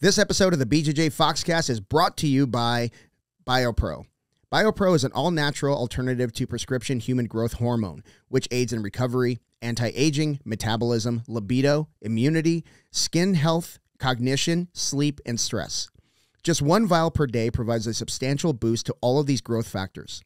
This episode of the BJJ Foxcast is brought to you by BioPro. BioPro is an all-natural alternative to prescription human growth hormone, which aids in recovery, anti-aging, metabolism, libido, immunity, skin health, cognition, sleep, and stress. Just one vial per day provides a substantial boost to all of these growth factors.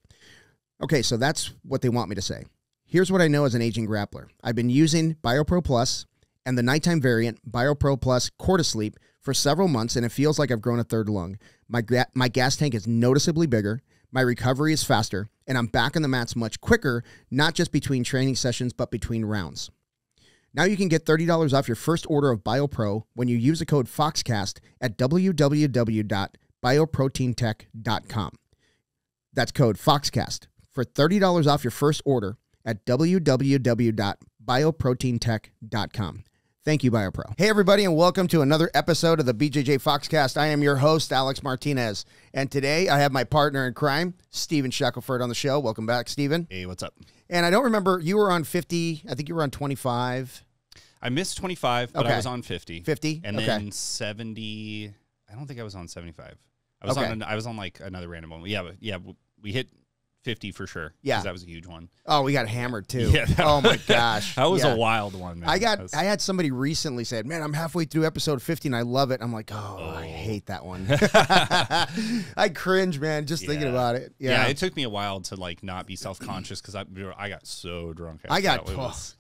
Okay, so that's what they want me to say. Here's what I know as an aging grappler. I've been using BioPro Plus and the nighttime variant, BioPro Plus Cortisleep, for several months, and it feels like I've grown a third lung. My gas tank is noticeably bigger, my recovery is faster, and I'm back on the mats much quicker, not just between training sessions, but between rounds. Now you can get $30 off your first order of BioPro when you use the code FOXCAST at www.bioproteintech.com. That's code FOXCAST for $30 off your first order at www.bioproteintech.com. Thank you, BioPro. Hey, everybody, and welcome to another episode of the BJJ Foxcast. I am your host, Alex Martinez, and today I have my partner in crime, Steven Shackelford, on the show. Welcome back, Steven. Hey, what's up? And I don't remember, you were on 50, I think you were on 25. I missed 25, but I was on 50. 50? And then 70, I don't think I was on 75. I was on like another random one. Yeah, but yeah, we hit 50 for sure. Yeah. That was a huge one. Oh, we got hammered too. Yeah. Oh my gosh. That was a wild one, man. I had somebody recently said, man, I'm halfway through episode 50 and I love it. I'm like, I hate that one. I cringe, man, just thinking about it. Yeah, it took me a while to like not be self-conscious because I got so drunk.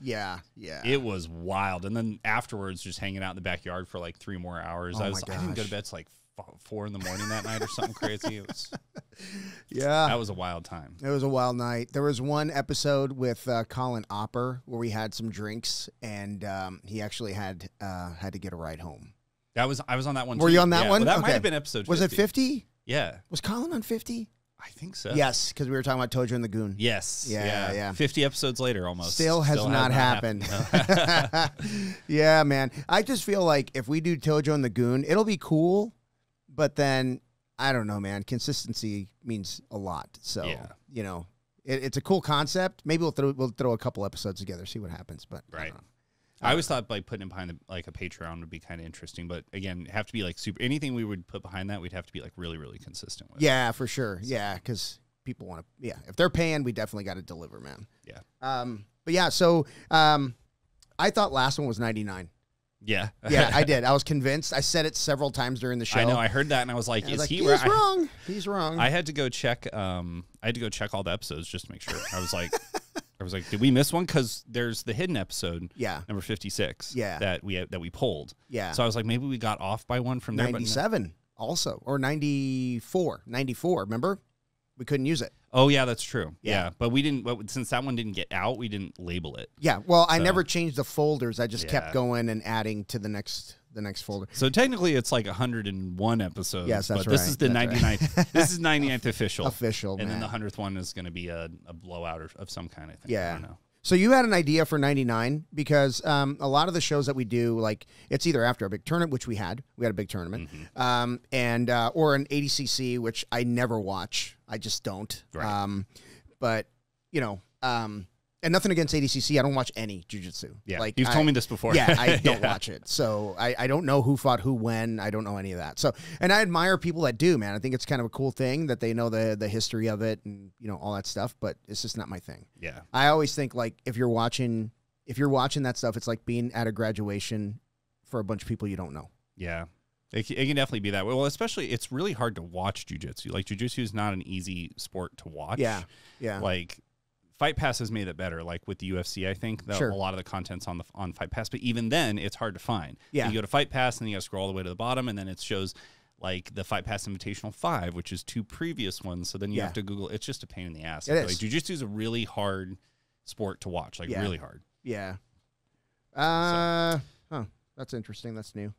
Yeah. It was wild. And then afterwards, just hanging out in the backyard for like 3 more hours. I didn't go to bed till like 4 in the morning that night or something crazy. It was, that was a wild time. It was a wild night. There was one episode with Colin Opper where we had some drinks, and he actually had to get a ride home. I was on that one. Were you on that one? Well, that might have been episode 50. Was it 50? Yeah. Was Colin on 50? I think so. Yes, because we were talking about Tojo and the Goon. Yes. Yeah. 50 episodes later, almost. Still has not happened. Yeah, man. I just feel like if we do Tojo and the Goon, it'll be cool. But then, I don't know, man. Consistency means a lot. So, you know, it's a cool concept. Maybe we'll throw a couple episodes together, see what happens. But right. I always thought like putting it behind like a Patreon would be kind of interesting. But again, it'd have to be like super. Anything we would put behind that, we'd have to be like really, really consistent with. Yeah, for sure. Yeah, because people want to. Yeah, if they're paying, we definitely got to deliver, man. Yeah. But yeah, so I thought last one was 99. Yeah. Yeah, I did. I was convinced. I said it several times during the show. I know. I heard that, and I was like, he's wrong. He's wrong. I had to go check. I had to go check all the episodes just to make sure. I was like, did we miss one? Because there's the hidden episode. Yeah. Number 56. Yeah. That we pulled. Yeah. So I was like, maybe we got off by one from there. 97 also, or 94. 94. Remember, we couldn't use it. Oh yeah, that's true. Yeah, but we didn't. Since that one didn't get out, we didn't label it. Yeah. Well, I never changed the folders. I just kept going and adding to the next folder. So technically, it's like 101 episodes. Yes, that's but right. This is the 99th. Right. This is 99th official. And then the 100th one is going to be a blowout of some kind. I think. Yeah. I don't know. So you had an idea for 99 because a lot of the shows that we do, like it's either after a big tournament, which we had a big tournament, and or an ADCC, which I never watch. I just don't. Right. But you know, and nothing against ADCC. I don't watch any jiu-jitsu. Yeah, like you've told me this before. Yeah, I don't watch it, so I don't know who fought who when. I don't know any of that. So, and I admire people that do, man. I think it's kind of a cool thing that they know the history of it and you know all that stuff. But it's just not my thing. Yeah, I always think like if you're watching that stuff, it's like being at a graduation for a bunch of people you don't know. Yeah. It can definitely be that way. Well, especially, it's really hard to watch jiu-jitsu. Like, jiu-jitsu is not an easy sport to watch. Yeah. Like, Fight Pass has made it better. Like, with the UFC, I think, a lot of the content's on Fight Pass. But even then, it's hard to find. Yeah. You go to Fight Pass, and then you got to scroll all the way to the bottom, and then it shows, like, the Fight Pass Invitational 5, which is 2 previous ones. So then you have to Google. It's just a pain in the ass. It is. Like, jiu-jitsu is a really hard sport to watch. Like, really hard. Yeah. That's interesting. That's new.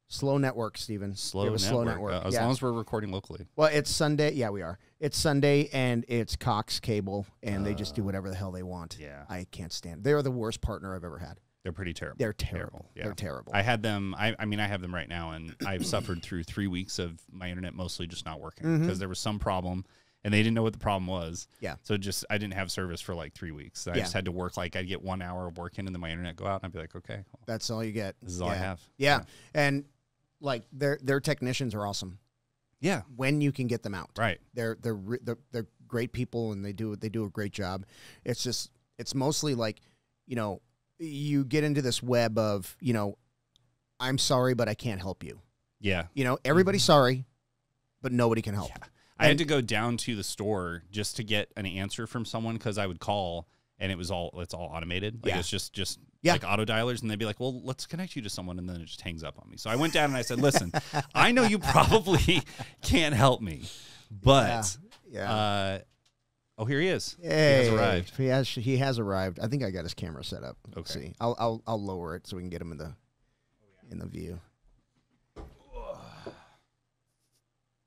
Slow network, Steven. Slow network. As long as we're recording locally. Well, it's Sunday. Yeah, we are. It's Sunday, and it's Cox Cable, and they just do whatever the hell they want. Yeah. I can't stand. They're the worst partner I've ever had. They're pretty terrible. They're terrible. Yeah. They're terrible. I had them. I mean, I have them right now, and I've suffered through 3 weeks of my internet mostly just not working because there was some problem. and they didn't know what the problem was. Yeah. So I didn't have service for like 3 weeks. I just had to work, like I'd get 1 hour of work in and then my internet go out and I'd be like, okay. Well, that's all you get. This is all I have. Yeah. And like their technicians are awesome. Yeah. When you can get them out. Right. They're great people and they do a great job. It's mostly like, you know, you get into this web of, you know, I'm sorry, but I can't help you. Yeah. You know, everybody's sorry, but nobody can help. Yeah. I had to go down to the store just to get an answer from someone because I would call and it's all automated. Like it's just like auto dialers, and they'd be like, well, let's connect you to someone, and then it just hangs up on me. So I went down and I said, listen, I know you probably can't help me, but oh, here he is. Hey, he has arrived. He has arrived. I think I got his camera set up. Okay. Let's see. I'll lower it so we can get him in the view.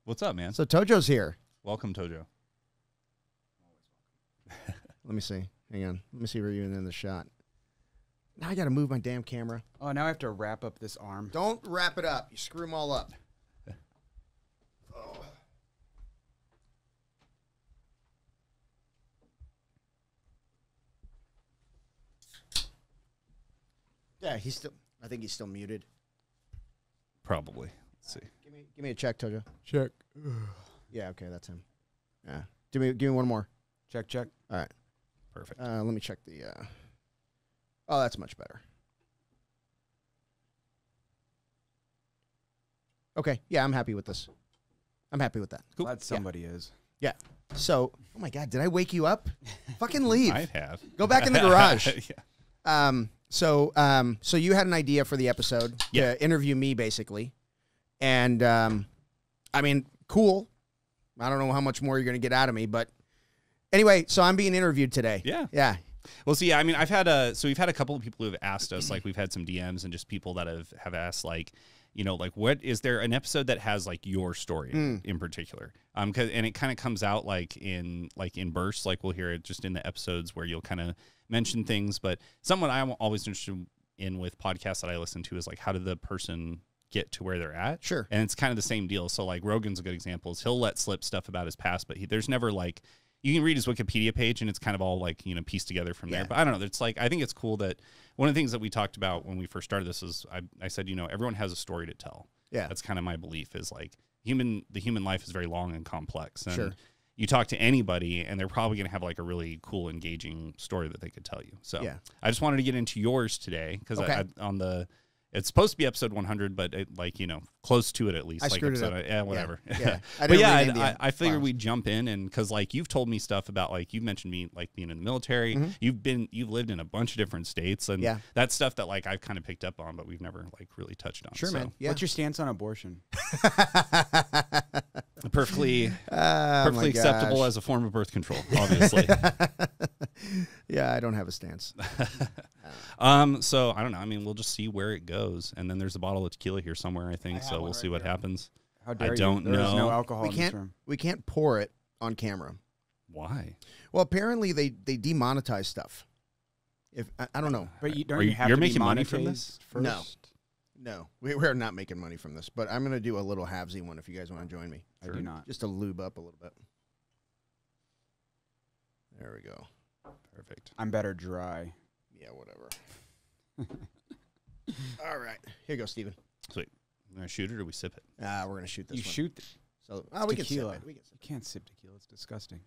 What's up, man? So Tojo's here. Welcome, Tojo. Let me see. Hang on. Let me see where you're in the shot. Now I got to move my damn camera. Oh, now I have to wrap up this arm. Don't wrap it up. You screw them all up. Oh. Yeah, I think he's still muted. Probably. Let's see. Give me a check, Tojo. Check. Yeah, okay, that's him. Yeah. Give me one more. Check. All right. Perfect. Let me check the oh, that's much better. Okay. Yeah, I'm happy with this. I'm happy with that. Cool. Glad somebody is. Yeah. So, oh my God, did I wake you up? Fucking leave. I have. Go back in the garage. Yeah. So you had an idea for the episode to interview me, basically. And, I mean, cool. I don't know how much more you're going to get out of me, but anyway, so I'm being interviewed today. Yeah. Yeah. Well, see, I mean, we've had a couple of people who have asked us, like we've had some DMs and just people that have asked, like, you know, like, what is there an episode that has like your story in particular? And it kind of comes out like in bursts, like we'll hear it just in the episodes where you'll kind of mention things. But someone I'm always interested in with podcasts that I listen to is like, how did the person get to where they're at? Sure. And it's kind of the same deal. So like Rogan's a good example. Is he'll let slip stuff about his past, but there's never like, you can read his Wikipedia page and it's kind of all like, you know, pieced together from there. But I don't know. It's like, I think it's cool that one of the things that we talked about when we first started this is I said, you know, everyone has a story to tell. Yeah. That's kind of my belief is like the human life is very long and complex. And sure. You talk to anybody and they're probably going to have like a really cool, engaging story that they could tell you. So I just wanted to get into yours today because it's supposed to be episode 100, but like, you know, close to it at least. I like screwed episode, it up. Yeah, whatever. Yeah. But yeah, I figured we'd jump in and because like you've told me stuff about like you mentioned me like being in the military. Mm-hmm. You've lived in a bunch of different states and that's stuff that like I've kind of picked up on, but we've never like really touched on. Sure, man. Yeah. What's your stance on abortion? Perfectly acceptable as a form of birth control, obviously. Yeah, I don't have a stance. So I don't know. I mean, we'll just see where it goes, and then there's a bottle of tequila here somewhere, I think. So we'll see what happens. How dare I don't you? know. There's no alcohol in this room. We can't pour it on camera. Why? Well, apparently they demonetize stuff. If I don't know. But you're making money from this? First? No, we're not making money from this. But I'm gonna do a little halvesy one if you guys want to join me. I do not. Just to lube up a little bit. There we go. Perfect. I'm better dry. Yeah, whatever. All right. Here you go, Steven. Sweet. We're going to shoot it or we sip it? We're going to shoot this one. You shoot it. So, we can sip it. You can't sip tequila. It's disgusting.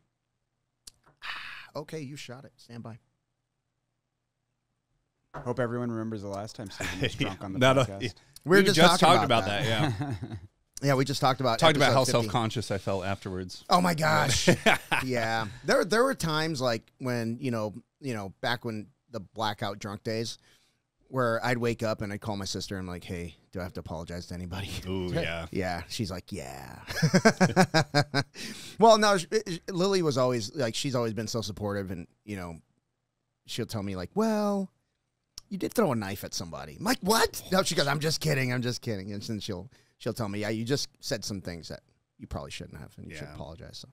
Okay, you shot it. Stand by. Hope everyone remembers the last time Steven was drunk on the podcast. We just talked about that. Yeah. Yeah, we just talked about how 50. self-conscious I felt afterwards. Oh my gosh. Yeah. There were times like when, you know, back when the blackout drunk days where I'd wake up and I'd call my sister and I'm like, "Hey, do I have to apologize to anybody?" Ooh, yeah. Yeah. She's like, "Yeah." Well, no, Lily was always like, she's always been so supportive and, you know, she'll tell me like, "Well, you did throw a knife at somebody." I'm like, "What?" No, she goes, I'm just kidding. And then she'll tell me, "Yeah, you just said some things that you probably shouldn't have and you should apologize." So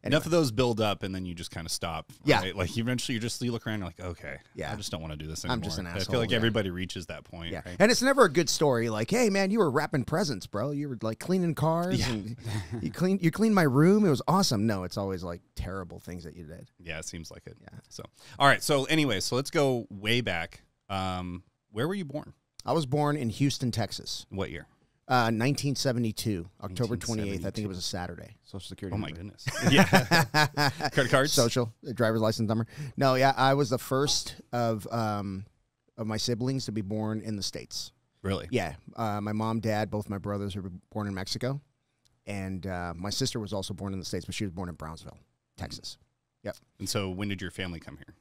Enough of those build up, and then you just kind of stop. Yeah. Right? Like eventually you look around and you're like, okay, yeah, I just don't want to do this anymore. I'm just an asshole. I feel like everybody reaches that point. Yeah. Right? And it's never a good story. Like, hey, man, you were wrapping presents, bro. You were like cleaning cars. And you cleaned my room. It was awesome. No, it's always like terrible things that you did. Yeah, it seems like it. Yeah. So, all right. So anyway, so let's go way back. Where were you born? I was born in Houston, Texas. What year? 1972, October 28th. I think it was a Saturday. Social Security. Oh, my number. goodness. Yeah. Credit cards? Social, driver's license number. No, yeah, I was the first of my siblings to be born in the States. Really? Yeah. My mom, dad, both my brothers were born in Mexico. And my sister was also born in the States, but she was born in Brownsville, Texas. Yep. And so when did your family come here?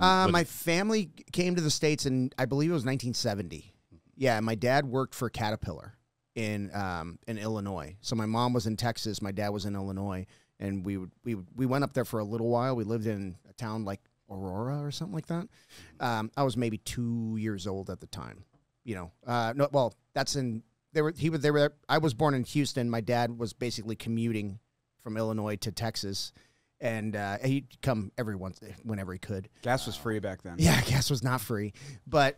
My family came to the States in, I believe it was 1970. Yeah, my dad worked for Caterpillar in Illinois. So my mom was in Texas, my dad was in Illinois, and we went up there for a little while. We lived in a town like Aurora or something like that. I was maybe 2 years old at the time. No, well, that's in they were. I was born in Houston. My dad was basically commuting from Illinois to Texas, and he'd come whenever he could. Gas was free back then. Yeah, gas was not free, but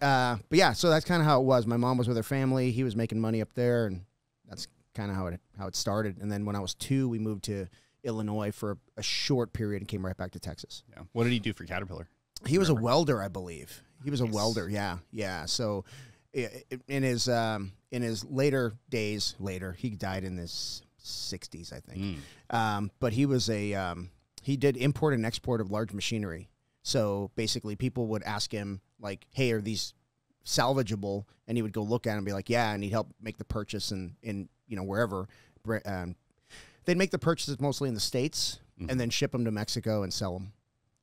yeah. So that's kind of how it was. My mom was with her family. He was making money up there, and that's kind of how it started. And then when I was 2, we moved to Illinois for a short period and came right back to Texas. Yeah. What did he do for Caterpillar? He was a welder, I believe. He was a welder. Yeah. So in his later days, he died in his 60s, I think. But he was he did import and export of large machinery. So basically people would ask him like, hey, are these salvageable? And he would go look at them and be like, yeah. And he'd help make the purchase in wherever. They'd make the purchases mostly in the States and then ship them to Mexico and sell them.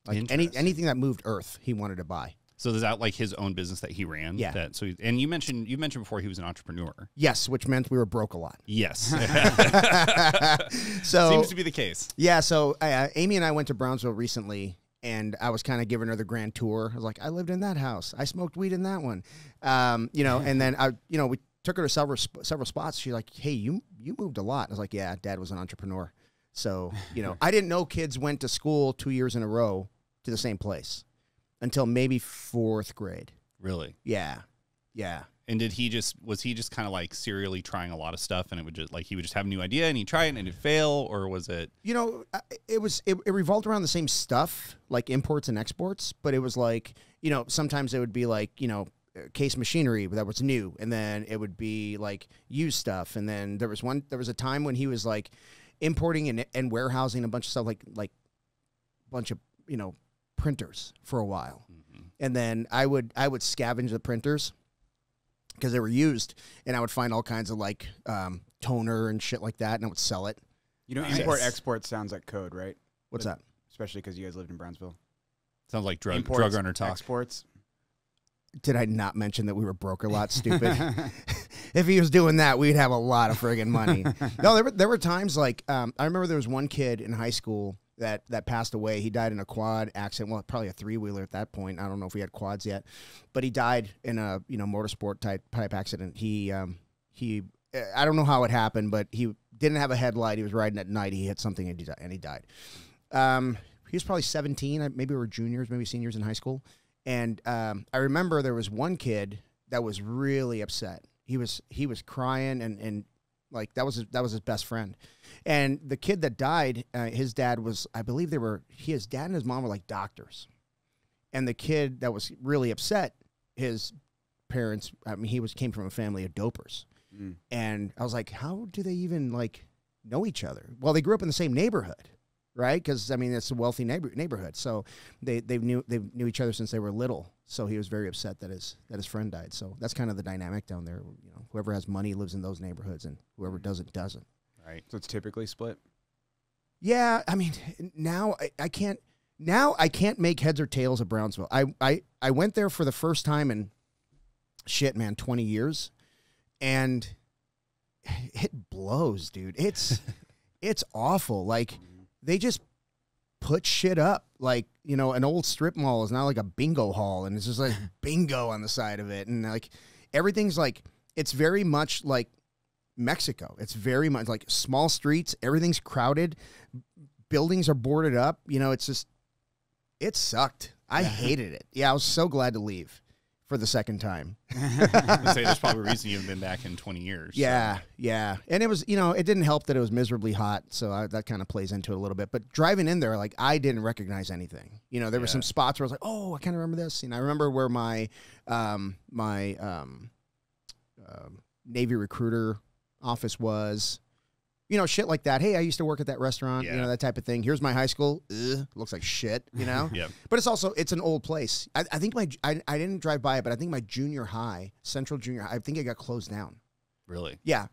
Like anything that moved earth, he wanted to buy. So is that like his own business that he ran? Yeah. And you mentioned before he was an entrepreneur. Yes, which meant we were broke a lot. Yes. So seems to be the case. Yeah. So Amy and I went to Brownsville recently, and I was kind of giving her the grand tour. I was like, I lived in that house. I smoked weed in that one. And then we took her to several spots. She's like, hey, you moved a lot. I was like, yeah, Dad was an entrepreneur. So, I didn't know kids went to school 2 years in a row to the same place until maybe 4th grade. Really? Yeah. And was he just kind of like serially trying a lot of stuff, and it would just like he would just have a new idea and he'd try it and it'd fail, or was it? It revolved around the same stuff, like imports and exports, but it was like, sometimes it would be like, case machinery that was new, and then it would be like used stuff, and then there was a time when he was like importing and warehousing a bunch of stuff, like a bunch of printers for a while, and then I would scavenge the printers because they were used, and I would find all kinds of like toner and shit like that, and I would sell it. Import export sounds like code, right? What's that? Especially because you guys lived in Brownsville. Sounds like drug runner talk. Exports. Did I not mention that we were broke a lot? Stupid. If he was doing that, we'd have a lot of friggin' money. No, there were times like I remember there was one kid in high school that passed away. He died in a quad accident. Well, probably a 3-wheeler at that point. I don't know if we had quads yet, but he died in a motorsport type accident. He I don't know how it happened, but he didn't have a headlight. He was riding at night. He hit something and he died. He was probably 17. Maybe we were juniors, maybe seniors in high school. And I remember there was one kid that was really upset. He was crying and like that was his best friend. And the kid that died, his dad was, I believe his dad and his mom were like doctors. And the kid that was really upset, his parents, he came from a family of dopers. And I was like, how do they even like know each other? Well, they grew up in the same neighborhood. Right, because it's a wealthy neighborhood, so they knew each other since they were little. So he was very upset that his friend died. So that's kind of the dynamic down there. Whoever has money lives in those neighborhoods, and whoever doesn't. Right. So it's typically split. Yeah, I mean, now I can't make heads or tails of Brownsville. I went there for the first time in 20 years, and it blows, dude. It's awful. Like. They just put shit up like, an old strip mall is now like a bingo hall, and it's just like bingo on the side of it. And like everything's like, it's very much like Mexico. It's very much like small streets. Everything's crowded, buildings are boarded up. You know, it's just, it sucked. I hated it. Yeah, I was so glad to leave for the second time. I'd say there's probably a reason you haven't been back in 20 years. Yeah, so. yeah. And it was, you know, it didn't help that it was miserably hot, so that kind of plays into it a little bit. But driving in there, like, I didn't recognize anything. You know, there were some spots where I was like, oh, I kind of remember this. And I remember where my Navy recruiter office was. You know, shit like that. Hey, I used to work at that restaurant, you know, that type of thing. Here's my high school. Looks like shit, you know? But it's also, it's an old place. I think I didn't drive by it, but I think my junior high, Central Junior High, I think it got closed down. Really? Yeah.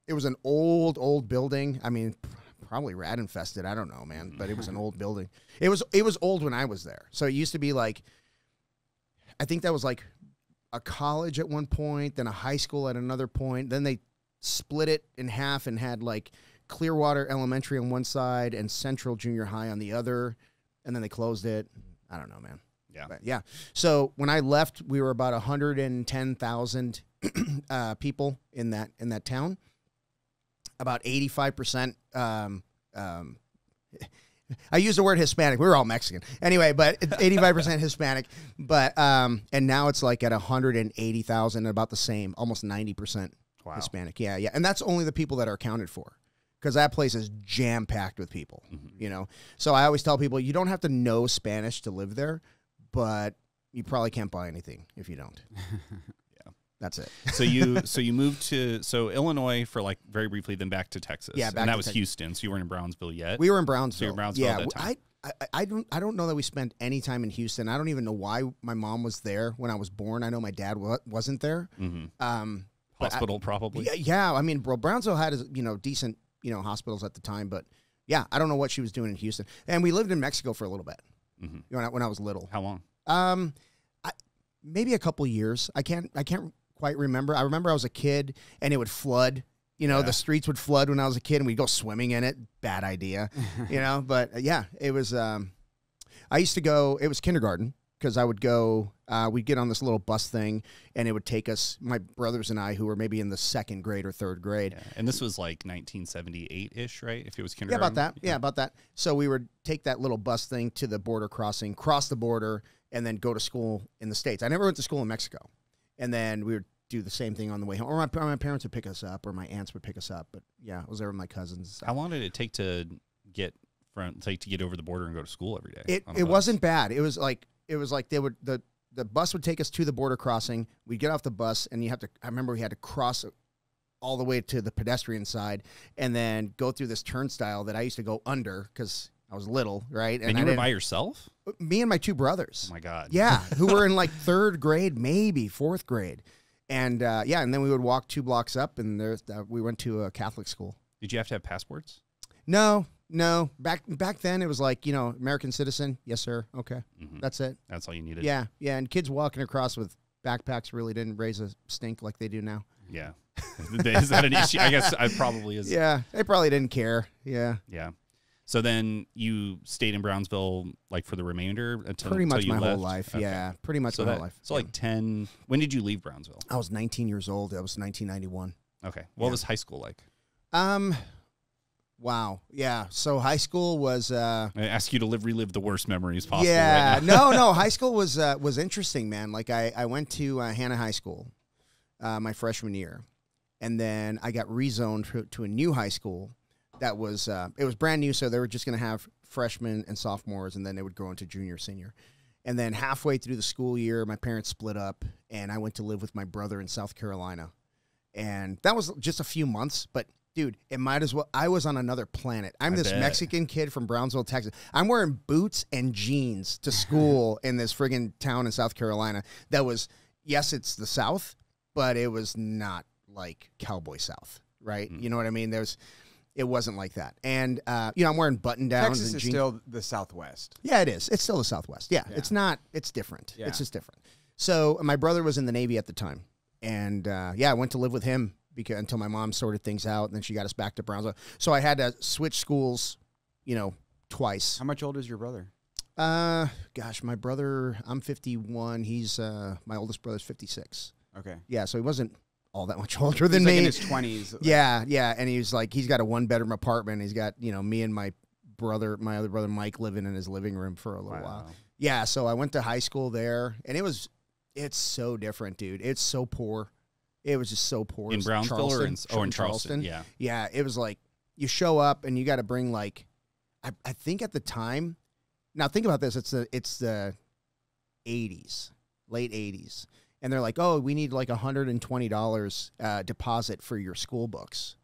It was an old building. I mean, probably rat infested. I don't know, man. But it was an old building. It was old when I was there. So it used to be like, I think that was like a college at one point, then a high school at another point. Then they split it in half and had like Clearwater Elementary on one side and Central Junior High on the other, and then they closed it. I don't know, man. Yeah. But yeah. So when I left, we were about 110,000 people in that town. About 85%. I use the word Hispanic. We were all Mexican anyway, but 85% Hispanic. But and now it's like at 180,000, about the same, almost 90%. Wow. Hispanic, yeah. And that's only the people that are accounted for, because that place is jam-packed with people, you know. So I always tell people, you don't have to know Spanish to live there, but you probably can't buy anything if you don't. That's it. So you moved to Illinois for like very briefly, then back to Texas. Yeah, back and that to was Houston. So you weren't in Brownsville yet. We were in Brownsville. So you were in Brownsville at that time. I don't know that we spent any time in Houston. I don't even know why my mom was there when I was born. I know my dad wasn't there. Hospital, probably. Yeah. I mean, Brownsville had, you know, decent, you know, hospitals at the time, but yeah, I don't know what she was doing in Houston. And we lived in Mexico for a little bit. You know, when I was little. How long? Maybe a couple years. I can't quite remember. I remember I was a kid and it would flood. You know, the streets would flood when I was a kid and we'd go swimming in it. Bad idea, you know. But yeah, it was. I used to go. It was kindergarten. Because I would go, we'd get on this little bus thing, and it would take us, my brothers and I, who were maybe in the second grade or third grade. Yeah. And this was like 1978-ish, right? If it was kindergarten? Yeah, about that. Yeah, about that. So we would take that little bus thing to the border crossing, cross the border, and then go to school in the States. I never went to school in Mexico. And then we would do the same thing on the way home. Or my parents would pick us up, or my aunts would pick us up. But yeah, I was there with my cousins. How long did it take to get over the border and go to school every day? It wasn't bad. It was like the bus would take us to the border crossing. We'd get off the bus, and I remember we had to cross all the way to the pedestrian side and then go through this turnstile that I used to go under because I was little, right? And you were by yourself? Me and my two brothers. Oh, my God. Yeah, who were in like third grade, maybe fourth grade. And, and then we would walk 2 blocks up, and we went to a Catholic school. Did you have to have passports? No. Back then it was like, you know, American citizen. Yes, sir. Okay. That's it. That's all you needed. Yeah. And kids walking across with backpacks really didn't raise a stink like they do now. Yeah. Is that an issue? I guess I probably is. Yeah. They probably didn't care. Yeah. Yeah. So then you stayed in Brownsville like for the remainder until pretty much my left? whole life. Okay. Yeah. Pretty much my whole life. So like 10. When did you leave Brownsville? I was 19 years old. That was 1991. Okay. What was high school like? Wow. Yeah. So high school was. I ask you to relive the worst memories possible. Yeah. Right now. No. High school was interesting, man. Like I went to Hannah High School, my freshman year, and then I got rezoned to a new high school. That was it was brand new, so they were just going to have freshmen and sophomores, and then they would go into junior, senior. And then halfway through the school year, my parents split up, and I went to live with my brother in South Carolina, and that was just a few months, but. Dude, it might as well. I was on another planet. I'm this Mexican kid from Brownsville, Texas. I'm wearing boots and jeans to school in this friggin' town in South Carolina. That was, yes, it's the South, but it was not like cowboy South, right? You know what I mean? It wasn't like that. And, I'm wearing button downs. Texas and is still the Southwest. Yeah, it is. It's still the Southwest. Yeah. It's not. It's different. Yeah. It's just different. So my brother was in the Navy at the time. And, I went to live with him. Until my mom sorted things out, and then she got us back to Brownsville. So I had to switch schools, twice. How much older is your brother? Gosh, my brother, I'm 51. He's my oldest brother's 56. Okay. Yeah, so he wasn't all that much older than me. Like in his 20s. Yeah, and he's got a 1-bedroom apartment. He's got me and my my other brother Mike living in his living room for a little while. Yeah, so I went to high school there, and it's so different, dude. It's so poor. It was just so poor. In Brownsville or in Charleston? Yeah. Yeah, it was like you show up and you got to bring like, I think at the time, now think about this, it's the 80s, late 80s. And they're like, oh, we need like $120 deposit for your school books.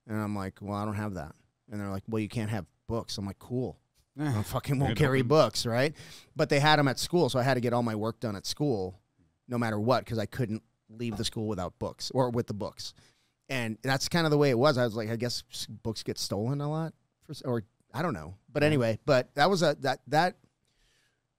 And I'm like, well, I don't have that. And they're like, well, you can't have books. I'm like, cool. I fucking won't carry books, right? But they had them at school, so I had to get all my work done at school no matter what, because I couldn't leave the school without books or with the books. And that's kind of the way it was. I was like, I guess books get stolen a lot, or I don't know. But anyway, but that was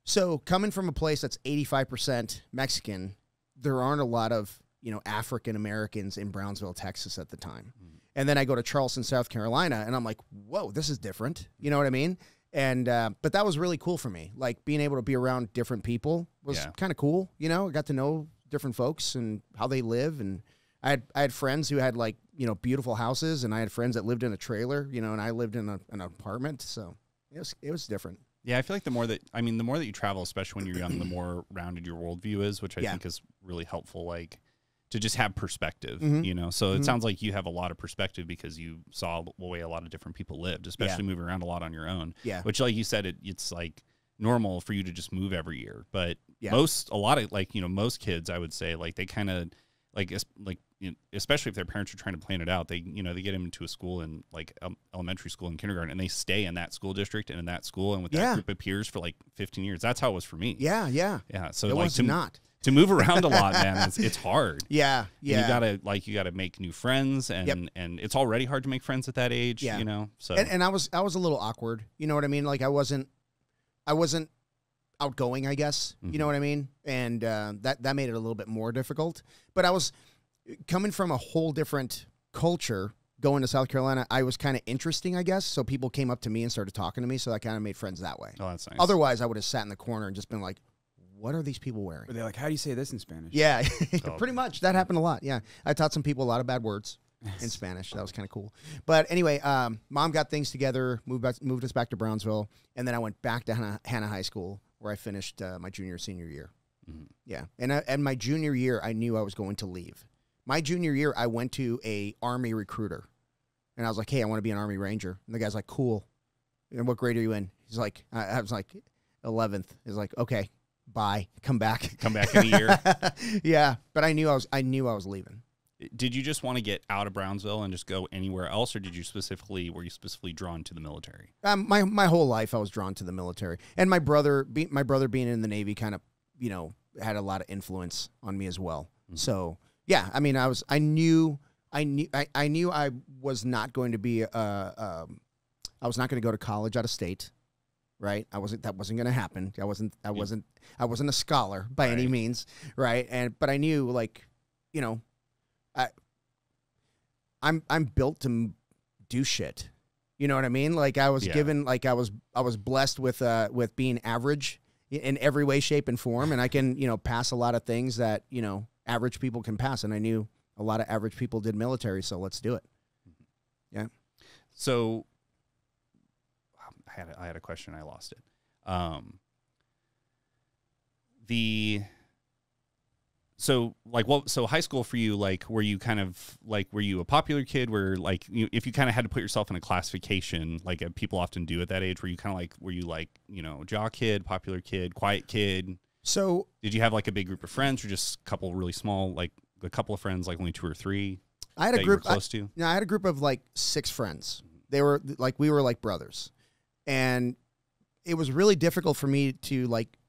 so coming from a place that's 85% Mexican, there aren't a lot of, African Americans in Brownsville, Texas at the time. And then I go to Charleston, South Carolina, and I'm like, whoa, this is different. You know what I mean? And but that was really cool for me. Like being able to be around different people was kind of cool. I got to know different folks and how they live. And I had friends who had like, beautiful houses, and I had friends that lived in a trailer, and I lived in an apartment. So it was different. Yeah, I feel like the more that you travel, especially when you're young, the more rounded your worldview is, which I think is really helpful. Like to just have perspective, So it sounds like you have a lot of perspective because you saw the way a lot of different people lived, especially moving around a lot on your own. Yeah. Which, like you said, it's like normal for you to just move every year. But most kids, I would say, like they kind of especially if their parents are trying to plan it out, they get them into a school in like elementary school and kindergarten, and they stay in that school district and in that school and with that group of peers for like 15 years. That's how it was for me. Yeah. So it like was not. To move around a lot, man, it's hard. Yeah. And you gotta make new friends, and it's already hard to make friends at that age. So and I was a little awkward. You know what I mean? Like I wasn't outgoing, I guess. You know what I mean? And that made it a little bit more difficult. But I was coming from a whole different culture. Going to South Carolina, I was kind of interesting, I guess. So people came up to me and started talking to me. So I kind of made friends that way. Oh, that's nice. Otherwise, I would have sat in the corner and just been like, what are these people wearing? Were they like, how do you say this in Spanish? Yeah, pretty much. That happened a lot. Yeah, I taught some people a lot of bad words in Spanish. That was kind of cool. But anyway, Mom got things together, moved us back to Brownsville, and then I went back to Hannah High School, where I finished my senior year. Yeah, and my junior year, I knew I was going to leave. My junior year, I went to a Army recruiter, and I was like, hey, I want to be an Army Ranger. And the guy's like, cool. And what grade are you in? He's like, I was like, 11th. He's like, okay. Bye. Come back in a year. Yeah, but I knew I was leaving. Did you just want to get out of Brownsville and just go anywhere else, or were you specifically drawn to the military? My whole life I was drawn to the military, and my brother being in the Navy kind of had a lot of influence on me as well. So yeah, I mean I knew I was not going to be I was not going to go to college out of state. Right, that wasn't going to happen. I wasn't a scholar by any means, right? But I knew, like, I'm built to do shit. You know what I mean? Like I was given, like I was blessed with being average in every way, shape, and form, and I can pass a lot of things that average people can pass, and I knew a lot of average people did military, so let's do it. Yeah. So. I had a question. I lost it. So high school for you, like, were you a popular kid where like, if you kind of had to put yourself in a classification, like people often do at that age, were you jock kid, popular kid, quiet kid? So did you have like a big group of friends, or just a couple really small, like a couple of friends, like only 2 or 3? I had a group close to. I had a group of like 6 friends. They were like, we were like brothers. And it was really difficult for me to like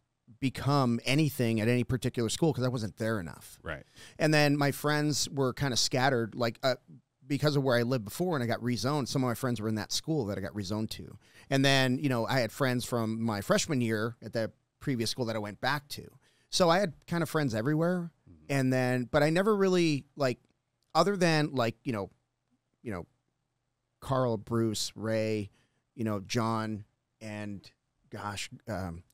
become anything at any particular school because I wasn't there enough. Right. And then my friends were kind of scattered, like because of where I lived before, and I got rezoned. Some of my friends were in that school that I got rezoned to. And then, I had friends from my freshman year at the previous school that I went back to. So I had kind of friends everywhere. And then, but I never really like, other than like, Carl, Bruce, Ray, John, and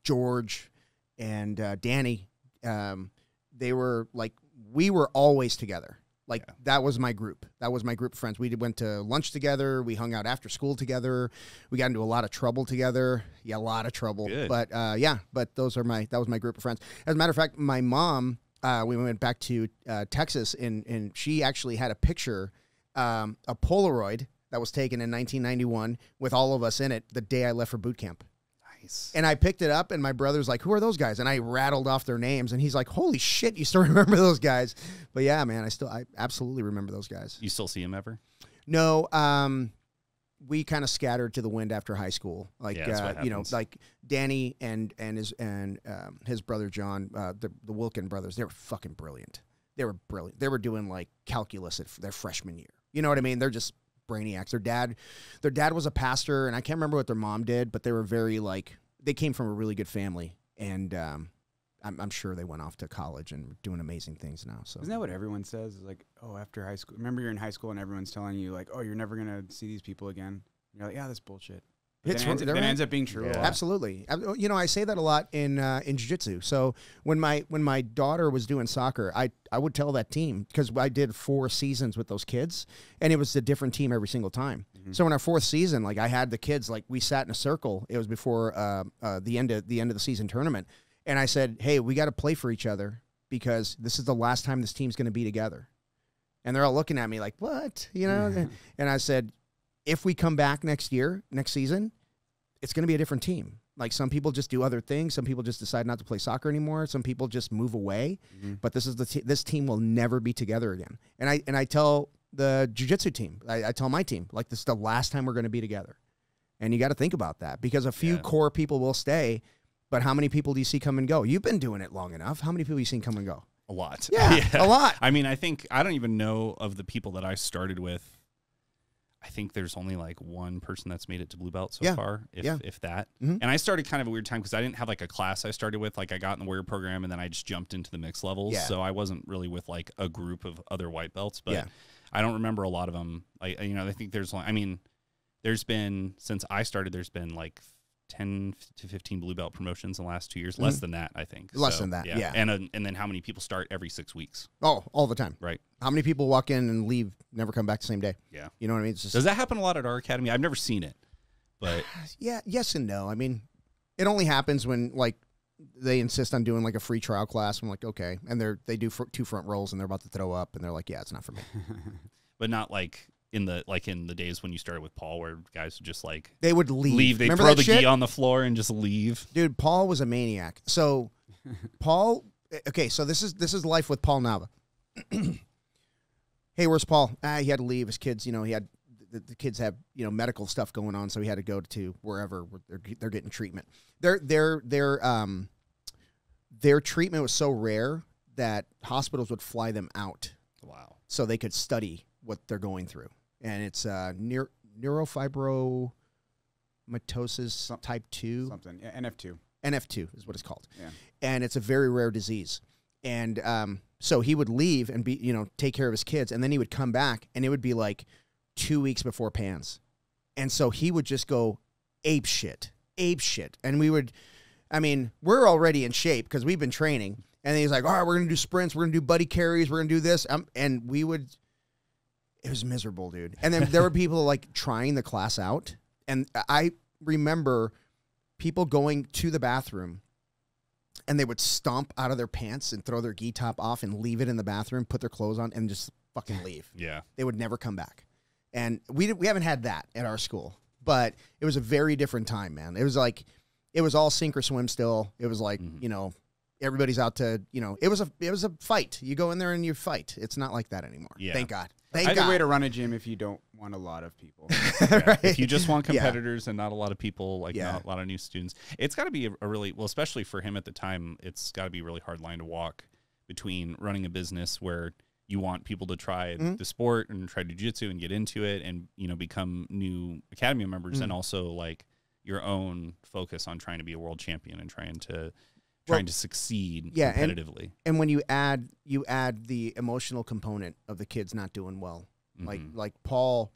George, and Danny, they were like, we were always together. Like, that was my group. That was my group of friends. We went to lunch together. We hung out after school together. We got into a lot of trouble together. Yeah, a lot of trouble. Good. But, that was my group of friends. As a matter of fact, my mom, we went back to Texas, and she actually had a picture, a Polaroid that was taken in 1991 with all of us in it the day I left for boot camp. And I picked it up, and my brother's like, who are those guys? And I rattled off their names, and he's like, holy shit, you still remember those guys. But yeah, man, I absolutely remember those guys. You still see them ever? No, we kind of scattered to the wind after high school. Like, like Danny and his brother John, the Wilkin brothers, they were fucking brilliant. They were brilliant. They were doing like calculus at their freshman year. You know what I mean? They're just brainiacs. Their dad was a pastor, and I can't remember what their mom did, but they were very like, they came from a really good family, and I'm sure they went off to college and are doing amazing things now. So isn't that what everyone says? Is like, oh, after high school, remember you're in high school and everyone's telling you like, oh, you're never gonna see these people again. And you're like, yeah, that's bullshit. It ends up being true. Yeah. Absolutely. You know, I say that a lot in jiu-jitsu. So when my daughter was doing soccer, I would tell that team, because I did 4 seasons with those kids, and it was a different team every single time. Mm-hmm. So in our 4th season, like, I had the kids, like, we sat in a circle. It was before the end of the season tournament, and I said, hey, we got to play for each other, because this is the last time this team's going to be together. And they're all looking at me like, what? You know? And I said, if we come back next season, it's going to be a different team. Like, some people just do other things. Some people just decide not to play soccer anymore. Some people just move away. Mm-hmm. But this is this team will never be together again. And I tell the jiu-jitsu team, I tell my team, like, this is the last time we're going to be together. And you got to think about that, because a few core people will stay, but how many people do you see come and go? You've been doing it long enough. How many people have you seen come and go? A lot. Yeah, a lot. I mean, I don't even know of the people that I started with. I think there's only like one person that's made it to Blue Belt so far, if that. Mm-hmm. And I started kind of a weird time, because I didn't have like a class I started with. Like, I got in the warrior program, and then I just jumped into the mixed levels. Yeah. So I wasn't really with like a group of other white belts, but I don't remember a lot of them. I think there's been, since I started, there's been like 10 to 15 Blue Belt promotions in the last 2 years. Mm-hmm. Less than that, I think. Less than that, yeah. And then how many people start every 6 weeks? Oh, all the time. Right. How many people walk in and leave, never come back the same day? Yeah. You know what I mean? It's just, does that happen a lot at our academy? I've never seen it, but yeah, yes and no. I mean, it only happens when, like, they insist on doing like a free trial class. I'm like, okay, and they do 2 front rolls, and they're about to throw up, and they're like, yeah, it's not for me. But not like in the days when you started with Paul, where guys would just like, they would leave. They throw the gi on the floor and just leave. Dude, Paul was a maniac. So Paul, okay, so this is life with Paul Nava. Hey, where's Paul? He had to leave. His kids, he had the kids have medical stuff going on, so he had to go to wherever they're getting treatment. Their treatment was so rare that hospitals would fly them out. Wow. So they could study what they're going through, and it's neurofibromatosis type 2, something. Yeah, NF2. NF2 is what it's called. Yeah. And it's a very rare disease. And so he would leave and take care of his kids, and then he would come back, and it would be like 2 weeks before Pans. And so he would just go ape shit. And we're already in shape because we've been training. And he's like, all right, we're going to do sprints. We're going to do buddy carries. We're going to do this. And it was miserable, dude. And then there were people like trying the class out. And I remember people going to the bathroom, and they would stomp out of their pants and throw their gi top off and leave it in the bathroom, put their clothes on, and just fucking leave. Yeah. They would never come back. And we haven't had that at our school, but it was a very different time, man. It was like, it was all sink or swim still. It was like, everybody's out to, it was a fight. You go in there and you fight. It's not like that anymore. Yeah. Thank God. Either way to run a gym if you don't want a lot of people. Right? If you just want competitors and not a lot of people, like not a lot of new students, it's got to be a really, well, especially for him at the time, it's got to be a really hard line to walk between running a business where you want people to try the sport and try jiu-jitsu and get into it and, become new academy members, and also like your own focus on trying to be a world champion and trying to succeed competitively. And when you add the emotional component of the kids not doing well, like Paul,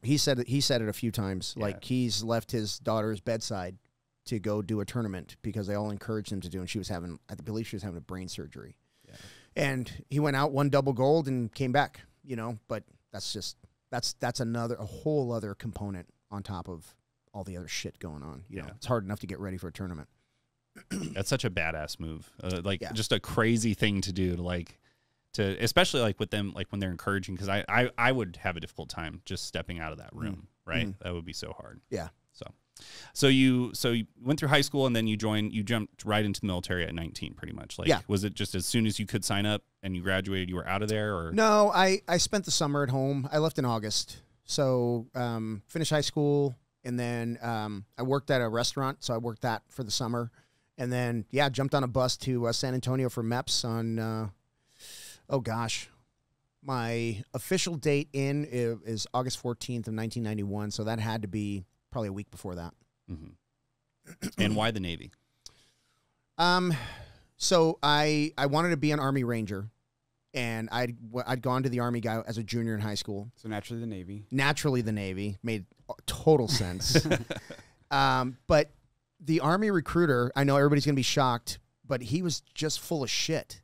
he said it a few times. Yeah. Like, he's left his daughter's bedside to go do a tournament because they all encouraged him to do, and I believe she was having a brain surgery. Yeah. And he went out, won double gold, and came back, you know. But that's a whole other component on top of all the other shit going on. You know, it's hard enough to get ready for a tournament. That's such a badass move. Just a crazy thing to do to especially like with them, like when they're encouraging, because I would have a difficult time just stepping out of that room, right? That would be so hard. Yeah. So you went through high school and then you jumped right into the military at 19, pretty much. Like, was it just as soon as you could sign up and you graduated, you were out of there? Or no, I spent the summer at home. I left in August, so finished high school, and then I worked at a restaurant, so I worked that for the summer, and then jumped on a bus to San Antonio for MEPS on oh gosh. My official date in is August 14th of 1991, so that had to be probably a week before that. And why the Navy? So I wanted to be an Army Ranger, and I'd gone to the Army guy as a junior in high school. So naturally the Navy. Naturally the Navy made total sense. But the Army recruiter, I know everybody's going to be shocked, but he was just full of shit.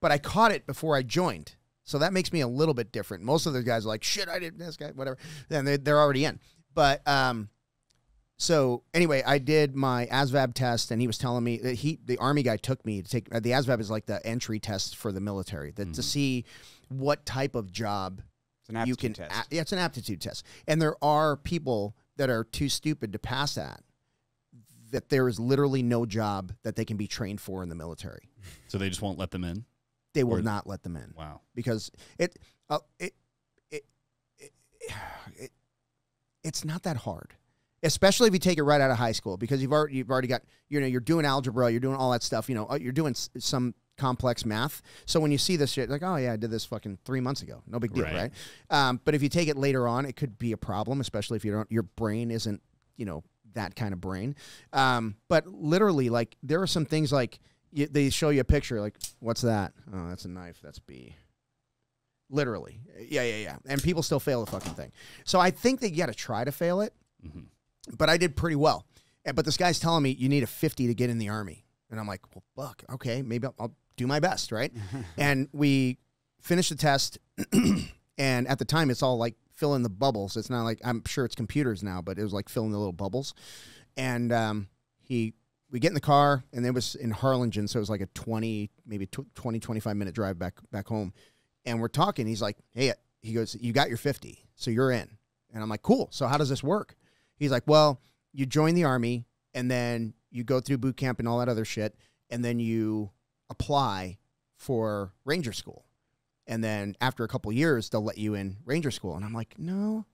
But I caught it before I joined. So that makes me a little bit different. Most of those guys are like, shit, I did this guy, whatever. And they're already in. But so anyway, I did my ASVAB test, and he was telling me that the Army guy took me to take the ASVAB is like the entry test for the military, to see what type of job you can. Test. Yeah, it's an aptitude test, and there are people that are too stupid to pass that. That there is literally no job that they can be trained for in the military. So they just won't let them in. They will not let them in. Wow, because it's not that hard. Especially if you take it right out of high school, because you've already got, you're doing algebra, you're doing all that stuff, you're doing some complex math. So when you see this shit, like, oh yeah, I did this fucking 3 months ago, no big deal, right? But if you take it later on, it could be a problem, especially if your brain isn't, that kind of brain. But literally, like, there are some things like they show you a picture, like, what's that? Oh, that's a knife. That's B. Literally, yeah, and people still fail the fucking thing. So I think that you got to try to fail it. But I did pretty well. But this guy's telling me you need a 50 to get in the Army. And I'm like, well, fuck, okay, maybe I'll do my best, right? And we finished the test. And at the time, it's all like fill in the bubbles. It's not like, I'm sure it's computers now, but it was like filling the little bubbles. And we get in the car, and it was in Harlingen, so it was like a 25 minute drive back home. And we're talking. He's like, hey, he goes, you got your 50, so you're in. And I'm like, cool. So how does this work? He's like, well, you join the Army, and then you go through boot camp and all that other shit, and then you apply for Ranger School. And then after a couple of years, they'll let you in Ranger School. And I'm like, no,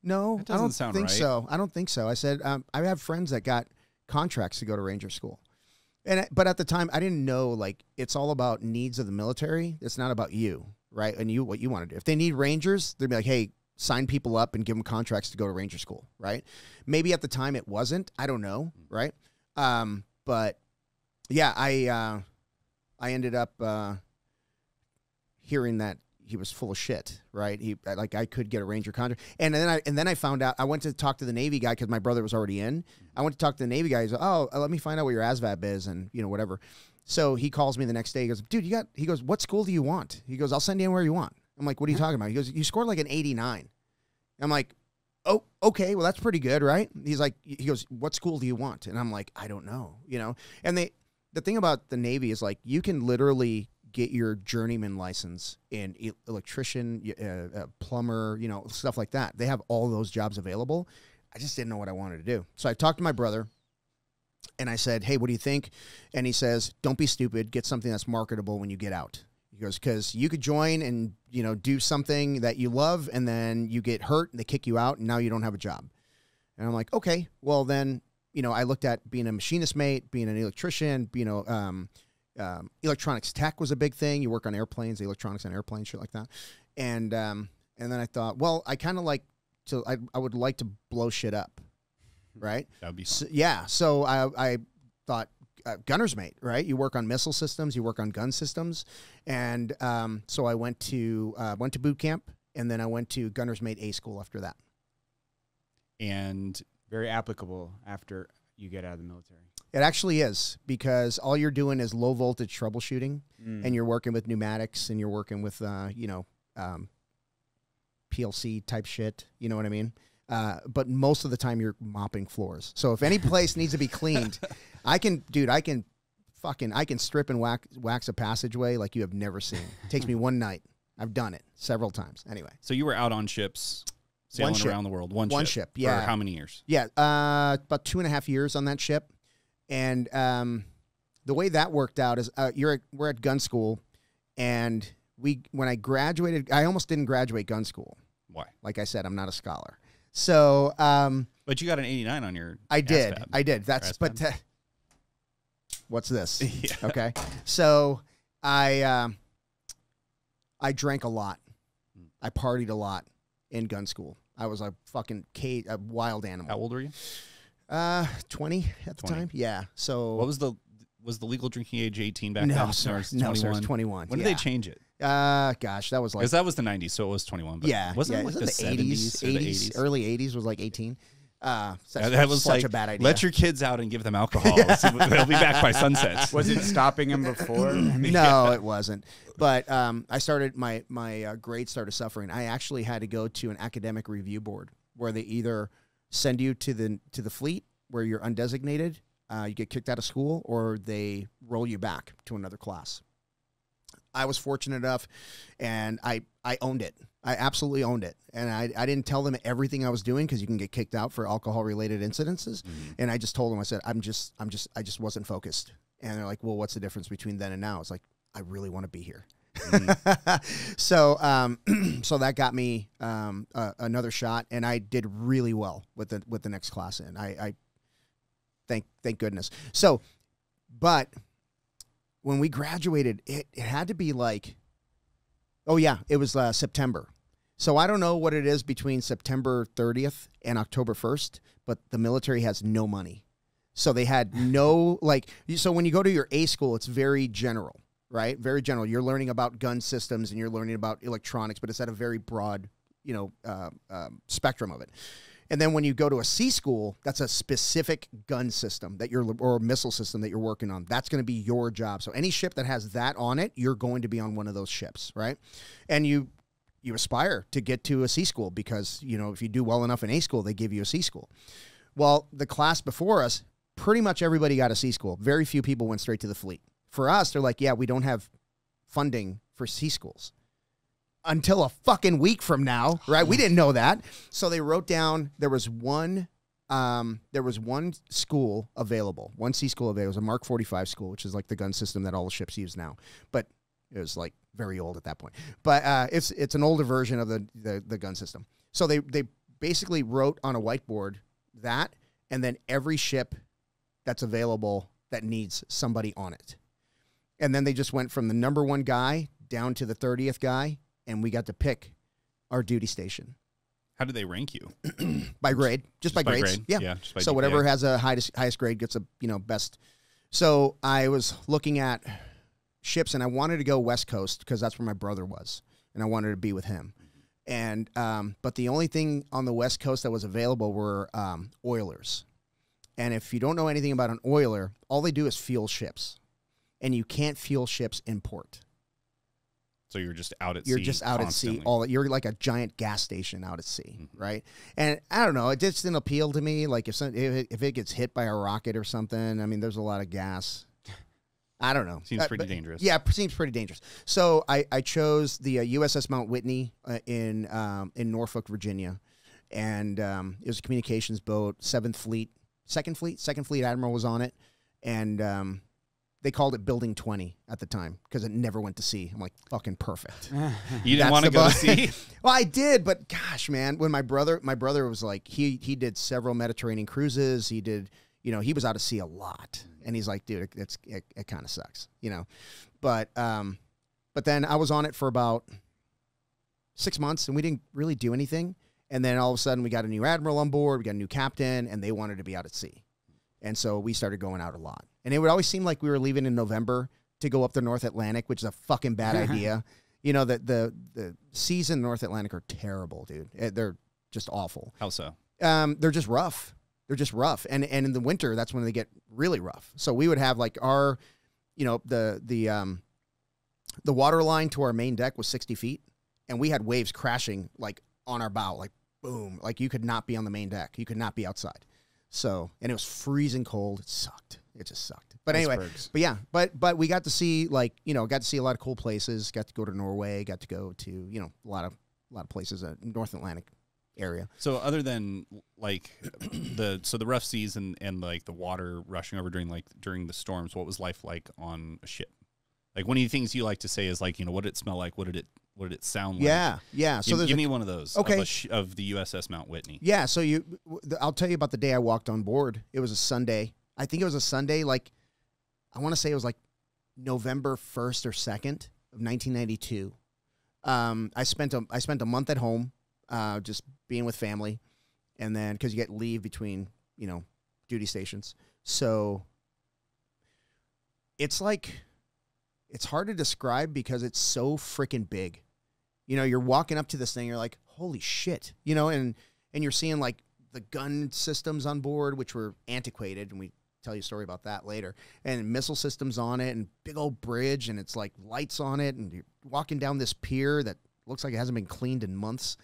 that doesn't sound right. So. I don't think so. I said, I have friends that got contracts to go to Ranger School. But at the time, I didn't know, like, it's all about needs of the military. It's not about you, right? And what you want to do. If they need Rangers, they'd be like, hey, sign people up and give them contracts to go to Ranger School, right? Maybe at the time it wasn't. I don't know, right? But yeah, I ended up hearing that he was full of shit, right? I could get a Ranger contract, and then I found out. I went to talk to the Navy guy because my brother was already in. I went to talk to the Navy guy. He's like, oh, let me find out what your ASVAB is, and whatever. So he calls me the next day. He goes, dude, he goes, what school do you want? He goes, I'll send you anywhere you want. I'm like, what are you talking about? He goes, you scored like an 89. I'm like, oh, okay, well, that's pretty good, right? He goes, what school do you want? And I'm like, I don't know, And the thing about the Navy is, like, you can literally get your journeyman license in electrician, plumber, stuff like that. They have all those jobs available. I just didn't know what I wanted to do. So I talked to my brother, and I said, hey, what do you think? And he says, don't be stupid. Get something that's marketable when you get out. He goes, because you could join and, do something that you love, and then you get hurt and they kick you out, and now you don't have a job. And I'm like, okay, well then, I looked at being a machinist mate, being an electrician, electronics tech was a big thing. You work on airplanes, the electronics on airplanes, shit like that. And then I thought, well, I kind of like to, I would like to blow shit up, right? That would be fun. So, yeah. So I thought, gunner's mate, right? You work on missile systems, you work on gun systems. And so I went to boot camp, and then I went to gunner's mate A school after that. And very applicable after you get out of the military. It actually is, because all you're doing is low voltage troubleshooting, and you're working with pneumatics, and you're working with, PLC type shit. You know what I mean? But most of the time you're mopping floors. So if any place needs to be cleaned, I can strip and wax a passageway like you have never seen. It takes me one night. I've done it several times. Anyway. So you were out on ships sailing around the world. One ship. Yeah. For how many years? Yeah. About 2.5 years on that ship. And the way that worked out is we're at gun school, and when I graduated, I almost didn't graduate gun school. Why? Like I said, I'm not a scholar. So, but you got an 89 on your. I did. That's what's this? Yeah. Okay. So I drank a lot. I partied a lot in gun school. I was a fucking a wild animal. How old were you? 20 at the time. Yeah. So what was the legal drinking age 18 back then? No, sir. No, sir. It was 21. When did they change it? Gosh, that was like, because that was the 90s, so it was 21. But wasn't it like the 70s, early 80s was like 18. That was such like a bad idea. Let your kids out and give them alcohol. They'll be back by sunset. Was it stopping them before? No, it wasn't. But I started my grades started suffering. I actually had to go to an academic review board where they either send you to the fleet where you're undesignated, you get kicked out of school, or they roll you back to another class. I was fortunate enough, and I owned it. I absolutely owned it. And I didn't tell them everything I was doing, because you can get kicked out for alcohol-related incidences. And I just told them, I said, I just wasn't focused. And they're like, well, what's the difference between then and now? It's like, I really want to be here. So that got me another shot, and I did really well with the next class in. I thank goodness. So, but when we graduated, it had to be like, oh yeah, it was September. So I don't know what it is between September 30th and October 1st, but the military has no money. So they had no, so when you go to your A school, it's very general, right? Very general. You're learning about gun systems and you're learning about electronics, but it's at a very broad, spectrum of it. And then when you go to a C school, that's a specific gun system or missile system that you're working on. That's going to be your job. So any ship that has that on it, you're going to be on one of those ships, right? And you aspire to get to a C school because, if you do well enough in A school, they give you a C school. Well, the class before us, pretty much everybody got a C school. Very few people went straight to the fleet. For us, they're like, yeah, we don't have funding for C schools. Until a fucking week from now, right? We didn't know that. So they wrote down there was one school available, one C school available. It was a Mark 45 school, which is like the gun system that all the ships use now. But it was like very old at that point. But it's an older version of the gun system. So they basically wrote on a whiteboard that, and then every ship that's available that needs somebody on it. And then they just went from the number 1 guy down to the 30th guy, and we got to pick our duty station. How do they rank you? By grade, just by grades. Grade? Yeah. So whatever has a highest grade gets a best. So I was looking at ships, and I wanted to go West Coast because that's where my brother was, and I wanted to be with him. And but the only thing on the West Coast that was available were oilers. And if you don't know anything about an oiler, all they do is fuel ships, and you can't fuel ships in port. So you're just out at sea. You're just out constantly. at sea. You're like a giant gas station out at sea, right? And I don't know. It just didn't appeal to me. Like if it gets hit by a rocket or something, I mean, there's a lot of gas. I don't know. Seems pretty dangerous. Yeah, it seems pretty dangerous. So I chose the USS Mount Whitney in Norfolk, Virginia, and it was a communications boat. 7th Fleet, Second Fleet Admiral was on it, and they called it Building 20 at the time because it never went to sea. I'm like, fucking perfect. You didn't want to go to sea? Well, I did, but gosh, man, when my brother was like, he did several Mediterranean cruises. He did, he was out of sea a lot. And he's like, dude, it kind of sucks, But then I was on it for about 6 months, and we didn't really do anything. And then all of a sudden, we got a new admiral on board, we got a new captain, and they wanted to be out at sea. And so we started going out a lot. And it would always seem like we were leaving in November to go up the North Atlantic, which is a fucking bad idea. The seas in the North Atlantic are terrible, dude. They're just awful. How so? They're just rough. They're just rough. And in the winter, that's when they get really rough. So we would have like our, you know, the water line to our main deck was 60 feet. And we had waves crashing like on our bow, like boom. Like you could not be on the main deck. You could not be outside. So, and it was freezing cold. It sucked. It just sucked. But anyway, but yeah, but we got to see like, you know, got to see a lot of cool places. Got to go to Norway. Got to go to, you know, a lot of places, North Atlantic area. So other than like the rough seas and like the water rushing over during the storms, what was life like on a ship? Like one of the things you like to say is like, you know, what did it smell like? What did it sound like? Yeah. So give me one of those. Okay. Of the USS Mount Whitney. Yeah. So I'll tell you about the day I walked on board. It was a Sunday. I think it was a Sunday. Like I want to say it was like November 1st or 2nd of 1992. I spent a month at home, just being with family, and then because you get leave between, you know, duty stations. So it's like, it's hard to describe because it's so freaking big. You know, you're walking up to this thing, you're like, holy shit, you know, and you're seeing like the gun systems on board, which were antiquated, and we tell you a story about that later, and missile systems on it, and big old bridge, and it's like lights on it, and you're walking down this pier that looks like it hasn't been cleaned in months.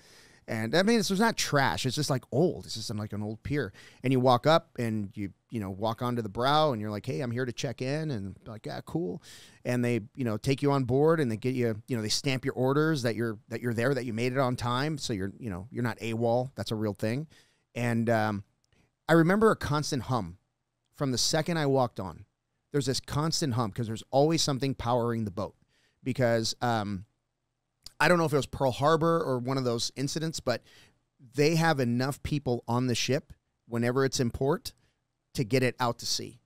And I mean, it's not trash. It's just like old. It's just like an old pier. And you walk up and you know, walk onto the brow and you're like, hey, I'm here to check in. And like, yeah, cool. And they, you know, take you on board and they get you, you know, they stamp your orders that you're there, that you made it on time. So you're, you know, you're not AWOL. That's a real thing. And I remember a constant hum from the second I walked on. There's this constant hum because there's always something powering the boat because, I don't know if it was Pearl Harbor or one of those incidents, but they have enough people on the ship whenever it's in port to get it out to sea,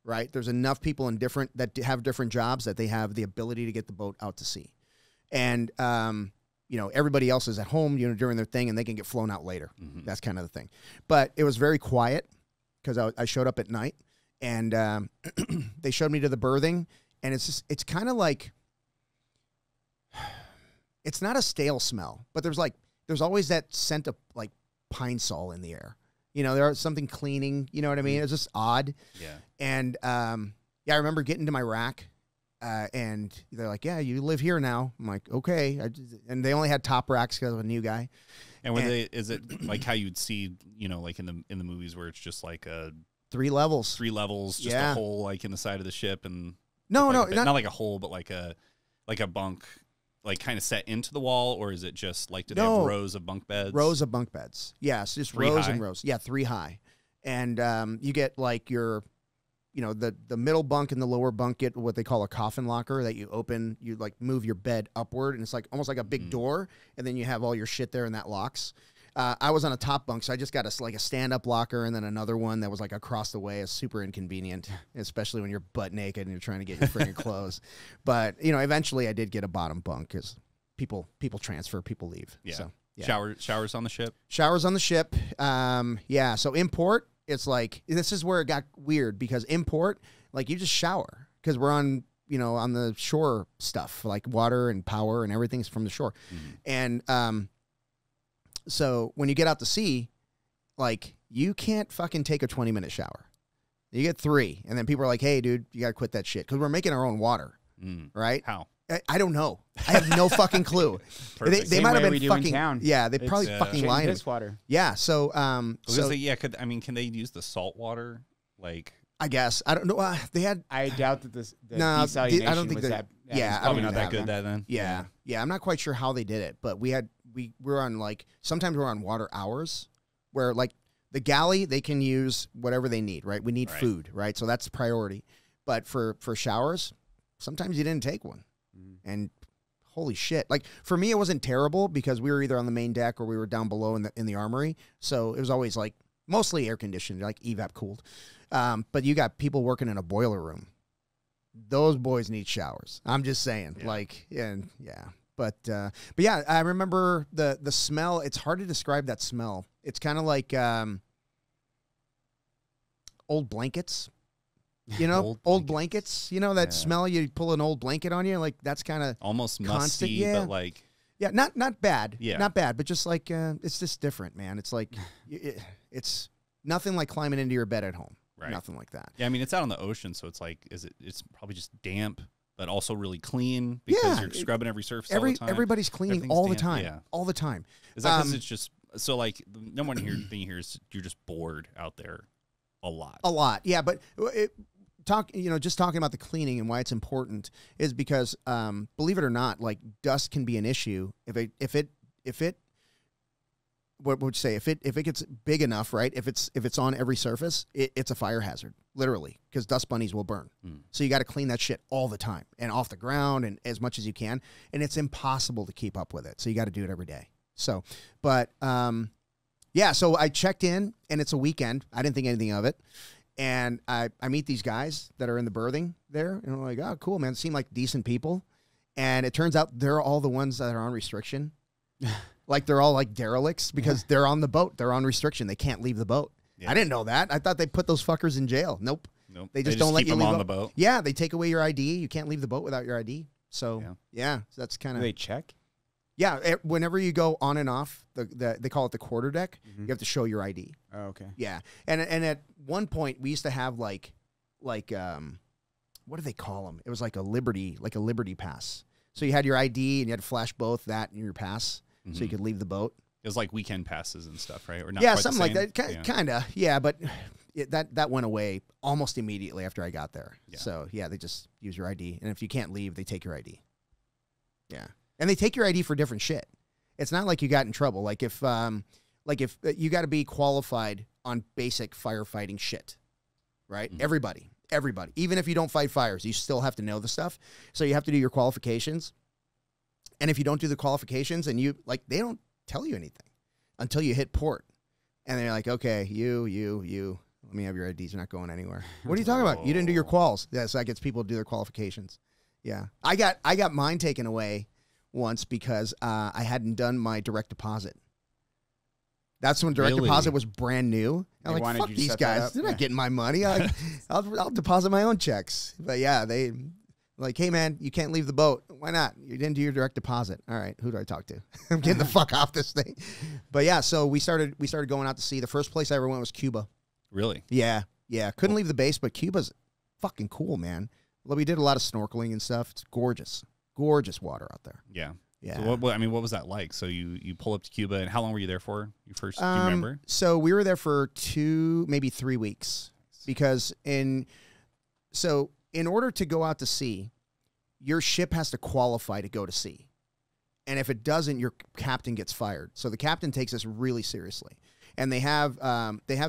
right? There's enough people that have different jobs that they have the ability to get the boat out to sea. And, you know, everybody else is at home, you know, during their thing and they can get flown out later. Mm-hmm. That's kind of the thing. But it was very quiet because I showed up at night and they showed me to the berthing and it's kind of like, it's not a stale smell, but there's always that scent of like pine sol in the air. You know, there's something cleaning, you know what I mean? It's just odd. Yeah. And, yeah, I remember getting to my rack, and they're like, yeah, you live here now. I'm like, okay. And they only had top racks because I'm a new guy. And is it like how you'd see, you know, like in the movies where it's just like 3 levels, just a hole like in the side of the ship and not like a hole, but like a bunk, like kind of set into the wall, or is it just like, do they have rows of bunk beds? Rows of bunk beds. Yeah, so just rows and rows. Yeah, 3 high. And you get like your, you know, the middle bunk and the lower bunk get what they call a coffin locker that you open, you like move your bed upward, and it's like almost like a big door, and then you have all your shit there and that locks. I was on a top bunk, so I just got a stand-up locker and then another one that was like across the way. It's super inconvenient, especially when you're butt naked and you're trying to get your freaking clothes. But, you know, eventually I did get a bottom bunk because people transfer, people leave. Yeah. So, yeah. Showers on the ship? Showers on the ship. Yeah, so import, it's like, this is where it got weird because import, like you just shower because we're on, you know, on the shore stuff, like water and power and everything's from the shore. Mm-hmm. And, so when you get out to sea, like you can't fucking take a 20-minute shower. You get 3. And then people are like, hey, dude, you got to quit that shit. Because we're making our own water. Right? How? I don't know. I have no fucking clue. They might have been fucking. Yeah, they probably fucking lying. This water. Yeah. So, can they use the salt water? Like, I guess I don't know. They had. I doubt that desalination I don't think was that. Yeah, probably not that good. Then. Yeah. I'm not quite sure how they did it, but we were on like sometimes we're on water hours where like the galley they can use whatever they need. Right. We need food. Right. So that's priority. But for showers, sometimes you didn't take one. And holy shit. Like for me, it wasn't terrible because we were either on the main deck or we were down below in the armory. So it was always like mostly air conditioned, like evap cooled. But you got people working in a boiler room. Those boys need showers. I'm just saying But yeah, I remember the smell. It's hard to describe that smell. It's kind of like old blankets. You know, old blankets, you know, that smell, you pull an old blanket on you, like that's kind of almost musty, but like, not bad. Yeah. Not bad, but just like, it's just different, man. It's like, it's Nothing like climbing into your bed at home. Right. Nothing like that. Yeah, I mean, it's out on the ocean, so it's like, it's probably just damp, but also really clean because you're scrubbing every surface all the time. Everybody's cleaning all the time. Yeah. All the time. Is that because it's just, so like, the number one thing here is you're just bored out there a lot. A lot, yeah. But just talking about the cleaning and why it's important is because, believe it or not, like dust can be an issue if it what would you say if it gets big enough, right? If it's on every surface, it's a fire hazard, literally, because dust bunnies will burn. So you got to clean that shit all the time and off the ground and as much as you can, and it's impossible to keep up with it. So you got to do it every day. So, but yeah, so I checked in, and it's a weekend. I didn't think anything of it. And I meet these guys that are in the berthing there, and I'm like, oh, cool, man. Seem like decent people. And it turns out they're all the ones that are on restriction. Like, they're all like derelicts because they're on the boat. They're on restriction. They can't leave the boat. Yeah. I didn't know that. I thought they put those fuckers in jail. Nope. They just don't let you leave on the boat. Yeah, they take away your ID. You can't leave the boat without your ID. So, yeah so that's kind of... Do they check? Yeah, whenever you go on and off, they call it the quarter deck, you have to show your ID. Oh, okay. Yeah, and at one point, we used to have like what do they call them? It was like a liberty pass. So you had your ID, and you had to flash both that and your pass, so you could leave the boat. It was like weekend passes and stuff, right? Or not yeah, quite something the like that. Kind of, yeah, but that went away almost immediately after I got there. Yeah. So, yeah, they just use your ID, and if you can't leave, they take your ID. Yeah. And they take your ID for different shit. It's not like you got in trouble. Like if you got to be qualified on basic firefighting shit, right? Everybody. Even if you don't fight fires, you still have to know the stuff. So you have to do your qualifications. And if you don't do the qualifications, and they don't tell you anything until you hit port, and they're like, okay, you, let me have your IDs. You're not going anywhere. What are you talking about? You didn't do your quals. Yeah, so that gets people to do their qualifications. Yeah, I got mine taken away once because I hadn't done my direct deposit. That's when direct deposit was brand new. I'm like, fuck these guys. They're not getting my money. I'll deposit my own checks. But yeah, they like, hey man, you can't leave the boat. Why not? You didn't do your direct deposit. All right, who do I talk to? I'm getting the fuck off this thing. But yeah, so we started going out to sea. The first place I ever went was Cuba. Really? Yeah. Couldn't leave the base, but Cuba's fucking cool, man. Well, we did a lot of snorkeling and stuff. It's gorgeous. Gorgeous water out there. Yeah. So what was that like? So you pull up to Cuba, and how long were you there for? Do you remember? So we were there for 2, maybe 3 weeks, because in order to go out to sea, your ship has to qualify to go to sea. And if it doesn't, your captain gets fired. So the captain takes this really seriously. And they have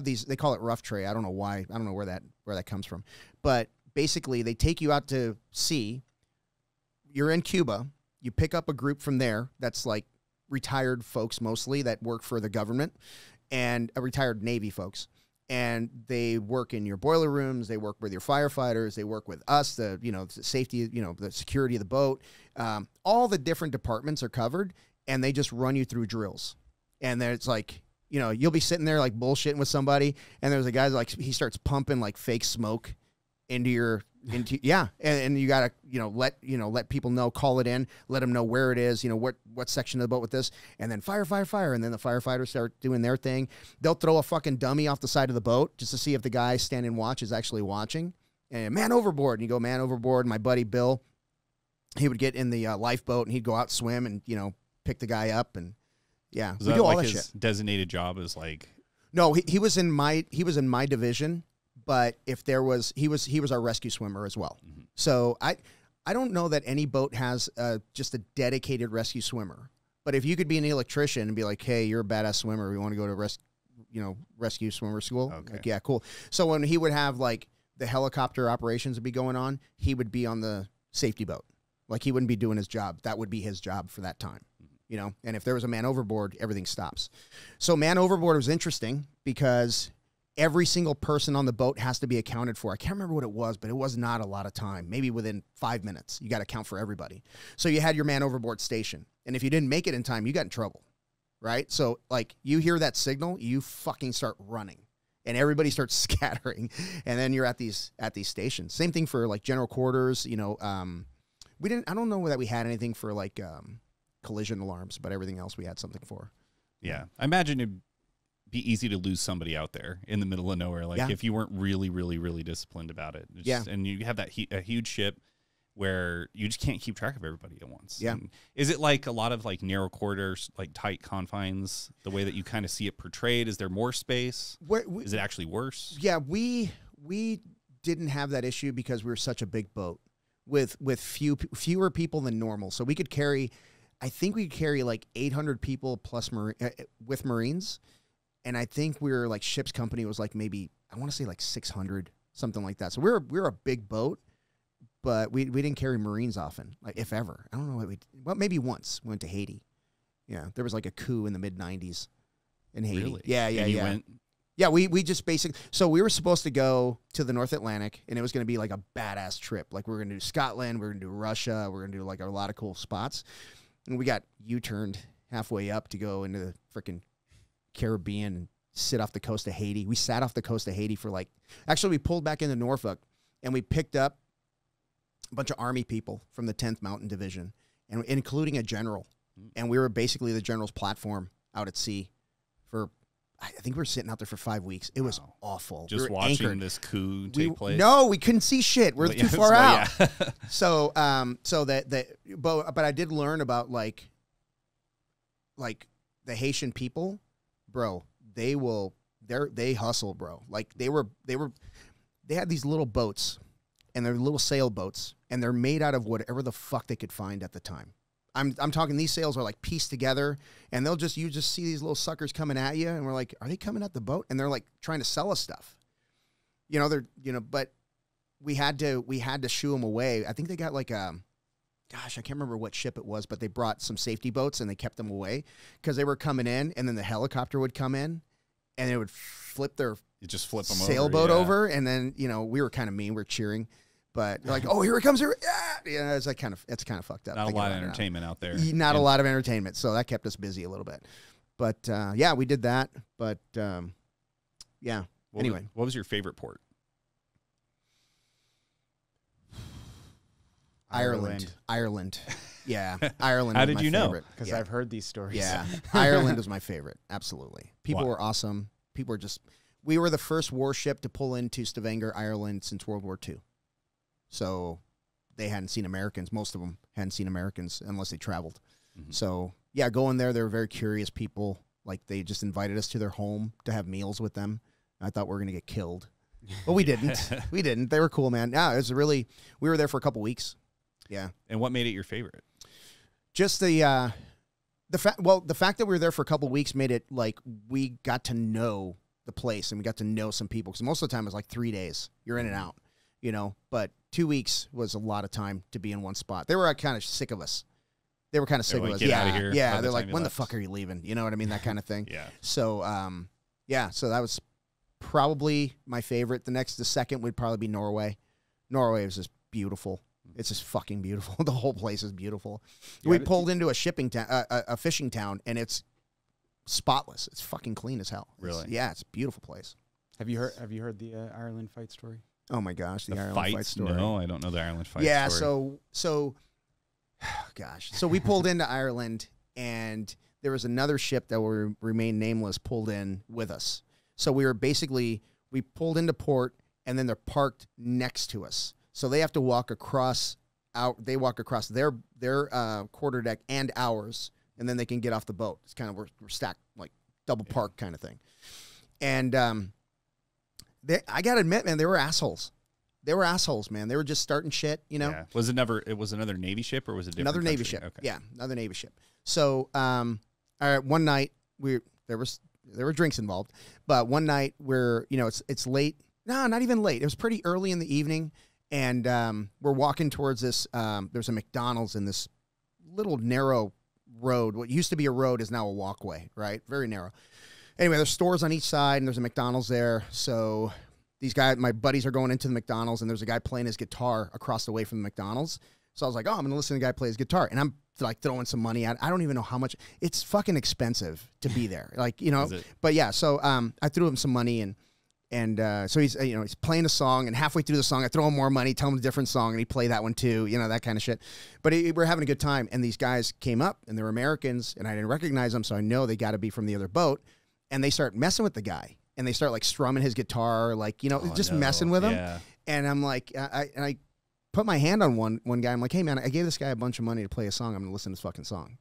these, they call it rough tray. I don't know why. I don't know where that comes from. But basically they take you out to sea. You're in Cuba. You pick up a group from there that's like retired folks mostly that work for the government, and retired Navy folks. And they work in your boiler rooms. They work with your firefighters. They work with us, the safety, the security of the boat. All the different departments are covered, and they just run you through drills. And then it's like, you'll be sitting there like bullshitting with somebody, and there's a guy like, he starts pumping like fake smoke into and you gotta let people know, call it in, let them know where it is, what section of the boat with this, and then fire, and then the firefighters start doing their thing. They'll throw a fucking dummy off the side of the boat just to see if the guy standing watch is actually watching, and man overboard, and you go man overboard. My buddy Bill, he would get in the lifeboat, and he'd go out, swim, and pick the guy up, and we do all that shit. His designated job is like, no, he was in my division. But if there was, he was our rescue swimmer as well. Mm-hmm. So I don't know that any boat has just a dedicated rescue swimmer. But if you could be an electrician and be like, hey, you're a badass swimmer, we want to go to rescue swimmer school. Okay. Like, yeah, cool. So when he would have like the helicopter operations would be going on, he would be on the safety boat. Like, he wouldn't be doing his job. That would be his job for that time. And if there was a man overboard, everything stops. So man overboard was interesting because every single person on the boat has to be accounted for. I can't remember what it was, but it was not a lot of time. Maybe within 5 minutes, you got to account for everybody. So you had your man overboard station. And if you didn't make it in time, you got in trouble, right? So like, you hear that signal, you fucking start running, and everybody starts scattering. And then you're at these stations. Same thing for like general quarters. I don't know that we had anything for like collision alarms, but everything else we had something for. Yeah. I imagine it'd be easy to lose somebody out there in the middle of nowhere. Like if you weren't really, really, really disciplined about it. And you have that a huge ship where you just can't keep track of everybody at once. Yeah. And is it like a lot of like narrow quarters, like tight confines, the way that you kind of see it portrayed? Is there more space? Is it actually worse? Yeah, we didn't have that issue because we were such a big boat with fewer people than normal. So we could carry, I think we could carry like 800 people plus with Marines. And I think we were like ship's company was like maybe, I want to say like 600, something like that. So we were a big boat. But we didn't carry Marines often, like if ever. I don't know what well, maybe once we went to Haiti. Yeah, there was like a coup in the mid-90s in Haiti. Really? Yeah. And you went? Yeah, we just basically, so we were supposed to go to the North Atlantic, and it was going to be like a badass trip. Like we were going to do Scotland, we were going to do Russia, we were going to do like a lot of cool spots. And we got U-turned halfway up to go into the freaking Caribbean and sit off the coast of Haiti. We sat off the coast of Haiti for like, actually we pulled back into Norfolk, and we picked up a bunch of Army people from the 10th Mountain Division, and including a general. And we were basically the general's platform out at sea for, I think we were sitting out there for 5 weeks. It was awful. Just we watching anchored. this coup take place. No, we couldn't see shit. We're too far out. Yeah. So but I did learn about like the Haitian people, bro. They hustle, bro. Like they had these little boats, and they're little sailboats, and they're made out of whatever the fuck they could find at the time. I'm talking, these sails are like pieced together, and you just see these little suckers coming at you, and we're like, are they coming at the boat? And they're like trying to sell us stuff. But we had to shoo them away. I think they got like I can't remember what ship it was, but they brought some safety boats and they kept them away because they were coming in, and then the helicopter would come in, and they would flip their sailboat over, and then we were kind of mean, we were cheering. But they're like, oh, here it comes! Here, yeah, it's kind of fucked up. Not a lot of entertainment out there. Not a lot of entertainment, so that kept us busy a little bit. But yeah, we did that. But yeah. Anyway, what was your favorite port? Ireland. Yeah, Ireland. How was did my you know? favorite. Because Yeah. I've heard these stories. Yeah, Ireland was my favorite. Absolutely, people Wow. were awesome. People were just. We were the first warship to pull into Stavanger, Ireland, since World War II. So they hadn't seen Americans. Most of them hadn't seen Americans unless they traveled. Mm-hmm. So, yeah, going there, they were very curious people. Like, they just invited us to their home to have meals with them. I thought we were going to get killed. But we didn't. We didn't. They were cool, man. Yeah, it was really, we were there for a couple weeks. Yeah. And what made it your favorite? Just the fact that we were there for a couple weeks made it like we got to know the place and we got to know some people. Because most of the time it was like 3 days. You're in and out, But 2 weeks was a lot of time to be in one spot. They were kind of sick of us. They were kind of sick of us. Get out of here Yeah. They're like, when the fuck are you leaving? You know what I mean? That kind of thing. Yeah. So, so that was probably my favorite. The second would probably be Norway. Norway was just beautiful. It's just fucking beautiful. The whole place is beautiful. We pulled into a shipping town, a fishing town, and it's spotless. It's fucking clean as hell. Really? It's a beautiful place. Have you heard the Ireland fight story? Oh my gosh, the Ireland fight story. No, I don't know the Ireland fight So story. we pulled into Ireland, and there was another ship that will remain nameless pulled in with us. So we pulled into port, and then they're parked next to us. So they have to walk across their quarterdeck and ours, and then they can get off the boat. It's kind of, we're stacked, like double park kind of thing. And I got to admit, man, they were assholes. They were assholes, man. They were just starting shit, Yeah. Was it another Navy ship, or was it another Navy ship? Okay. Yeah, another Navy ship. So, one night there were drinks involved, but one night it's late. No, not even late. It was pretty early in the evening, and we're walking towards this. There's a McDonald's in this little narrow road. What used to be a road is now a walkway, right? Very narrow. Anyway, there's stores on each side, and there's a McDonald's there. So my buddies are going into the McDonald's, and there's a guy playing his guitar across the way from the McDonald's. So I was like, oh, I'm going to listen to the guy play his guitar. And I'm like throwing some money at it. I don't even know how much. It's fucking expensive to be there. Like, but yeah, so I threw him some money, and so he's, he's playing a song, and halfway through the song, I throw him more money, tell him a different song, and he play that one too, that kind of shit. But we're having a good time, and these guys came up, and they were Americans, and I didn't recognize them, so I know they got to be from the other boat. and they start messing with the guy, and they start like strumming his guitar, like, you know, just messing with him. Yeah. And I'm like, I put my hand on one guy. I'm like, hey man, I gave this guy a bunch of money to play a song. I'm gonna listen to this fucking song.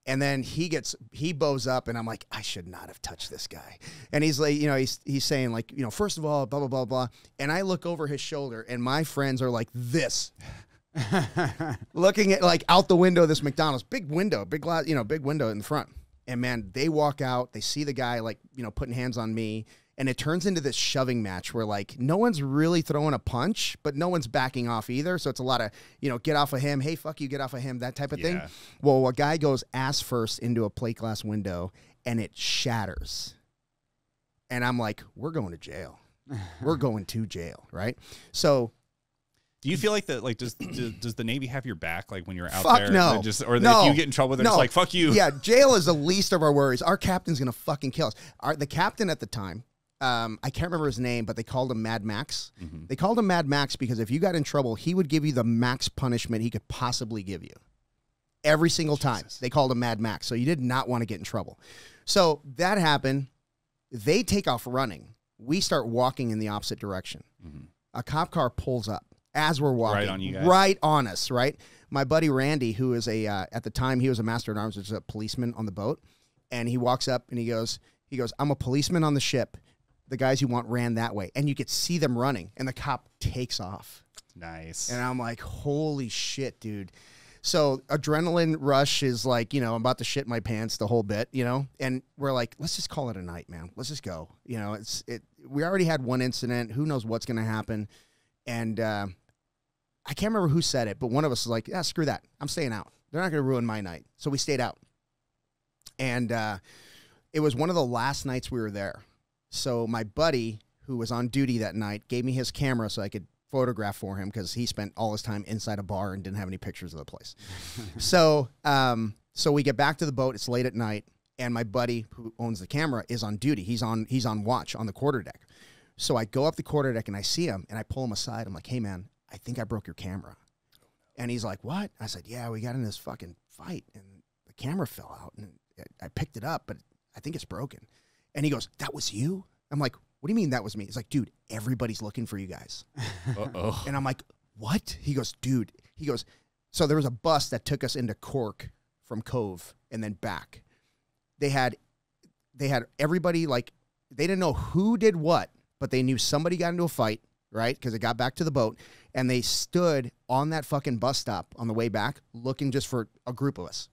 And then he bows up, and I'm like, I should not have touched this guy. And he's like, you know, he's saying like, you know, first of all, blah, blah, blah, blah. And I look over his shoulder, and my friends are like this, looking at like out the window of this McDonald's, big window, big glass, you know, big window in the front. And man, they walk out, they see the guy like, you know, putting hands on me. And it turns into this shoving match where, like, no one's really throwing a punch, but no one's backing off either. So it's a lot of, you know, get off of him. Hey, fuck you, get off of him, that type of thing. Well, a guy goes ass first into a plate glass window, and it shatters. And I'm like, we're going to jail. We're going to jail, right? So... Do you feel like that? Like, does the Navy have your back? Like when you're out fuck there, no. Or no. If you get in trouble, they're just like, "Fuck you." Yeah, jail is the least of our worries. Our captain's gonna fucking kill us. The captain at the time, I can't remember his name, but they called him Mad Max. They called him Mad Max because if you got in trouble, he would give you the max punishment he could possibly give you. Every single time, they called him Mad Max. So you did not want to get in trouble. So that happened. They take off running. We start walking in the opposite direction. A cop car pulls up as we're walking. Right on you guys. Right on us, right? My buddy Randy, who is at the time, he was a master at arms, which is a policeman on the boat. And he walks up and he goes, I'm a policeman on the ship. The guys you want ran that way. And you could see them running. And the cop takes off. Nice. And I'm like, holy shit, dude. So adrenaline rush is like, you know, I'm about to shit my pants the whole bit, you know? And we're like, let's just call it a night, man. Let's just go. You know, we already had one incident. Who knows what's going to happen? And I can't remember who said it, but one of us was like, yeah, screw that. I'm staying out. They're not going to ruin my night. So we stayed out. And it was one of the last nights we were there. So my buddy, who was on duty that night, gave me his camera so I could photograph for him because he spent all his time inside a bar and didn't have any pictures of the place. So we get back to the boat. It's late at night, and my buddy, who owns the camera, is on duty. He's on watch on the quarterdeck. So I go up the quarterdeck, and I see him, and I pull him aside. I'm like, hey, man, I think I broke your camera. And he's like, what? I said, yeah, we got in this fucking fight, and the camera fell out, and I picked it up, but I think it's broken. And he goes, that was you? I'm like, what do you mean that was me? He's like, dude, everybody's looking for you guys. Uh-oh. And I'm like, what? He goes, dude. He goes, so there was a bus that took us into Cork from Cove and then back. They had everybody, like, they didn't know who did what, but they knew somebody got into a fight, right? Because it got back to the boat. And they stood on that fucking bus stop on the way back looking just for a group of us.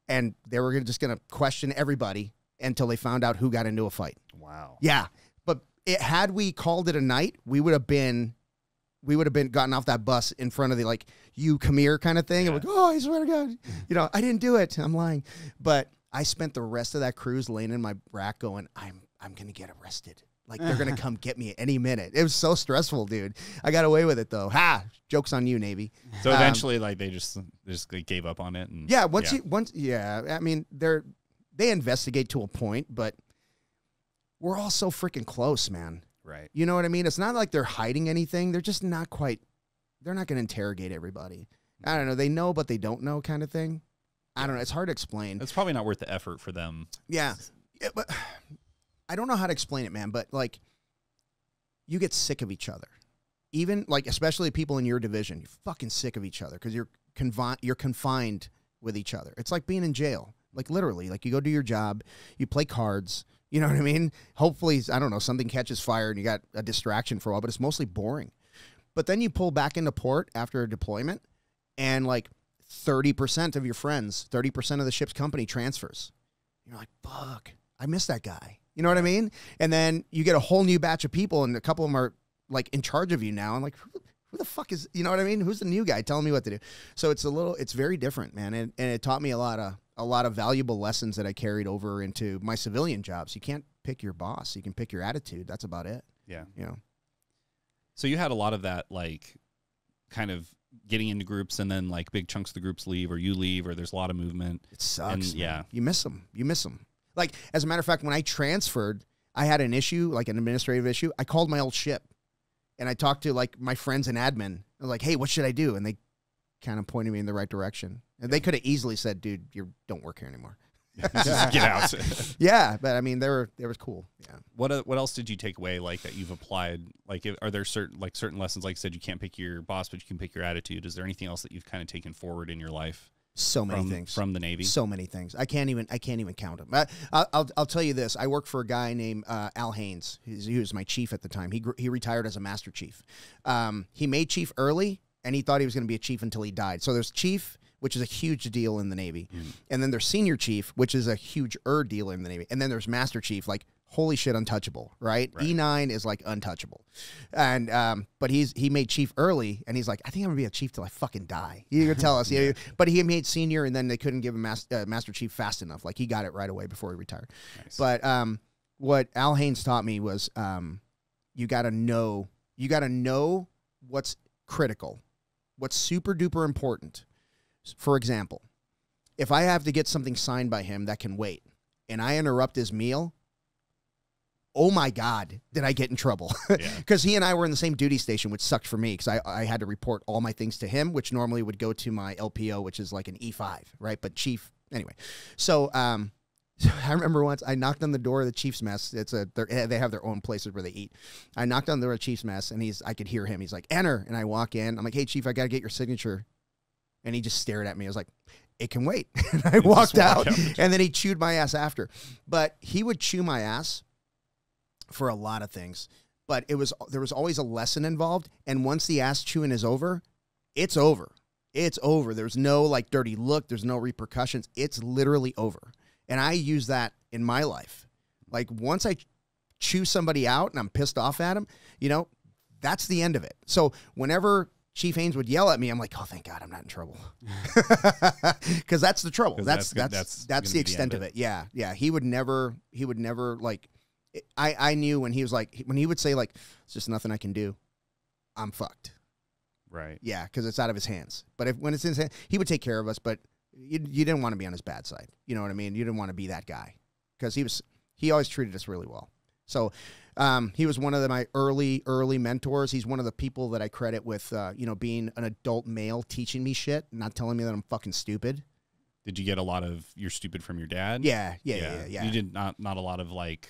And they were just going to question everybody until they found out who got into a fight. Wow. Yeah. But had we called it a night, we would have been gotten off that bus in front of the, like, you come here kind of thing. Yeah. And like, oh, I swear to God, you know, I didn't do it. I'm lying. But I spent the rest of that cruise laying in my rack going, I'm going to get arrested. Like, they're going to come get me at any minute. It was so stressful, dude. I got away with it, though. Ha! Joke's on you, Navy. So eventually, like, they just like, gave up on it. And yeah, I mean, they investigate to a point, but we're all so freaking close, man. Right. You know what I mean? It's not like they're hiding anything. They're just not quite, they're not going to interrogate everybody. I don't know. They know, but they don't know kind of thing. I don't know. It's hard to explain. It's probably not worth the effort for them. Yeah. But I don't know how to explain it, man, but, like, you get sick of each other. Even, like, especially people in your division, you're fucking sick of each other because you're confined with each other. It's like being in jail. Like, literally. Like, you go do your job, you play cards, you know what I mean? Hopefully, I don't know, something catches fire and you got a distraction for a while, but it's mostly boring. But then you pull back into port after a deployment, and, like, 30% of your friends, 30% of the ship's company transfers. You're like, fuck, I miss that guy. You know what I mean? And then you get a whole new batch of people, and a couple of them are, like, in charge of you now. I'm like, who the fuck is, you know what I mean? Who's the new guy telling me what to do? So it's very different, man. And it taught me a lot of valuable lessons that I carried over into my civilian jobs. You can't pick your boss. You can pick your attitude. That's about it. Yeah. You know? So you had a lot of that, like, kind of getting into groups, and then, like, big chunks of the groups leave, or you leave, or there's a lot of movement. It sucks. And, yeah. You miss them. You miss them. Like, as a matter of fact, when I transferred, I had an issue, like an administrative issue. I called my old ship, and I talked to, like, my friends in admin. I was like, hey, what should I do? And they kind of pointed me in the right direction. And they could have easily said, dude, you don't work here anymore. Just get out. Yeah, but I mean, they was cool. Yeah. What else did you take away like that you've applied? Like, are there certain lessons? Like you said, you can't pick your boss, but you can pick your attitude. Is there anything else that you've kind of taken forward in your life? So many things from the Navy. So many things. I can't even count them. I'll tell you this. I worked for a guy named Al Haynes. He was my chief at the time. He retired as a master chief. He made chief early, and he thought he was going to be a chief until he died. So there's chief, which is a huge deal in the Navy, and then there's senior chief, which is a huge deal in the Navy, and then there's master chief, like holy shit, untouchable, right? E9 is like untouchable, and but he made chief early, and he's like, I think I'm gonna be a chief till I fucking die. You could tell us, yeah. But he made senior, and then they couldn't give him master chief fast enough. Like he got it right away before he retired. Nice. But what Al Haynes taught me was you gotta know what's critical, what's super duper important. For example, if I have to get something signed by him that can wait, and I interrupt his meal, oh my God, did I get in trouble? Because he and I were in the same duty station, which sucked for me because I had to report all my things to him, which normally would go to my LPO, which is like an E5, right? But chief, anyway. So I remember once I knocked on the door of the chief's mess. They have their own places where they eat. I knocked on the door of the chief's mess, and I could hear him. He's like, enter. And I walk in. I'm like, hey, chief, I got to get your signature. And he just stared at me. I was like, it can wait. And I walked out, and then he chewed my ass after. But he would chew my ass for a lot of things. But there was always a lesson involved. And once the ass chewing is over, it's over. It's over. There's no like dirty look. There's no repercussions. It's literally over. And I use that in my life. Like once I chew somebody out and I'm pissed off at him, that's the end of it. So whenever Chief Haynes would yell at me, I'm like, oh, thank God I'm not in trouble. Because that's the trouble. That's the extent of it. Yeah. Yeah. He would never like, I knew when he would say like, it's just nothing I can do, I'm fucked. Right. Yeah. Because it's out of his hands. But when it's in his hands, he would take care of us, but you didn't want to be on his bad side. You know what I mean? You didn't want to be that guy because he always treated us really well. So he was one of my early mentors. He's one of the people that I credit with, being an adult male teaching me shit, not telling me that I'm fucking stupid. Did you get a lot of "you're stupid" from your dad? Yeah. You did not a lot of like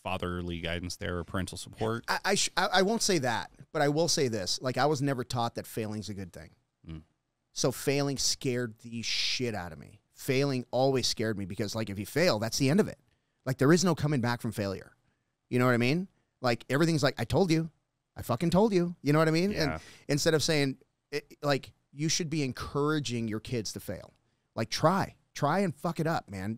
fatherly guidance there or parental support. I won't say that, but I will say this: like I was never taught that failing's a good thing. So failing scared the shit out of me. Failing always scared me because like if you fail, that's the end of it. Like there is no coming back from failure. You know what I mean? Like everything's like, I told you. I fucking told you. You know what I mean? Yeah. And instead of saying, like, you should be encouraging your kids to fail. Like, try and fuck it up, man.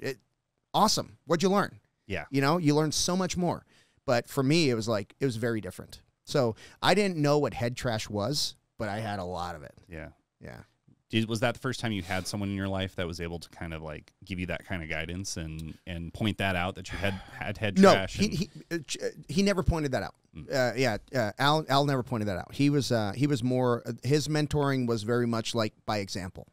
Awesome. What'd you learn? Yeah. You learned so much more. But for me, it was very different. So I didn't know what head trash was, but I had a lot of it. Yeah. Yeah. Was that the first time you had someone in your life that was able to kind of like give you that kind of guidance and point that out that you had head trash? No, he never pointed that out. Al never pointed that out. He was more, his mentoring was very much like by example.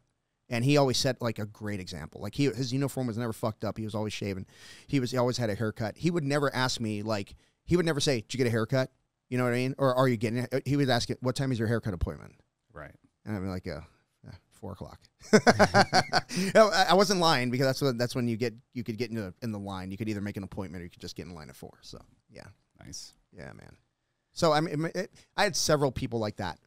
And he always set like a great example. Like his uniform was never fucked up. He was always shaven. He always had a haircut. He would never ask me he would never say, did you get a haircut? You know what I mean? Or are you getting it? He would ask, what time is your haircut appointment? Right. And I'd be like, 4 o'clock. I wasn't lying because that's when you could get in the line. You could either make an appointment or you could just get in line at 4. So yeah, nice. Yeah, man. So I mean, I had several people like that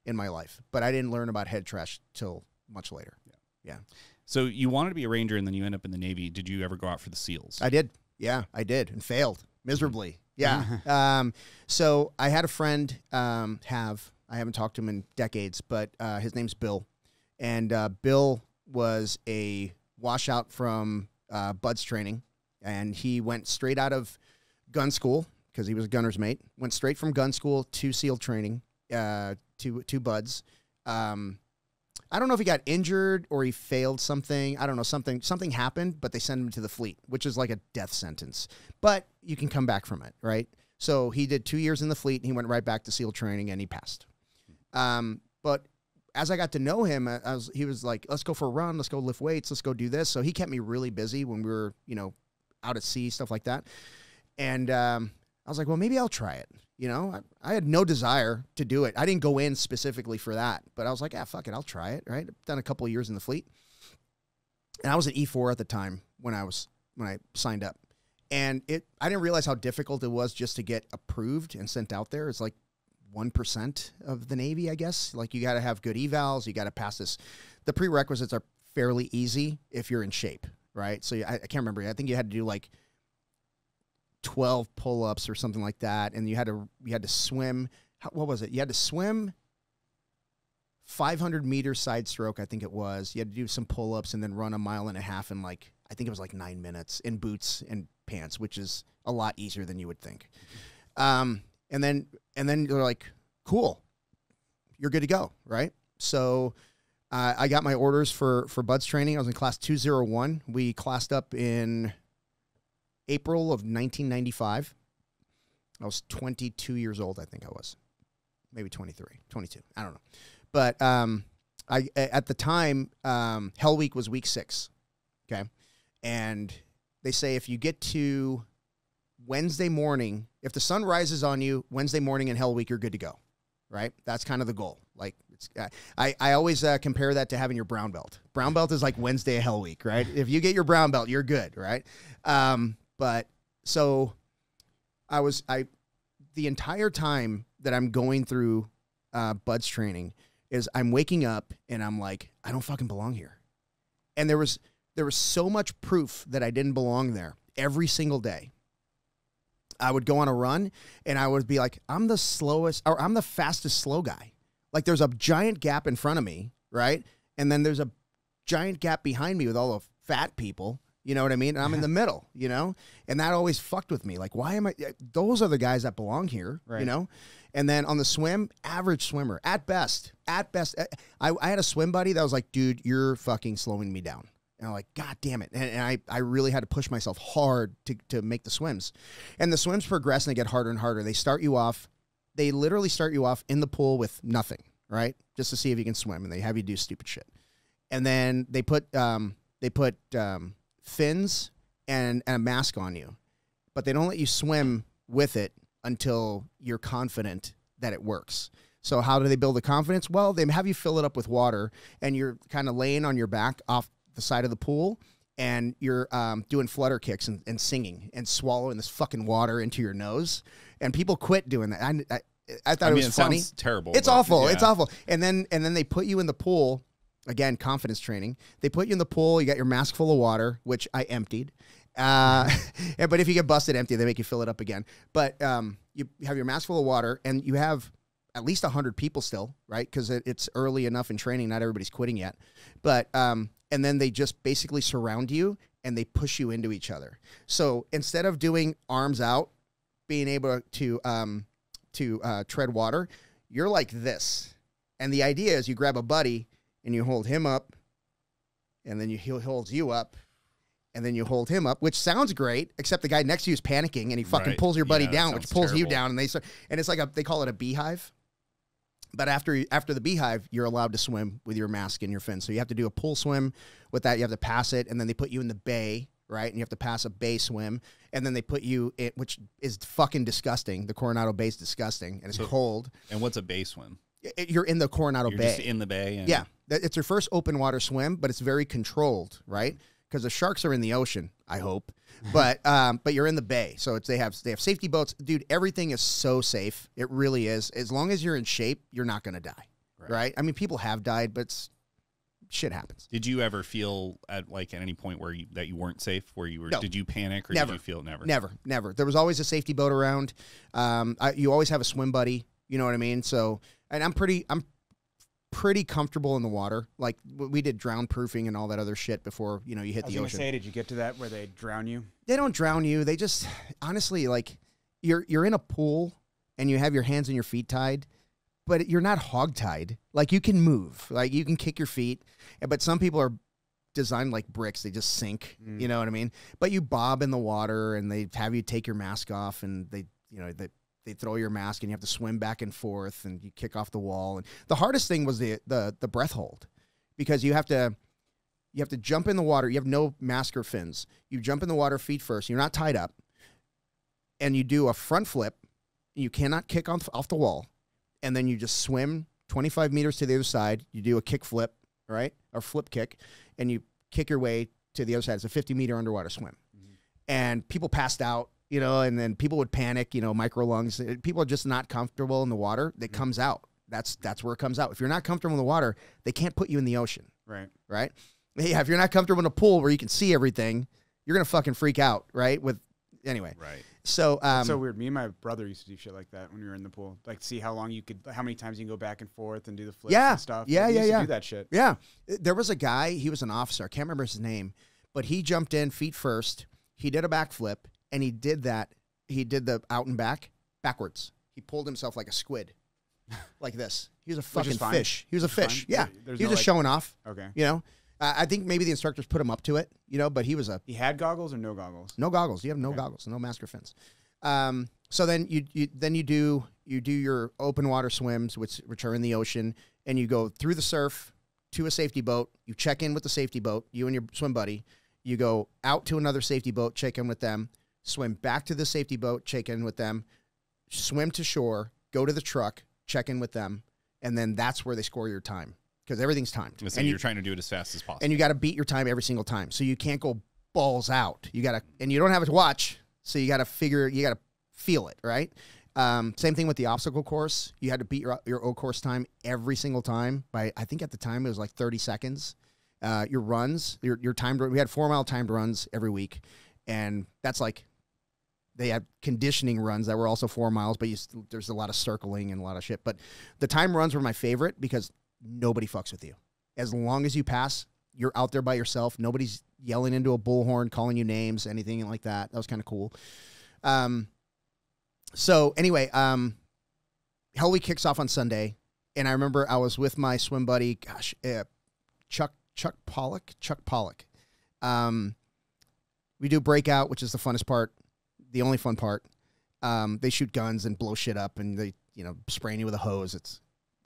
in my life, but I didn't learn about head trash till much later. Yeah. So you wanted to be a Ranger and then you end up in the Navy. Did you ever go out for the SEALs? I did. Yeah, I did, and failed miserably. Yeah. So I had a friend. I haven't talked to him in decades, but his name's Bill. And Bill was a washout from Bud's training, and he went straight out of gun school because he was a gunner's mate. Went straight from gun school to SEAL training to Bud's. I don't know if he got injured or he failed something. I don't know, something happened, but they sent him to the fleet, which is like a death sentence. But you can come back from it, right? So he did 2 years in the fleet, and he went right back to SEAL training, and he passed. But as I got to know him, he was like, let's go for a run. Let's go lift weights. Let's go do this. So he kept me really busy when we were, out at sea, stuff like that. And I was like, well, maybe I'll try it. I had no desire to do it. I didn't go in specifically for that, but I was like, fuck it. I'll try it. Right. I've done a couple of years in the fleet. And I was an E4 at the time when I signed up. And I didn't realize how difficult it was just to get approved and sent out there. It's like 1% of the Navy, I guess. Like, you got to have good evals. You got to pass this. The prerequisites are fairly easy if you're in shape, right? So I can't remember. I think you had to do like 12 pull-ups or something like that. And you had to swim. What was it? You had to swim 500 meter side stroke, I think it was. You had to do some pull-ups and then run 1.5 miles in like, I think it was like 9 minutes in boots and pants, which is a lot easier than you would think. And then they're like, cool, you're good to go, right? So I got my orders for BUD/S training. I was in class 201. We classed up in April of 1995. I was 22 years old, I think I was. Maybe 23, 22. I don't know. But at the time, Hell Week was week 6, okay? And they say if you get to Wednesday morning, if the sun rises on you Wednesday morning in Hell Week, you're good to go, right? That's kind of the goal. Like, I always compare that to having your brown belt. Brown belt is like Wednesday of Hell Week, right? If you get your brown belt, you're good, right? But so the entire time that I'm going through BUD/S training is I'm waking up and I'm like, I don't fucking belong here. And there was so much proof that I didn't belong there every single day. I would go on a run and I would be like, I'm the slowest, or I'm the fastest slow guy. Like, there's a giant gap in front of me, right? And then there's a giant gap behind me with all the fat people, you know what I mean? And I'm in the middle, you know? And that always fucked with me. Like, why am I, those are the guys that belong here, right. You know? And then on the swim, average swimmer, at best. I had a swim buddy that was like, dude, you're fucking slowing me down. And I'm like, God damn it. And I really had to push myself hard to make the swims. And the swims progress and they get harder and harder. They literally start you off in the pool with nothing, right? Just to see if you can swim. And they have you do stupid shit. And then they put fins and a mask on you. But they don't let you swim with it until you're confident that it works. So how do they build the confidence? Well, they have you fill it up with water, and you're kind of laying on your back off the side of the pool, and you're doing flutter kicks and singing and swallowing this fucking water into your nose. And people quit doing that. I thought it was funny. Sounds terrible. It's awful. Yeah. It's awful. And then they put you in the pool. Again, confidence training. They put you in the pool. You got your mask full of water, which I emptied. But if you get busted empty, they make you fill it up again. But you have your mask full of water, and you have at least 100 people still, right? Because it's early enough in training. Not everybody's quitting yet. But and then they just basically surround you, and they push you into each other. So instead of doing arms out, being able to tread water, you're like this. And the idea is you grab a buddy, and you hold him up, and then he holds you up, and then you hold him up, which sounds great, except the guy next to you is panicking, and he fucking pulls your buddy down, which pulls you down, and it's like they call it a beehive. But after the beehive, you're allowed to swim with your mask and your fin. So you have to do a pool swim with that. You have to pass it, and then they put you in the bay, right? And you have to pass a bay swim, and then they put you in, which is fucking disgusting. The Coronado Bay is disgusting, and it's cold. And what's a bay swim? You're in the Coronado Bay. Just in the bay? And yeah. It's your first open water swim, but it's very controlled, right? Because the sharks are in the ocean, I hope. But you're in the bay. So they have safety boats. Dude, everything is so safe. It really is. As long as you're in shape, you're not going to die, right? I mean, people have died, but shit happens. Did you ever feel at any point where that you weren't safe? Where you were? No. Did you panic or never. Did you feel never? Never. There was always a safety boat around. You always have a swim buddy. You know what I mean? So, and I'm pretty comfortable in the water. Like, we did drown proofing and all that other shit before, you hit the ocean. Did you get to that where they drown you? They don't drown you. They just, honestly, like, you're in a pool and you have your hands and your feet tied, but you're not hog-tied. Like, you can move. Like, you can kick your feet. But some people are designed like bricks. They just sink. You know what I mean? But you bob in the water, and they have you take your mask off, and they throw your mask, and you have to swim back and forth, and you kick off the wall. And the hardest thing was the breath hold, because you have to jump in the water. You have no mask or fins. You jump in the water feet first. You're not tied up, and you do a front flip. You cannot kick off the wall, and then you just swim 25 meters to the other side. You do a kick flip, right, or flip kick, and you kick your way to the other side. It's a 50-meter underwater swim. And people passed out, you know, and then people would panic, you know, micro lungs. People are just not comfortable in the water. That comes out. That's where it comes out. If you're not comfortable in the water, they can't put you in the ocean. Right. Right? Yeah, if you're not comfortable in a pool where you can see everything, you're going to fucking freak out, right? Anyway. Right. So it's so weird. Me and my brother used to do shit like that when we were in the pool. Like see how many times you can go back and forth and do the flips and stuff. Yeah, we yeah, used to do that shit. Yeah. There was a guy, he was an officer. I can't remember his name, but he jumped in feet first. He did a backflip, and he did that. He did the out and back backwards. He pulled himself like a squid, like this. He was a fucking fish. He was a fish. Yeah. He was just showing off. Okay. You know, I think maybe the instructors put him up to it, you know, but he was He had goggles or no goggles? No goggles. You have no goggles, no masker fins. So then you do your open water swims, which are in the ocean, and you go through the surf to a safety boat. You check in with the safety boat, you and your swim buddy. You go out to another safety boat, check in with them, swim back to the safety boat, check in with them, swim to shore, go to the truck, check in with them, and then that's where they score your time because everything's timed. So you're trying to do it as fast as possible. And you got to beat your time every single time. So you can't go balls out. You got to, and you don't have a watch, so you got to feel it, right? Same thing with the obstacle course. You had to beat your O course time every single time by, I think at the time it was like 30 seconds. Your runs, your timed, we had 4-mile timed runs every week. And that's like, they had conditioning runs that were also 4 miles, but there's a lot of circling and a lot of shit. But the time runs were my favorite because nobody fucks with you. As long as you pass, you're out there by yourself. Nobody's yelling into a bullhorn, calling you names, anything like that. That was kind of cool. So anyway, Hell Week kicks off on Sunday. And I remember I was with my swim buddy, Chuck Pollock. We do breakout, which is the funnest part, the only fun part. They shoot guns and blow shit up, and they, you know, spraying you with a hose.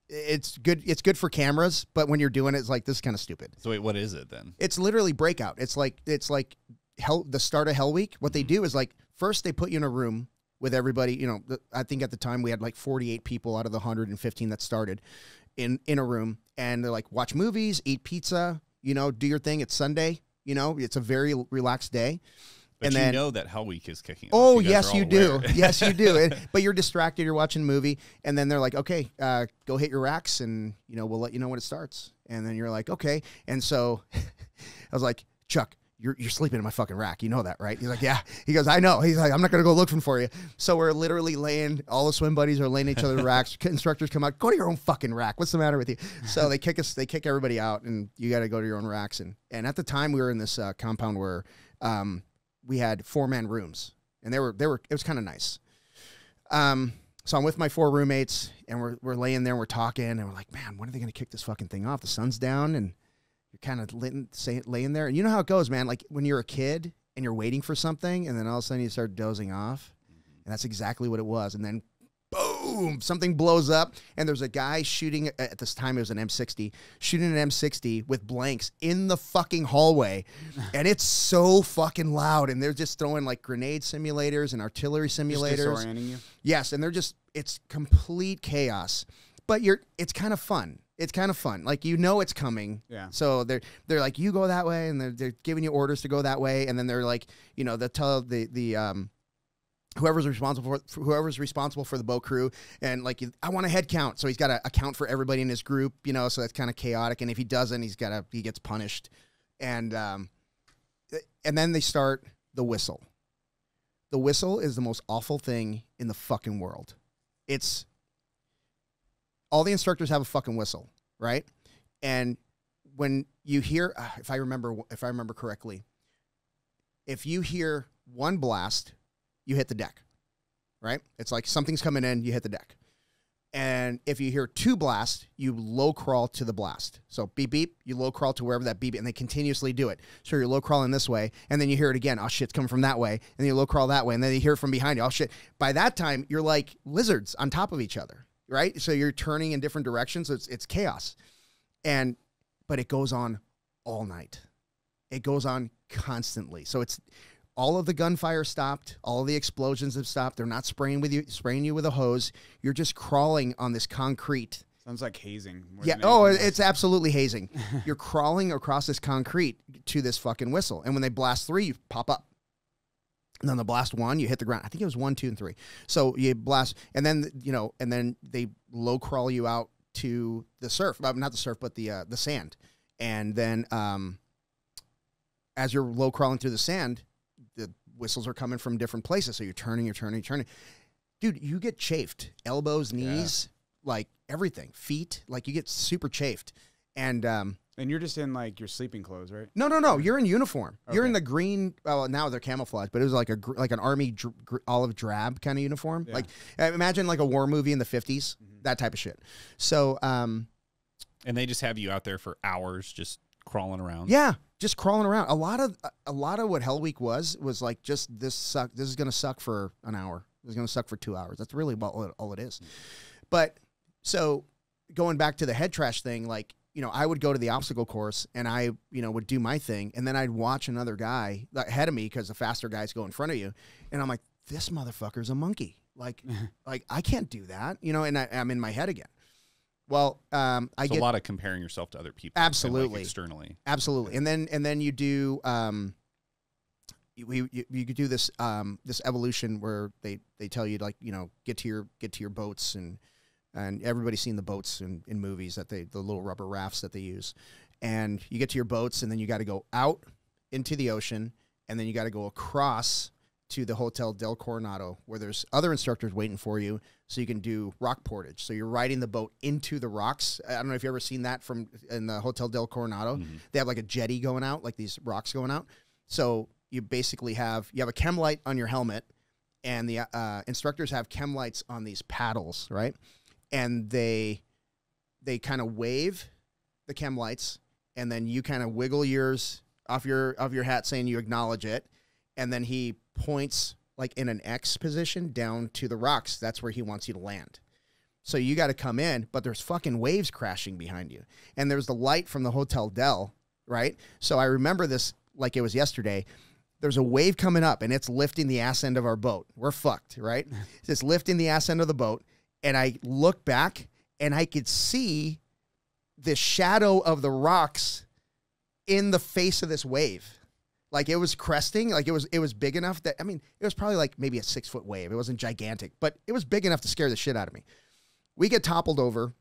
It's good. It's good for cameras, but when you're doing it, it's like, this is kind of stupid. So wait, what is it then? It's literally breakout. It's like the start of Hell Week. What they do is like first they put you in a room with everybody. You know, I think at the time we had like 48 people out of the 115 that started in a room, and they're like, watch movies, eat pizza, you know, do your thing. It's Sunday, you know, it's a very relaxed day. But and you then, know that Hell Week is kicking off. Oh, yes, you do. Yes, you do. But you're distracted. You're watching a movie. And then they're like, okay, go hit your racks, and, you know, we'll let you know when it starts. And then you're like, okay. And so I was like, Chuck, you're sleeping in my fucking rack. You know that, right? He's like, yeah. He goes, I know. He's like, I'm not going to go looking for you. So we're literally all the swim buddies are laying each other's racks. Instructors come out, go to your own fucking rack. What's the matter with you? So they kick everybody out, and you got to go to your own racks. And at the time we were in this compound where we had 4-man rooms, and it was kind of nice. So I'm with my 4 roommates, and we're laying there, and we're talking, and we're like, man, when are they going to kick this fucking thing off? The sun's down, and you're kind of laying there. And you know how it goes, man. Like when you're a kid and you're waiting for something, and then all of a sudden you start dozing off. And that's exactly what it was. And then boom, something blows up, and there's a guy shooting, at this time it was an M60, shooting an M60 with blanks in the fucking hallway. And it's so fucking loud, and they're just throwing like grenade simulators and artillery simulators. Just disorienting you? Yes, and it's complete chaos. But it's kind of fun. It's kind of fun. Like, you know it's coming. Yeah. So they're like, you go that way, and they're giving you orders to go that way, and then they're like, you know, they'll tell the whoever's responsible for the boat crew, and like, I want a head count. So he's got to account for everybody in his group, you know, so that's kind of chaotic. And if he doesn't, he gets punished. And then they start the whistle. The whistle is the most awful thing in the fucking world. It's all the instructors have a fucking whistle, right? And when you hear, if I remember correctly, if you hear one blast, you hit the deck, right? It's like something's coming in, you hit the deck. And if you hear 2 blasts, you low crawl to the blast. So beep, beep, you low crawl to wherever that beep, and they continuously do it. So you're low crawling this way, and then you hear it again. Oh, shit, it's coming from that way. And then you low crawl that way, and then you hear it from behind you. Oh, shit. By that time, you're like lizards on top of each other, right? So you're turning in different directions. So it's chaos. But it goes on all night. It goes on constantly. So it's all of the gunfire stopped. All of the explosions have stopped. They're not spraying you with a hose. You're just crawling on this concrete. Sounds like hazing. Yeah. Oh, it's absolutely hazing. You're crawling across this concrete to this fucking whistle. And when they blast 3, you pop up. And then the blast 1, you hit the ground. I think it was 1, 2, and 3. So you blast, and then, and then they low crawl you out to the surf. Not the surf, but the sand. And then as you're low crawling through the sand, the whistles are coming from different places. So you're turning. Dude, you get chafed. Elbows, knees, like everything. Feet, like you get super chafed. And you're just in like your sleeping clothes, right? No. You're in uniform. Okay. You're in the green. Well, now they're camouflage, but it was like an army olive drab kind of uniform. Yeah. Like imagine like a war movie in the 50s, that type of shit. So, and they just have you out there for hours, just crawling around. Yeah, just crawling around. A lot of what Hell Week was like just this suck. This is gonna suck for an hour. This is gonna suck for 2 hours. That's really all it is. But so going back to the head trash thing, like, I would go to the obstacle course and I, would do my thing. And then I'd watch another guy ahead of me because the faster guys go in front of you. And I'm like, this motherfucker's a monkey. Like I can't do that, and I'm in my head again. Well, I get a lot of comparing yourself to other people. Absolutely. Like externally. Absolutely. And then you do, you could do this, this evolution where they tell you like, get to your boats and everybody's seen the boats in movies that the little rubber rafts that they use. And you get to your boats and then you got to go out into the ocean and then you got to go across to the Hotel del Coronado where there's other instructors waiting for you so you can do rock portage. So you're riding the boat into the rocks. I don't know if you've ever seen that in the Hotel del Coronado. Mm-hmm. They have like a jetty going out, like these rocks going out. So you basically have a chem light on your helmet and the instructors have chem lights on these paddles, right? And they kind of wave the chem lights, and then you kind of wiggle yours off your hat saying you acknowledge it, and then he points like in an X position down to the rocks. That's where he wants you to land. So you got to come in, but there's fucking waves crashing behind you, and there's the light from the Hotel Del, right? So I remember this like it was yesterday. There's a wave coming up, and it's lifting the ass end of our boat. We're fucked, right? It's lifting the ass end of the boat. And I look back and I could see the shadow of the rocks in the face of this wave. Like it was cresting, like it was big enough that, it was probably like maybe a 6-foot wave. It wasn't gigantic, but it was big enough to scare the shit out of me. We get toppled over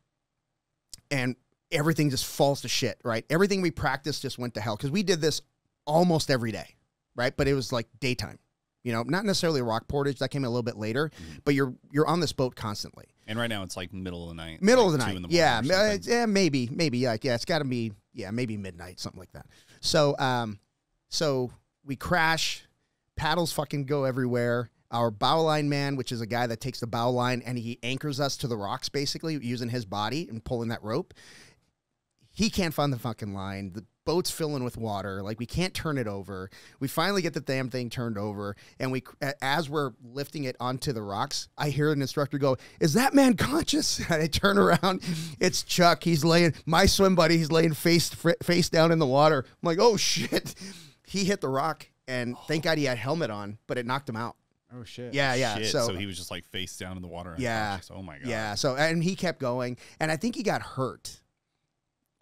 and everything just falls to shit, right? Everything we practiced just went to hell because we did this almost every day, right? But it was like daytime. Not necessarily a rock portage. That came a little bit later, but you're on this boat constantly. And right now it's like middle of the night. Middle of the night. Yeah, maybe. Like, it's got to be, maybe midnight, something like that. So, so we crash, paddles fucking go everywhere. Our bow line man, which is a guy that takes the bow line and he anchors us to the rocks basically using his body and pulling that rope. He can't find the fucking line. The boat's filling with water. Like, we can't turn it over. We finally get the damn thing turned over. And as we're lifting it onto the rocks, I hear an instructor go, "Is that man conscious?" And I turn around. It's Chuck. He's laying, my swim buddy, he's laying face down in the water. I'm like, oh, shit. He hit the rock. And thank God he had a helmet on, but it knocked him out. Oh, shit. Yeah. Shit. So he was just like face down in the water. Yeah. Oh, my God. Yeah. So, and he kept going. And I think he got hurt.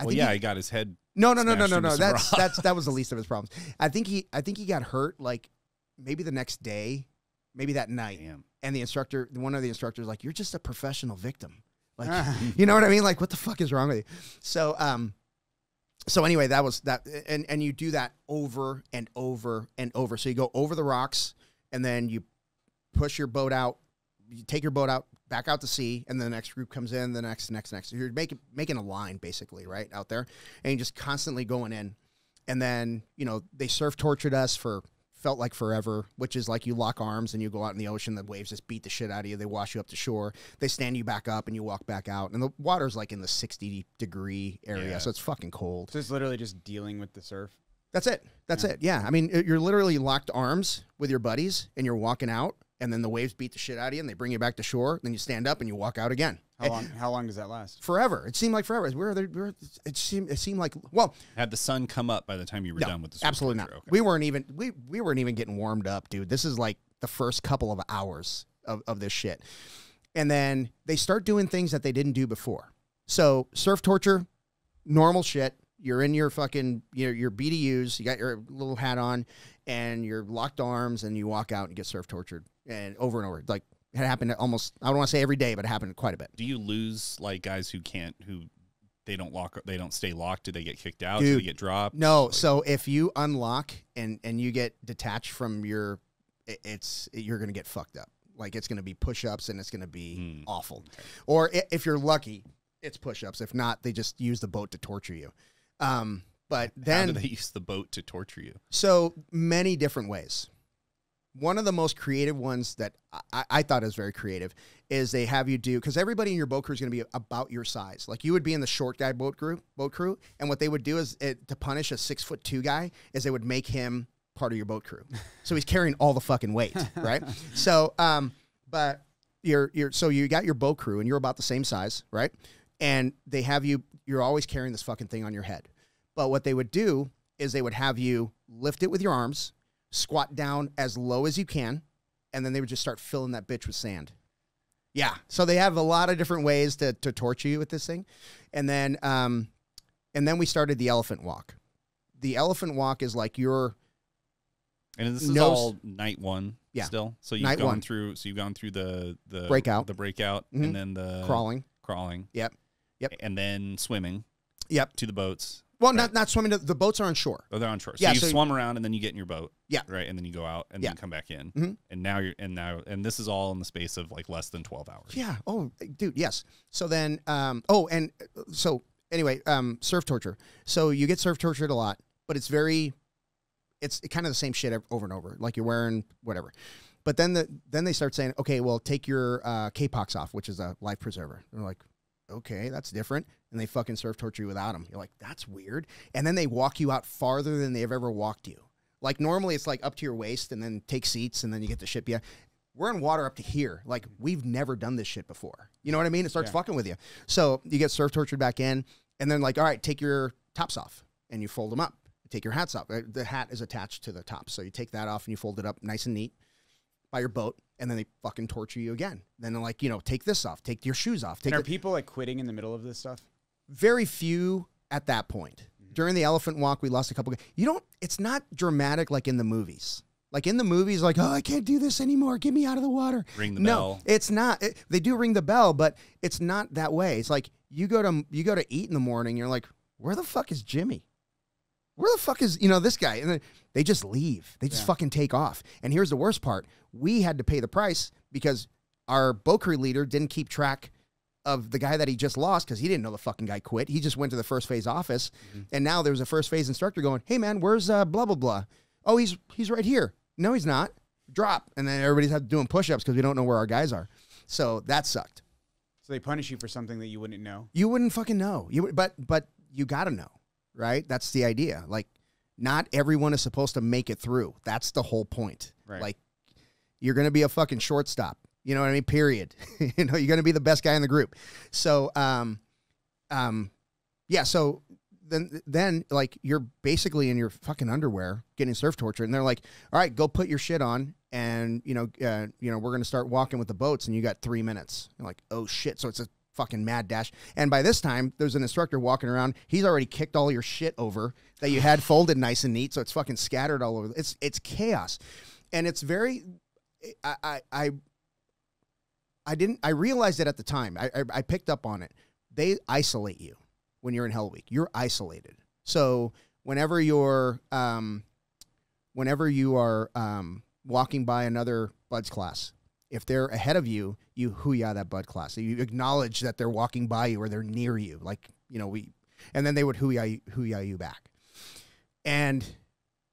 He got his head. No. That was the least of his problems. I think he got hurt like maybe the next day, maybe that night. Damn. And one of the instructors, like, "You're just a professional victim." Like, you know what I mean? Like, what the fuck is wrong with you? So, so anyway, that was that. And you do that over and over and over. So you go over the rocks and then you push your boat out, you take your boat out, back out to sea, and then the next group comes in, the next. So you're making a line, basically, right, out there, and you're just constantly going in. And then, they surf tortured us felt like forever, which is like you lock arms and you go out in the ocean, the waves just beat the shit out of you, they wash you up to shore, they stand you back up, and you walk back out, and the water's like in the 60-degree area, so it's fucking cold. So it's literally just dealing with the surf? That's it. Yeah. You're literally locked arms with your buddies, and you're walking out, and then the waves beat the shit out of you, and they bring you back to shore. Then you stand up and you walk out again. How long does that last? Forever. It seemed like forever. It seemed like, well, had the sun come up by the time you were done with the surf? Absolutely not. Okay. We weren't even getting warmed up, dude. This is like the first couple of hours of this shit, and then they start doing things that they didn't do before. So surf torture, normal shit. You're in your fucking, your BDUs, you got your little hat on, and your locked arms, and you walk out and get surf tortured, and over. Like, it happened almost, I don't want to say every day, but it happened quite a bit. Do you lose, like, guys who they don't stay locked? Do they get kicked out? Dude, do they get dropped? No, so if you unlock and you get detached from you're going to get fucked up. Like, it's going to be push-ups, and it's going to be awful. Okay. Or if you're lucky, it's push-ups. If not, they just use the boat to torture you. But then, how do they use the boat to torture you? So many different ways. One of the most creative ones that I thought is very creative is they have you do, because everybody in your boat crew is going to be about your size. Like, you would be in the short guy boat crew, and what they would do is to punish a 6'2" guy is they would make him part of your boat crew. So he's carrying all the fucking weight, right? So, but so you got your boat crew, and you're about the same size, right? And they have you're always carrying this fucking thing on your head. But what they would do is they would have you lift it with your arms, squat down as low as you can, and then they would just start filling that bitch with sand. Yeah. So they have a lot of different ways to torture you with this thing. And then we started the elephant walk. The elephant walk is like your... And this is all night one, yeah. Still. So you've gone through the breakout, mm-hmm. and then the crawling. Yep. And then swimming. Yep. To the boats. Well, right? not swimming. The boats are on shore. Oh, they're on shore. So yeah, you swum around, and then you get in your boat. Yeah. Right, and then you go out, and then you come back in, mm-hmm. and this is all in the space of like less than 12 hours. Yeah. Oh, dude. Yes. So then, surf torture. So you get surf tortured a lot, but it's kind of the same shit over and over. Like, you're wearing whatever. But then they start saying, okay, well, take your K-Pox off, which is a life preserver. They're like, okay, that's different. And they fucking surf torture you without them. You're like, that's weird. And then they walk you out farther than they've ever walked you. Like, normally it's like up to your waist, and then take seats, and then you get the ship. Yeah. We're in water up to here. Like, we've never done this shit before. You know what I mean? It starts fucking with you. So you get surf tortured back in, and then like, all right, take your tops off, and you fold them up. Take your hats off. The hat is attached to the top. So you take that off, and you fold it up nice and neat by your boat, and then they fucking torture you again. Then they're like, take this off, take your shoes off. Are people like quitting in the middle of this stuff? Very few at that point. Mm-hmm. During the elephant walk, we lost a couple. It's not dramatic like in the movies. Like in the movies, like, oh, I can't do this anymore. Get me out of the water. Ring the bell. No, it's not. They do ring the bell, but it's not that way. It's like you go to eat in the morning. You're like, where the fuck is Jimmy? Where the fuck is, this guy? And then they just leave. They just fucking take off. And here's the worst part. We had to pay the price because our boat crew leader didn't keep track of the guy that he just lost, because he didn't know the fucking guy quit. He just went to the first phase office. Mm-hmm. And now there was a first phase instructor going, hey, man, where's blah, blah, blah? Oh, he's right here. No, he's not. Drop. And then everybody's doing push-ups because we don't know where our guys are. So that sucked. So they punish you for something that you wouldn't know? You wouldn't fucking know. But you got to know. Right? That's the idea. Like, not everyone is supposed to make it through. That's the whole point. Right. Like, you're going to be a fucking shortstop. You know what I mean? Period. You're going to be the best guy in the group. So, so then like, you're basically in your fucking underwear getting surf torture, and they're like, all right, go put your shit on, and, we're going to start walking with the boats, and you got 3 minutes. You're like, oh shit. So it's a fucking mad dash. And by this time, there's an instructor walking around. He's already kicked all your shit over that you had folded nice and neat. So it's fucking scattered all over. It's chaos. And it's very, I realized it at the time. I picked up on it. They isolate you when you're in Hell Week. You're isolated. So whenever you are walking by another Buds class, if they're ahead of you, you hoo-yah that Bud class. So you acknowledge that they're walking by you or they're near you. Like, and then they would hoo-yah you back. And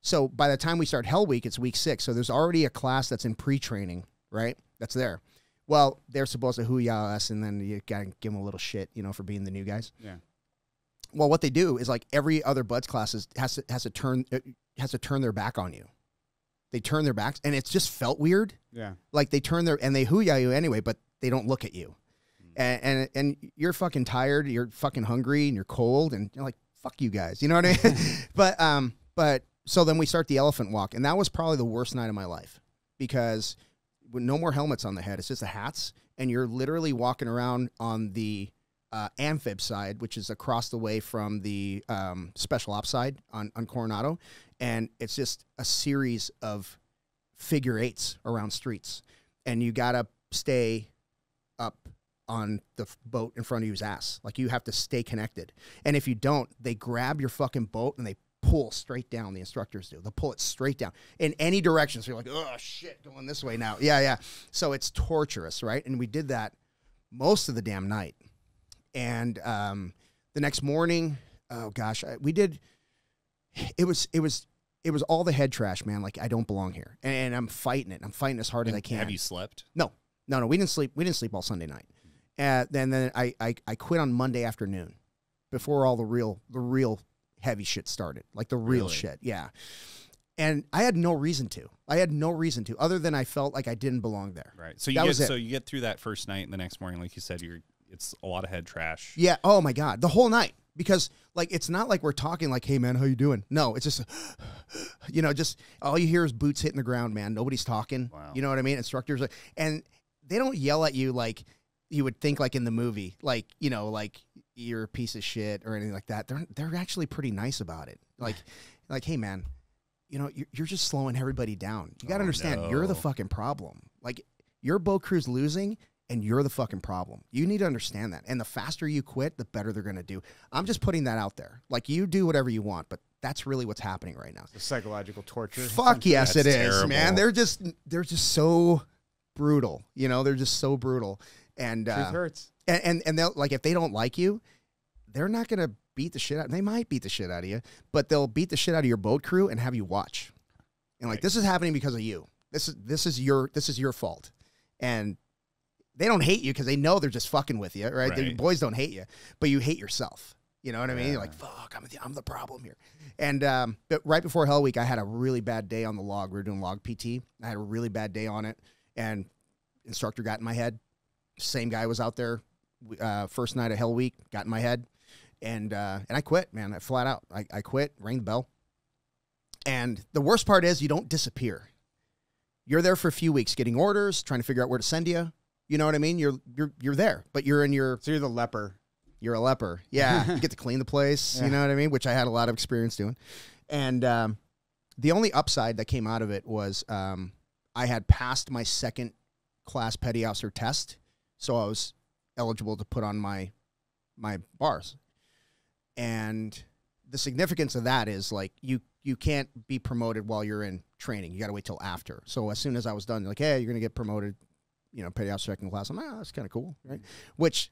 so by the time we start Hell Week, it's week 6. So there's already a class that's in pre-training, right? That's there. Well, they're supposed to hoo-yah us, and then you got to give them a little shit, for being the new guys. Yeah. Well, what they do is, like, every other Buds class has to turn their back on you. They turn their backs, and it's just felt weird. Yeah. Like, they hoo-yah you anyway, but they don't look at you. And you're fucking tired, you're fucking hungry, and you're cold, and you're like, fuck you guys. You know what I mean? But so then we start the elephant walk, and that was probably the worst night of my life, because with no more helmets on the head, it's just the hats, and you're literally walking around on the amphib side, which is across the way from the special ops side on Coronado. And it's just a series of figure eights around streets. And you got to stay up on the boat in front of you's ass. Like, you have to stay connected. And if you don't, they grab your fucking boat and they pull straight down. The instructors do. They'll pull it straight down in any direction. So you're like, oh, shit, going this way now. Yeah, yeah. So it's torturous, right? And we did that most of the damn night. And the next morning, oh, gosh, we did. It was all the head trash, man. Like, I don't belong here. And I'm fighting it. I'm fighting as hard as I can. Have you slept? No. We didn't sleep. We didn't sleep all Sunday night. Then I quit on Monday afternoon before all the real heavy shit started, like the real shit. Yeah. And I had no reason to. Other than I felt like I didn't belong there. Right. So you get through that first night, and the next morning, like you said, it's a lot of head trash. Yeah. Oh my God. The whole night. Because, like, it's not like we're talking like, hey man, how you doing? No, it's just, just all you hear is boots hitting the ground, man. Nobody's talking. Wow. You know what I mean? Instructors and they don't yell at you like you would think, like in the movie, like, like you're a piece of shit or anything like that. They're actually pretty nice about it. Like, hey man, you're just slowing everybody down. You got to understand, you're the fucking problem. Like, your boat crew's losing and you're the fucking problem. You need to understand that. And the faster you quit, the better they're going to do. I'm just putting that out there. Like, you do whatever you want, but that's really what's happening right now. The psychological torture. Fuck yes, it is, terrible. Man. They're just so brutal. They're just so brutal. And truth hurts. And they'll, like, if they don't like you, they're not going to beat the shit out. They might beat the shit out of you, but they'll beat the shit out of your boat crew and have you watch. And like, this is happening because of you. This is your fault. And they don't hate you because they know they're just fucking with you, right? The boys don't hate you, but you hate yourself. You know what I mean? You're like, fuck, I'm the problem here. And but right before Hell Week, I had a really bad day on the log. We were doing log PT. I had a really bad day on it, and instructor got in my head. Same guy was out there first night of Hell Week, got in my head, and I quit, man. I flat out. I quit, rang the bell. And the worst part is you don't disappear. You're there for a few weeks getting orders, trying to figure out where to send you. You know what I mean? You're there, but you're in your... So you're the leper. You're a leper. Yeah. You get to clean the place. Yeah. You know what I mean? Which I had a lot of experience doing. And the only upside that came out of it was I had passed my second class petty officer test. So I was eligible to put on my bars. And the significance of that is, like, you can't be promoted while you're in training. You got to wait till after. So as soon as I was done, like, hey, you're going to get promoted, petty officer second class. I'm like, that's kind of cool, right? Which,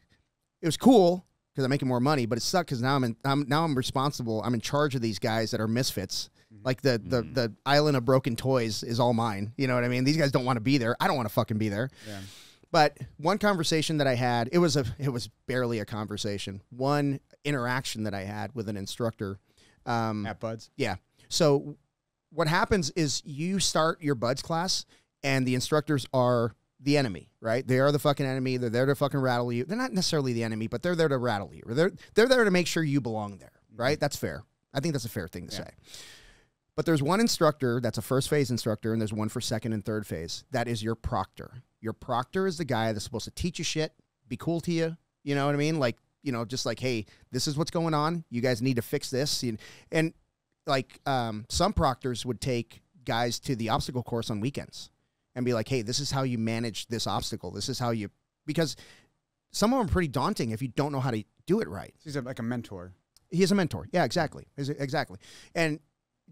it was cool because I'm making more money, but it sucked because now I'm responsible. I'm in charge of these guys that are misfits. Like the island of broken toys is all mine. You know what I mean? These guys don't want to be there. I don't want to fucking be there. Yeah. But one conversation that I had, it was barely a conversation. One interaction that I had with an instructor. At Buds? Yeah. So what happens is you start your Buds class and the instructors are the enemy, right? They are the fucking enemy. They're there to fucking rattle you. They're not necessarily the enemy, but they're there to rattle you. They're there to make sure you belong there, right? That's fair. I think that's a fair thing to say. But there's one instructor that's a first phase instructor, and there's one for second and third phase. That is your proctor. Your proctor is the guy that's supposed to teach you shit, be cool to you. You know what I mean? Like, just like, hey, this is what's going on. You guys need to fix this. And like some proctors would take guys to the obstacle course on weekends and be like, hey, this is how you manage this obstacle. This is how you, because some of them are pretty daunting if you don't know how to do it right. He's like a mentor. He is a mentor. Yeah, exactly. Exactly. And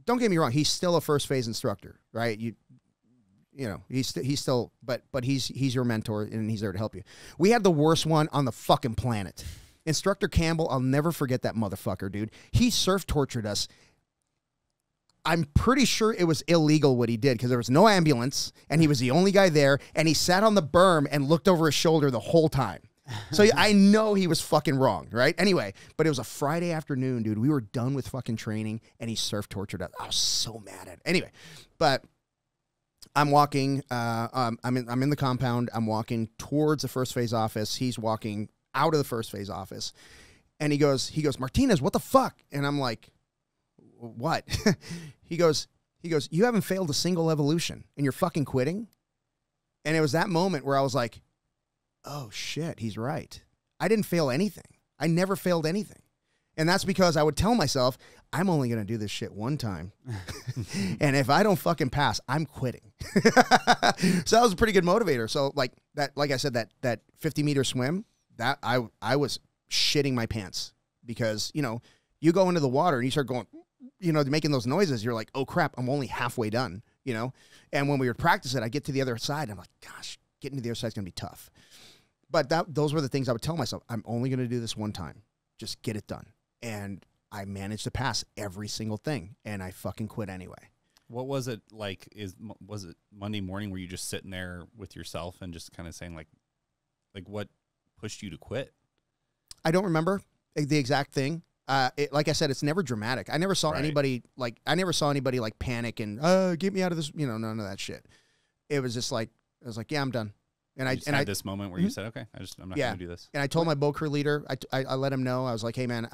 don't get me wrong, he's still a first phase instructor, right? He's still, but he's your mentor and he's there to help you. We had the worst one on the fucking planet. Instructor Campbell, I'll never forget that motherfucker, dude. He surf tortured us. I'm pretty sure it was illegal what he did because there was no ambulance and he was the only guy there and he sat on the berm and looked over his shoulder the whole time. So I know he was fucking wrong, right? Anyway, but it was a Friday afternoon, dude. We were done with fucking training and he surf tortured us. I was so mad at it. Anyway, but I'm walking, I'm in the compound. I'm walking towards the first phase office. He's walking out of the first phase office and he goes, Martinez, what the fuck? And I'm like, what? He goes, you haven't failed a single evolution and you're fucking quitting. And it was that moment where I was like, oh shit, he's right. I didn't fail anything. I never failed anything. And that's because I would tell myself, I'm only going to do this shit one time. And if I don't fucking pass, I'm quitting. So that was a pretty good motivator. So like I said, that 50-meter swim, that I was shitting my pants because, you know, you go into the water and you start going, you know, making those noises. You're like, oh crap, I'm only halfway done, you know? And when we would practice it, I get to the other side. I'm like, gosh, getting to the other side is going to be tough. But those were the things I would tell myself. I'm only going to do this one time. Just get it done. And I managed to pass every single thing, and I fucking quit anyway. What was it like? Was it Monday morning? Were you just sitting there with yourself and just kind of saying like what pushed you to quit? I don't remember the exact thing. Like I said, it's never dramatic. I never saw anybody like panic and get me out of this. You know, none of that shit. It was just like I was like, yeah, I'm done. And I had this moment where you said, okay, I'm not going to do this. And I told my boat crew leader, I let him know. I was like, hey man,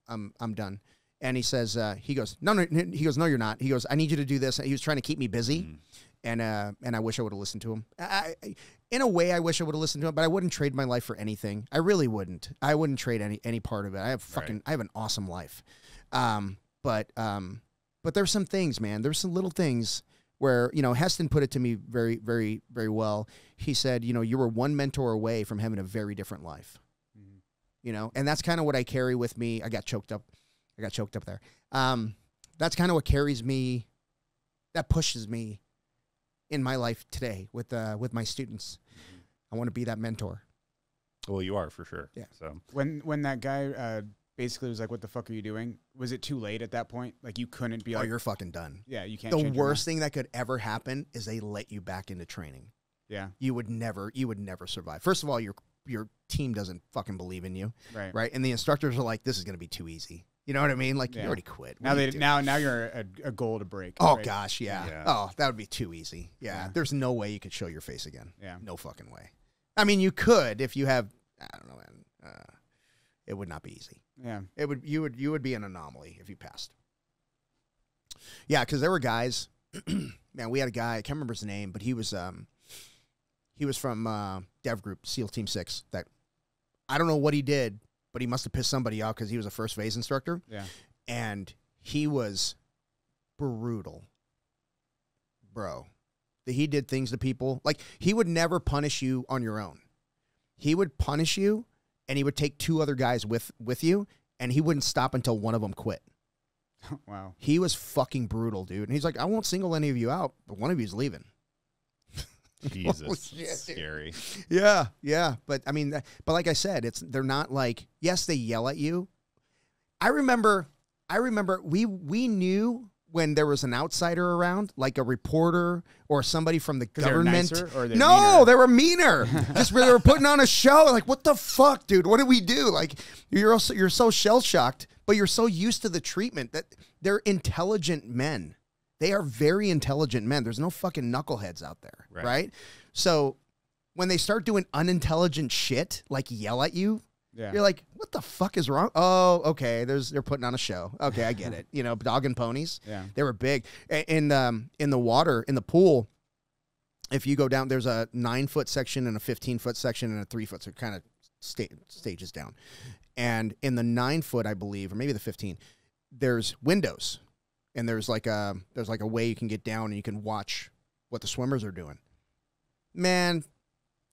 I'm done. And he says, he goes, no, he goes, no, you're not. He goes, I need you to do this. He was trying to keep me busy. And I wish I would have listened to him. In a way, I wish I would have listened to him, but I wouldn't trade my life for anything. I really wouldn't. I wouldn't trade any part of it. I have an awesome life. But there's some things, man. There's some little things where, you know, Heston put it to me very, very, very well. He said, you know, you were one mentor away from having a very different life. You know, and that's kind of what I carry with me. I got choked up there. That's kind of what carries me, that pushes me in my life today with my students. I want to be that mentor. Well, you are for sure. Yeah. So when that guy basically was like, what the fuck are you doing? Was it too late at that point? Like you couldn't be like, oh, you're fucking done. Yeah, you can't. The worst thing that could ever happen is they let you back into training. Yeah. You would never survive. First of all, your team doesn't fucking believe in you. Right. And the instructors are like, this is going to be too easy. You know what I mean? Like you already quit. Now you're a goal to break. Oh right? gosh, yeah. Oh, that would be too easy. Yeah. There's no way you could show your face again. Yeah. No fucking way. I mean, you could if you have, I don't know, man. It would not be easy. Yeah. You would be an anomaly if you passed. Yeah, because there were guys, man, we had a guy, I can't remember his name, but he was from Dev Group, SEAL Team 6, that I don't know what he did, but he must have pissed somebody out because he was a first phase instructor. Yeah. And he was brutal. Bro. He did things to people. Like, he would never punish you on your own. He would punish you, and he would take two other guys with you, and he wouldn't stop until one of them quit. Wow. He was fucking brutal, dude. And he's like, I won't single any of you out, but one of you is leaving. Jesus, shit, scary. Yeah, yeah. But I mean, but like I said, they're not like, yes, they yell at you. I remember we knew when there was an outsider around, like a reporter or somebody from the government. They were nicer, or no, they were meaner. Just where they were putting on a show. Like, what the fuck, dude? What did we do? Like, you're so shell shocked, but you're so used to the treatment that they're intelligent men. They are very intelligent men. There's no fucking knuckleheads out there, right? So when they start doing unintelligent shit, like yell at you, you're like, what the fuck is wrong? Oh, okay, they're putting on a show. Okay, I get it. You know, dog and ponies. Yeah. They were big. In the water, in the pool, if you go down, there's a 9-foot section and a 15-foot section and a 3-foot, so it kind of stages down. And in the 9-foot, I believe, or maybe the 15, there's windows. And there's like a way you can get down and you can watch what the swimmers are doing. Man,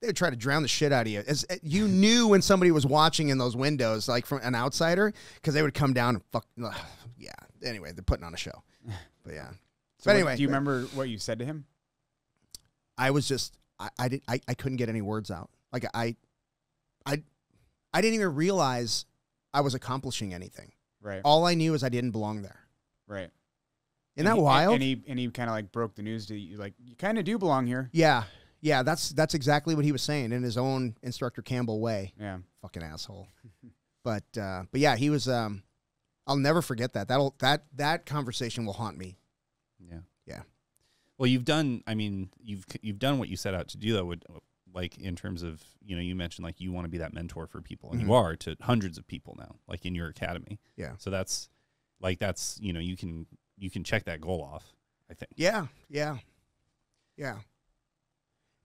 they would try to drown the shit out of you. You knew when somebody was watching in those windows, like from an outsider, because they would come down and fuck. Yeah. Anyway, they're putting on a show. But yeah. So but anyway, do you remember what you said to him? I was just I couldn't get any words out. Like I didn't even realize I was accomplishing anything. Right. All I knew is I didn't belong there. Right. Isn't that wild? And he kind of like broke the news to you, like, you kind of do belong here. Yeah. Yeah, that's exactly what he was saying in his own Instructor Campbell way. Yeah. Fucking asshole. But yeah, he was I'll never forget that. That conversation will haunt me. Yeah. Yeah. Well, you've done what you set out to do, though, like in terms of, you know, you mentioned like you want to be that mentor for people, and you are to hundreds of people now, like in your academy. Yeah. So that's, you know, you can check that goal off, I think. Yeah. Yeah. Yeah.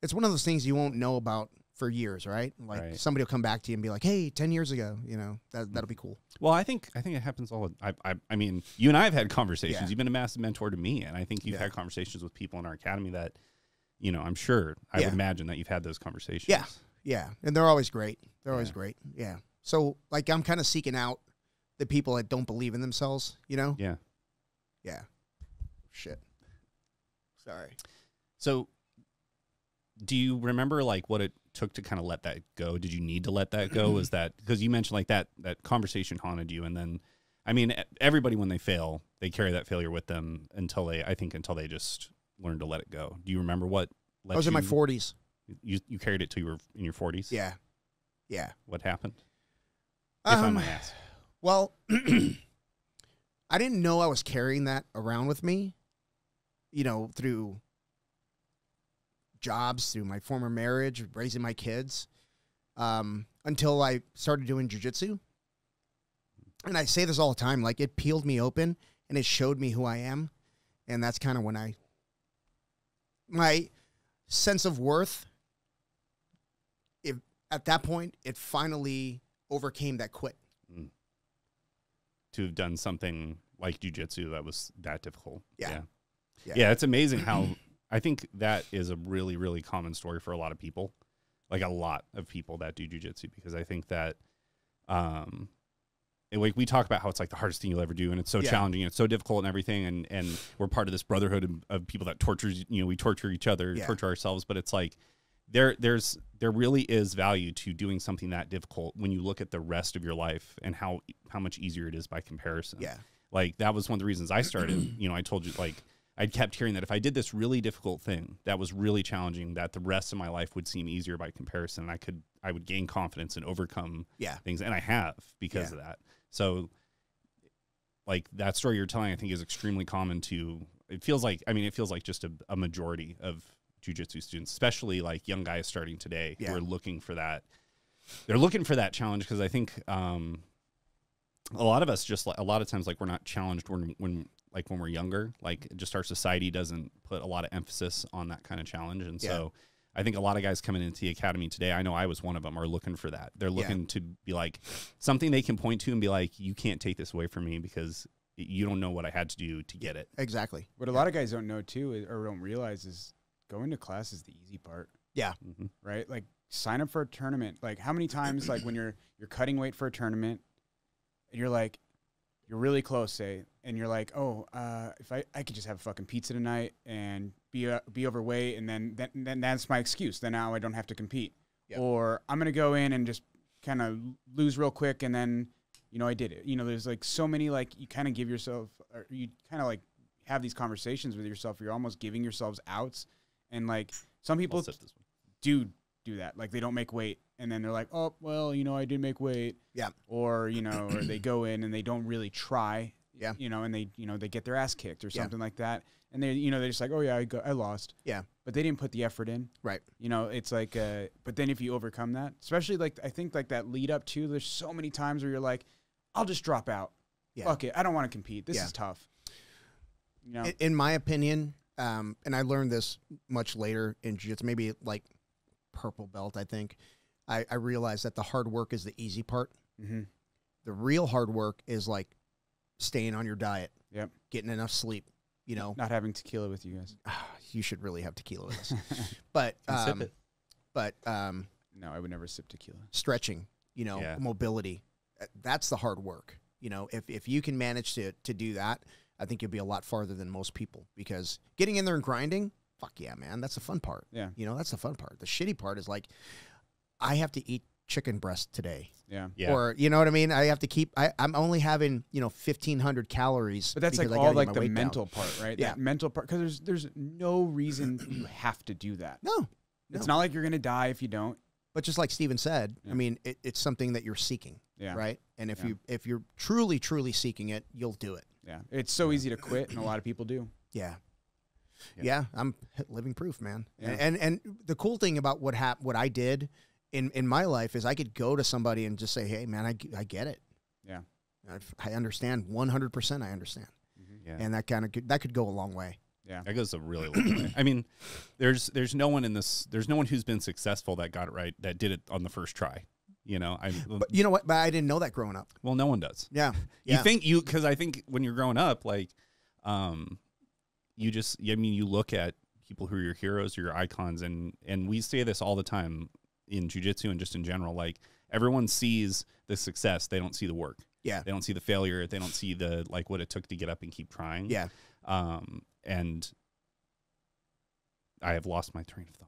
It's one of those things you won't know about for years, right? Like Right. somebody will come back to you and be like, "Hey, 10 years ago," you know, that'll be cool. Well, I think it happens all. I mean, you and I have had conversations. Yeah. You've been a massive mentor to me, and I think you've had conversations with people in our academy that, you know, I'm sure I would imagine that you've had those conversations. Yeah, yeah, and they're always great. They're always great. Yeah. So like, I'm kind of seeking out the people that don't believe in themselves. You know. Yeah. Yeah. Shit. Sorry. So, do you remember like what it took to kind of let that go? Did you need to let that go? Was that because you mentioned like that conversation haunted you, and then, I mean, everybody when they fail, they carry that failure with them until they just learn to let it go. Do you remember what? I was in my 40s. You carried it till you were in your 40s. Yeah. Yeah. What happened? If I might ask. Well, I didn't know I was carrying that around with me, you know, through jobs, through my former marriage, raising my kids, until I started doing jiu-jitsu. And I say this all the time, like it peeled me open and it showed me who I am. And that's kind of when my sense of worth, at that point, it finally overcame that quit. To have done something like jiu-jitsu that was that difficult. Yeah. Yeah, it's amazing how I think that is a really, really common story for a lot of people, like a lot of people that do jiu-jitsu, because I think that, like we talk about how it's like the hardest thing you'll ever do, and it's so challenging, and it's so difficult and everything, and we're part of this brotherhood of people that tortures, you know, we torture each other, torture ourselves, but it's like there really is value to doing something that difficult when you look at the rest of your life and how much easier it is by comparison. Yeah. Like that was one of the reasons I started, you know, I told you, like, I kept hearing that if I did this really difficult thing that was really challenging, that the rest of my life would seem easier by comparison. I would gain confidence and overcome things. And I have because of that. So like that story you're telling, I think is extremely common it feels like just a majority of jiu-jitsu students, especially like young guys starting today who are looking for that. They're looking for that challenge. Cause I think, a lot of us just like a lot of times, like we're not challenged when we're younger, like just our society doesn't put a lot of emphasis on that kind of challenge. And so I think a lot of guys coming into the academy today, I know I was one of them, are looking for that. They're looking to be like something they can point to and be like, you can't take this away from me because you don't know what I had to do to get it. Exactly. What a lot of guys don't know too, or don't realize, is going to class is the easy part. Yeah. Right. Like sign up for a tournament. Like how many times, like when you're cutting weight for a tournament and you're like, you're really close, say, and you're like, oh, if I could just have a fucking pizza tonight and be overweight, and then that's my excuse. Then now I don't have to compete. Yep. Or I'm gonna go in and just kind of lose real quick, and then I did it. There's like so many, like you kind of give yourself, or you kind of like have these conversations with yourself where you're almost giving yourselves outs, and like some people do that. Like they don't make weight, and then they're like, oh, well, I did make weight. Yeah. Or, or they go in and they don't really try. Yeah. And they get their ass kicked or something like that. And they, they're just like, oh yeah, I lost. Yeah. But they didn't put the effort in. Right. It's like, but then if you overcome that, especially like, I think like that lead up to, there's so many times where you're like, I'll just drop out. Yeah. Fuck it. I don't want to compete. This is tough. In my opinion, and I learned this much later in jiu-jitsu, maybe like purple belt, I think. I realized that the hard work is the easy part. Mm-hmm. The real hard work is like staying on your diet. Yep. Getting enough sleep. Not having tequila with you guys. You should really have tequila with us. But sip it. But no, I would never sip tequila. Stretching, mobility. That's the hard work. If you can manage to do that, I think you'll be a lot farther than most people, because getting in there and grinding, fuck yeah, man. That's the fun part. Yeah. That's the fun part. The shitty part is like, I have to eat chicken breast today. Yeah. Or, you know what I mean? I have to keep, I'm only having, 1,500 calories. But that's like all like the mental part, right? Yeah. That mental part. Because there's no reason you have to do that. No. It's not like you're going to die if you don't. But just like Steven said, I mean, it's something that you're seeking. Yeah. Right. And if you're truly, truly seeking it, you'll do it. Yeah. It's so easy to quit, and a lot of people do. Yeah. Yeah. I'm living proof, man. Yeah. And the cool thing about what I did in my life is I could go to somebody and just say, hey, man, I get it. Yeah. I understand 100%. I understand. Mm-hmm. Yeah. And that could go a long way. Yeah. That goes a really long way. I mean, there's no one who's been successful that got it right, that did it on the first try. You know, but you know what? But I didn't know that growing up. Well, no one does. Yeah. Because I think when you're growing up, like, you look at people who are your heroes or your icons, and we say this all the time in jiu-jitsu and just in general, like, everyone sees the success, they don't see the work. Yeah. They don't see the failure, they don't see the, like, what it took to get up and keep trying. Yeah. And I have lost my train of thought.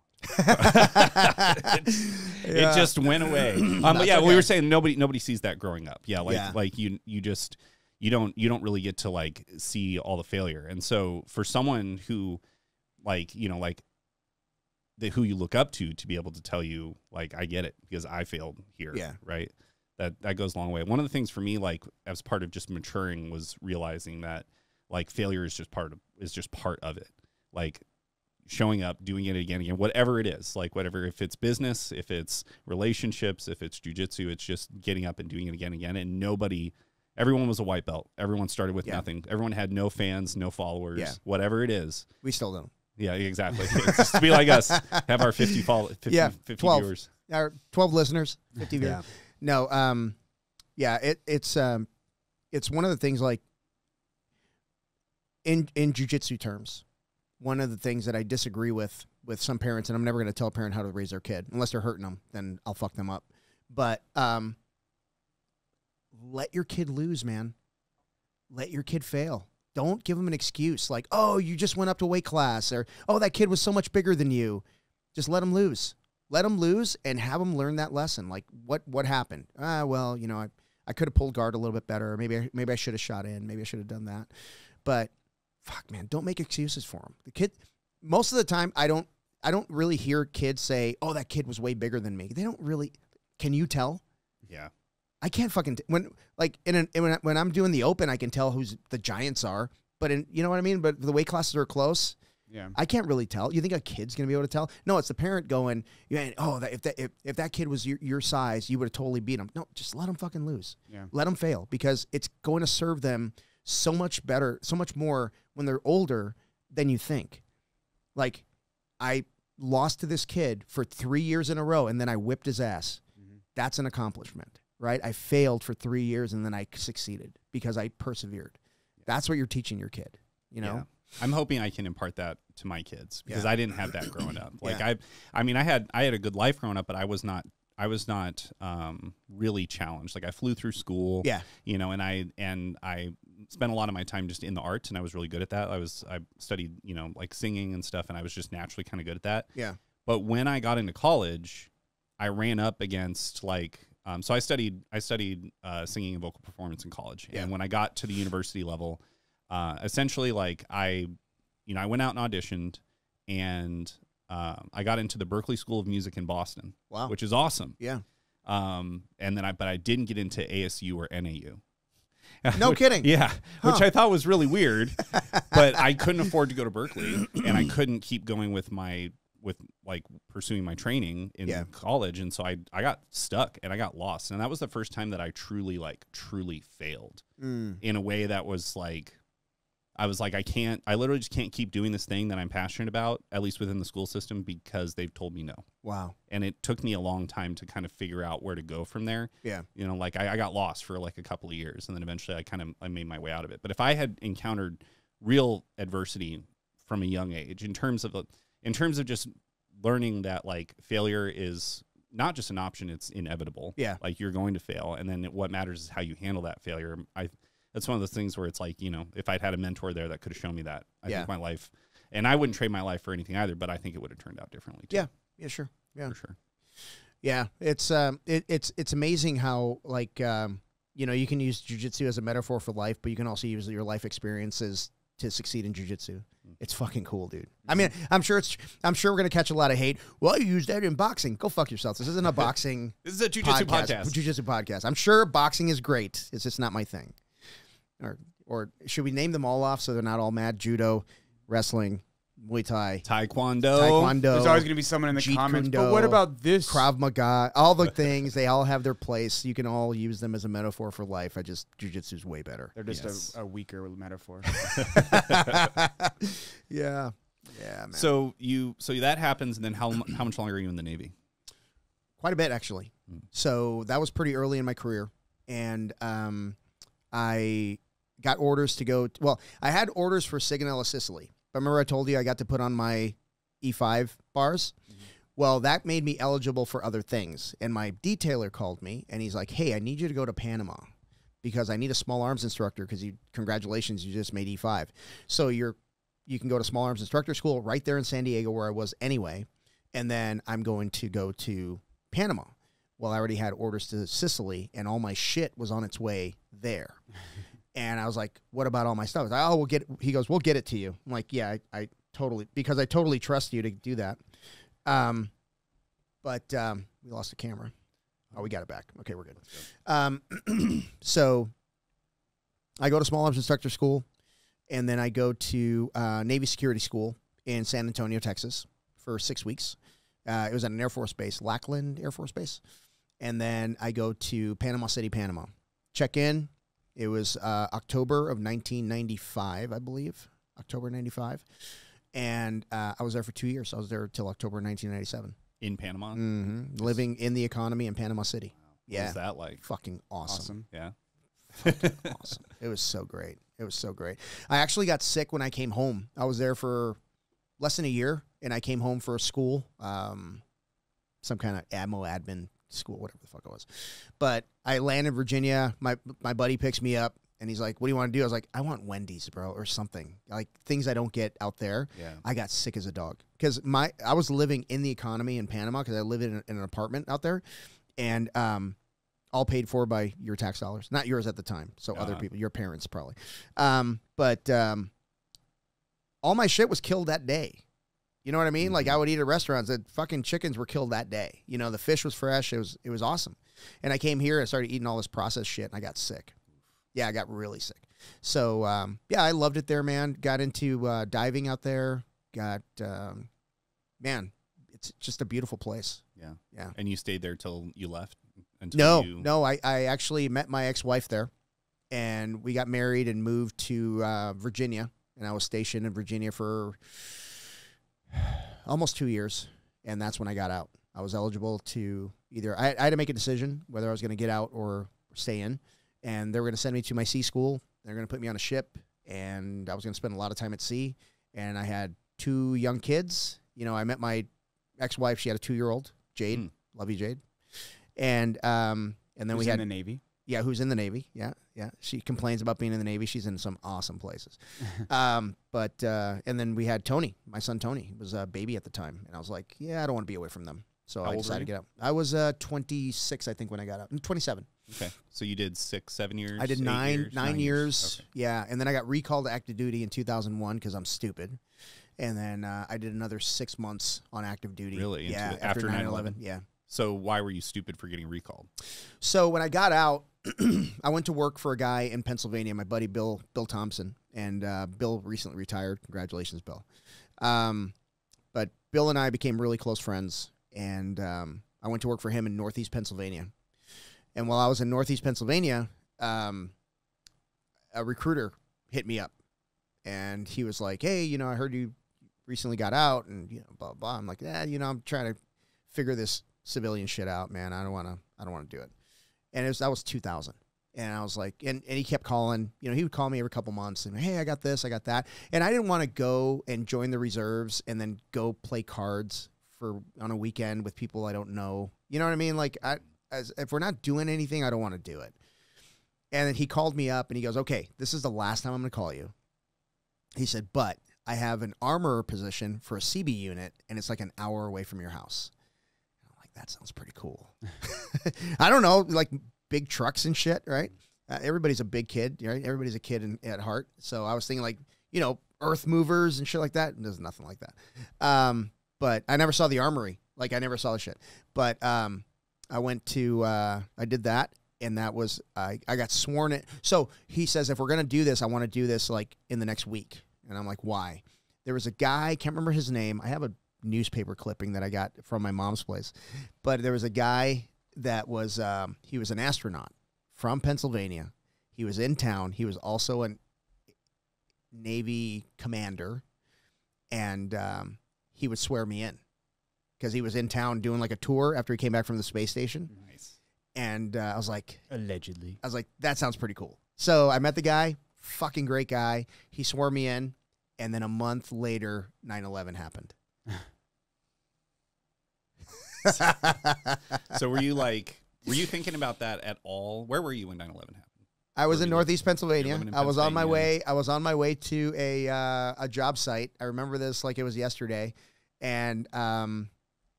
It just went away. But yeah, okay. We were saying nobody sees that growing up. Yeah, like you don't really get to, like, see all the failure. And so for someone who, like, you know, like, who you look up to be able to tell you, like, I get it because I failed here. Yeah. Right. That goes a long way. One of the things for me, like, as part of just maturing, was realizing that, like, failure is just part of it. Like, showing up, doing it again, whatever it is, like, whatever, if it's business, if it's relationships, if it's jiu-jitsu, it's just getting up and doing it again. And everyone was a white belt. Everyone started with nothing. Everyone had no fans, no followers, whatever it is. We still don't. Yeah, exactly. It's just to be like us, have our 50 12 viewers. Our 12 listeners, 50 viewers. Yeah. No, it's one of the things, like, in jiu-jitsu terms, one of the things that I disagree with some parents, and I'm never going to tell a parent how to raise their kid unless they're hurting them, then I'll fuck them up. But let your kid lose, man. Let your kid fail. Don't give them an excuse like, oh, you just went up to weight class, or, oh, that kid was so much bigger than you. Just let them lose. Let them lose and have them learn that lesson. Like, what happened? Well, you know, I could have pulled guard a little bit better. Maybe I should have shot in. Maybe I should have done that. But fuck, man, don't make excuses for them. The kid, most of the time, I don't really hear kids say, oh, that kid was way bigger than me. They don't really. Can you tell? Yeah. I can't fucking when I'm doing the open, I can tell who's the giants are. But you know what I mean. But the weight classes are close. Yeah, I can't really tell. You think a kid's gonna be able to tell? No, it's the parent going, yeah, oh, if that kid was your size, you would have totally beat him. No, just let them fucking lose. Yeah, let them fail, because it's going to serve them so much better, so much more when they're older than you think. Like, I lost to this kid for 3 years in a row, and then I whipped his ass. Mm-hmm. That's an accomplishment. Right? I failed for 3 years, and then I succeeded because I persevered. That's what you're teaching your kid, you know? Yeah. I'm hoping I can impart that to my kids, because I didn't have that growing up. Like, I mean, I had a good life growing up, but I was not really challenged. Like, I flew through school, you know, and I spent a lot of my time just in the arts, and I was really good at that. I studied, you know, like, singing and stuff, and I was just naturally kind of good at that. Yeah. But when I got into college, I ran up against, like, so I studied singing and vocal performance in college. Yeah. And when I got to the university level, essentially, like, I went out and auditioned, and I got into the Berklee School of Music in Boston. Wow. Which is awesome. Yeah. But I didn't get into ASU or NAU. No kidding. Yeah. Huh. Which I thought was really weird, but I couldn't afford to go to Berklee, and I couldn't keep going with pursuing my training in college. And so I got stuck, and I got lost. And that was the first time that I truly failed in a way that was like, I was like, I literally just can't keep doing this thing that I'm passionate about, at least within the school system, because they've told me no. Wow. And it took me a long time to kind of figure out where to go from there. Yeah. You know, like, I got lost for like a couple of years, and then eventually I made my way out of it. But if I had encountered real adversity from a young age, in terms of just learning that, like, failure is not just an option, it's inevitable. Yeah. Like, you're going to fail. And then what matters is how you handle that failure. That's one of those things where it's like, you know, if I'd had a mentor there that could have shown me that, I think my life, and I wouldn't trade my life for anything either, but I think it would have turned out differently too. Yeah. Yeah, sure. Yeah. For sure. Yeah. It's amazing how, like, you know, you can use jiu-jitsu as a metaphor for life, but you can also use your life experiences to succeed in jiu-jitsu. It's fucking cool, dude. I mean, I'm sure we're going to catch a lot of hate. Well, you used that in boxing. Go fuck yourself. This isn't a boxing. This is a jiu-jitsu podcast. Jiu-jitsu podcast. I'm sure boxing is great. It's just not my thing. Or should we name them all off so they're not all mad? Judo, wrestling, Muay Thai, Taekwondo. There's always going to be someone in the Jeet comments. Kune Do, But what about this? Krav Maga, all the things, they all have their place. You can all use them as a metaphor for life. Jiu-Jitsu is way better. They're just a weaker metaphor. Yeah. Yeah, man. So that happens, and then how much longer are you in the Navy? Quite a bit, actually. So that was pretty early in my career. And I got orders to go. Well, I had orders for Sigonella, Sicily. But remember I told you I got to put on my E5 bars? Well, that made me eligible for other things. And my detailer called me, and he's like, hey, I need you to go to Panama because I need a small arms instructor because congratulations, you just made E5. So you can go to small arms instructor school right there in San Diego where I was anyway. And then I'm going to go to Panama. Well, I already had orders to Sicily, and all my shit was on its way there. And I was like, what about all my stuff? I was like, oh, we'll get it. He goes, we'll get it to you. I'm like, yeah, I totally, because I totally trust you to do that. But we lost the camera. Oh, we got it back. Okay, we're good. So I go to small arms instructor school, and then I go to Navy security school in San Antonio, Texas for 6 weeks. It was at an Air Force base, Lackland Air Force Base. And then I go to Panama City, Panama. Check in. It was October of 1995, I believe. October 95. And I was there for 2 years. I was there until October 1997. In Panama? Mm-hmm. Living in the economy in Panama City. Wow. Yeah. What was that like? Fucking awesome. Yeah. Awesome. It was so great. It was so great. I actually got sick when I came home. I was there for less than a year, and I came home for a school, some kind of admin school, whatever the fuck it was. But I landed in Virginia. My buddy picks me up, and he's like, what do you want to do? I was like, I want Wendy's, bro, or something. Like, things I don't get out there. Yeah. I got sick as a dog. Because I was living in the economy in Panama, because I lived in an apartment out there, and all paid for by your tax dollars. Not yours at the time, so other people, your parents probably. But all my shit was killed that day. You know what I mean? Like, I would eat at restaurants that fucking chickens were killed that day. You know, the fish was fresh. It was awesome. And I came here and started eating all this processed shit, and I got sick. Yeah, I got really sick. So, yeah, I loved it there, man. Got into diving out there. Man, it's just a beautiful place. Yeah. Yeah. And you stayed there till you left? No, I actually met my ex-wife there, and we got married and moved to Virginia, and I was stationed in Virginia for almost 2 years, and that's when I got out. I was eligible to either, I had to make a decision whether I was going to get out or stay in, and they were going to send me to my sea school. They're going to put me on a ship, and I was going to spend a lot of time at sea, and I had 2 young kids. You know, I met my ex-wife. She had a 2-year-old, Jade. Love you, Jade. And then we had in the Navy. Yeah, who's in the Navy. Yeah, yeah. She complains about being in the Navy. She's in some awesome places. And then we had Tony, my son Tony. He was a baby at the time. And I was like, yeah, I don't want to be away from them. So I decided to get out. I was 26, I think, when I got out. 27. Okay. So you did 6, 7 years? I did 9 years. Okay. Yeah. And then I got recalled to active duty in 2001 because I'm stupid. And then I did another 6 months on active duty. Really? Yeah. After 9/11. Yeah. So why were you stupid for getting recalled? So when I got out, I went to work for a guy in Pennsylvania, my buddy Bill Thompson, and Bill recently retired. Congratulations, Bill. But Bill and I became really close friends, and I went to work for him in Northeast Pennsylvania. And while I was in Northeast Pennsylvania, a recruiter hit me up, and he was like, "Hey, you know, I heard you recently got out, and you know, blah blah." I'm like, "Yeah, you know, I'm trying to figure this civilian shit out, man. I don't want to do it." And that was 2000. And I was like, and he kept calling, you know, he would call me every couple months and, hey, I got this, I got that. And I didn't want to go and join the reserves and then go play cards on a weekend with people I don't know. You know what I mean? Like, if we're not doing anything, I don't want to do it. And then he called me up and he goes, okay, this is the last time I'm going to call you. He said, but I have an armorer position for a CB unit and it's like an hour away from your house. That sounds pretty cool. I don't know, like big trucks and shit, right? Everybody's a big kid, right? Everybody's a kid at heart. So I was thinking like, you know, earth movers and shit like that. And there's nothing like that. But I never saw the Armory. Like I never saw the shit. But I went to, I did that. And that was, I got sworn it. So he says, if we're going to do this, I want to do this like in the next week. And I'm like, why? there was a guy, I can't remember his name. I have a newspaper clipping that I got from my mom's place. But there was a guy that was, he was an astronaut from Pennsylvania. He was in town. He was also a Navy commander. And he would swear me in because he was in town doing like a tour after he came back from the space station. Nice. And I was like, allegedly. I was like, that sounds pretty cool. So I met the guy, fucking great guy. He swore me in. And then a month later, 9/11 happened. So were you thinking about that at all? Where were you when 9/11 happened? I was in Northeast Pennsylvania. In I was on my way. I was on my way to a job site. I remember this like it was yesterday. And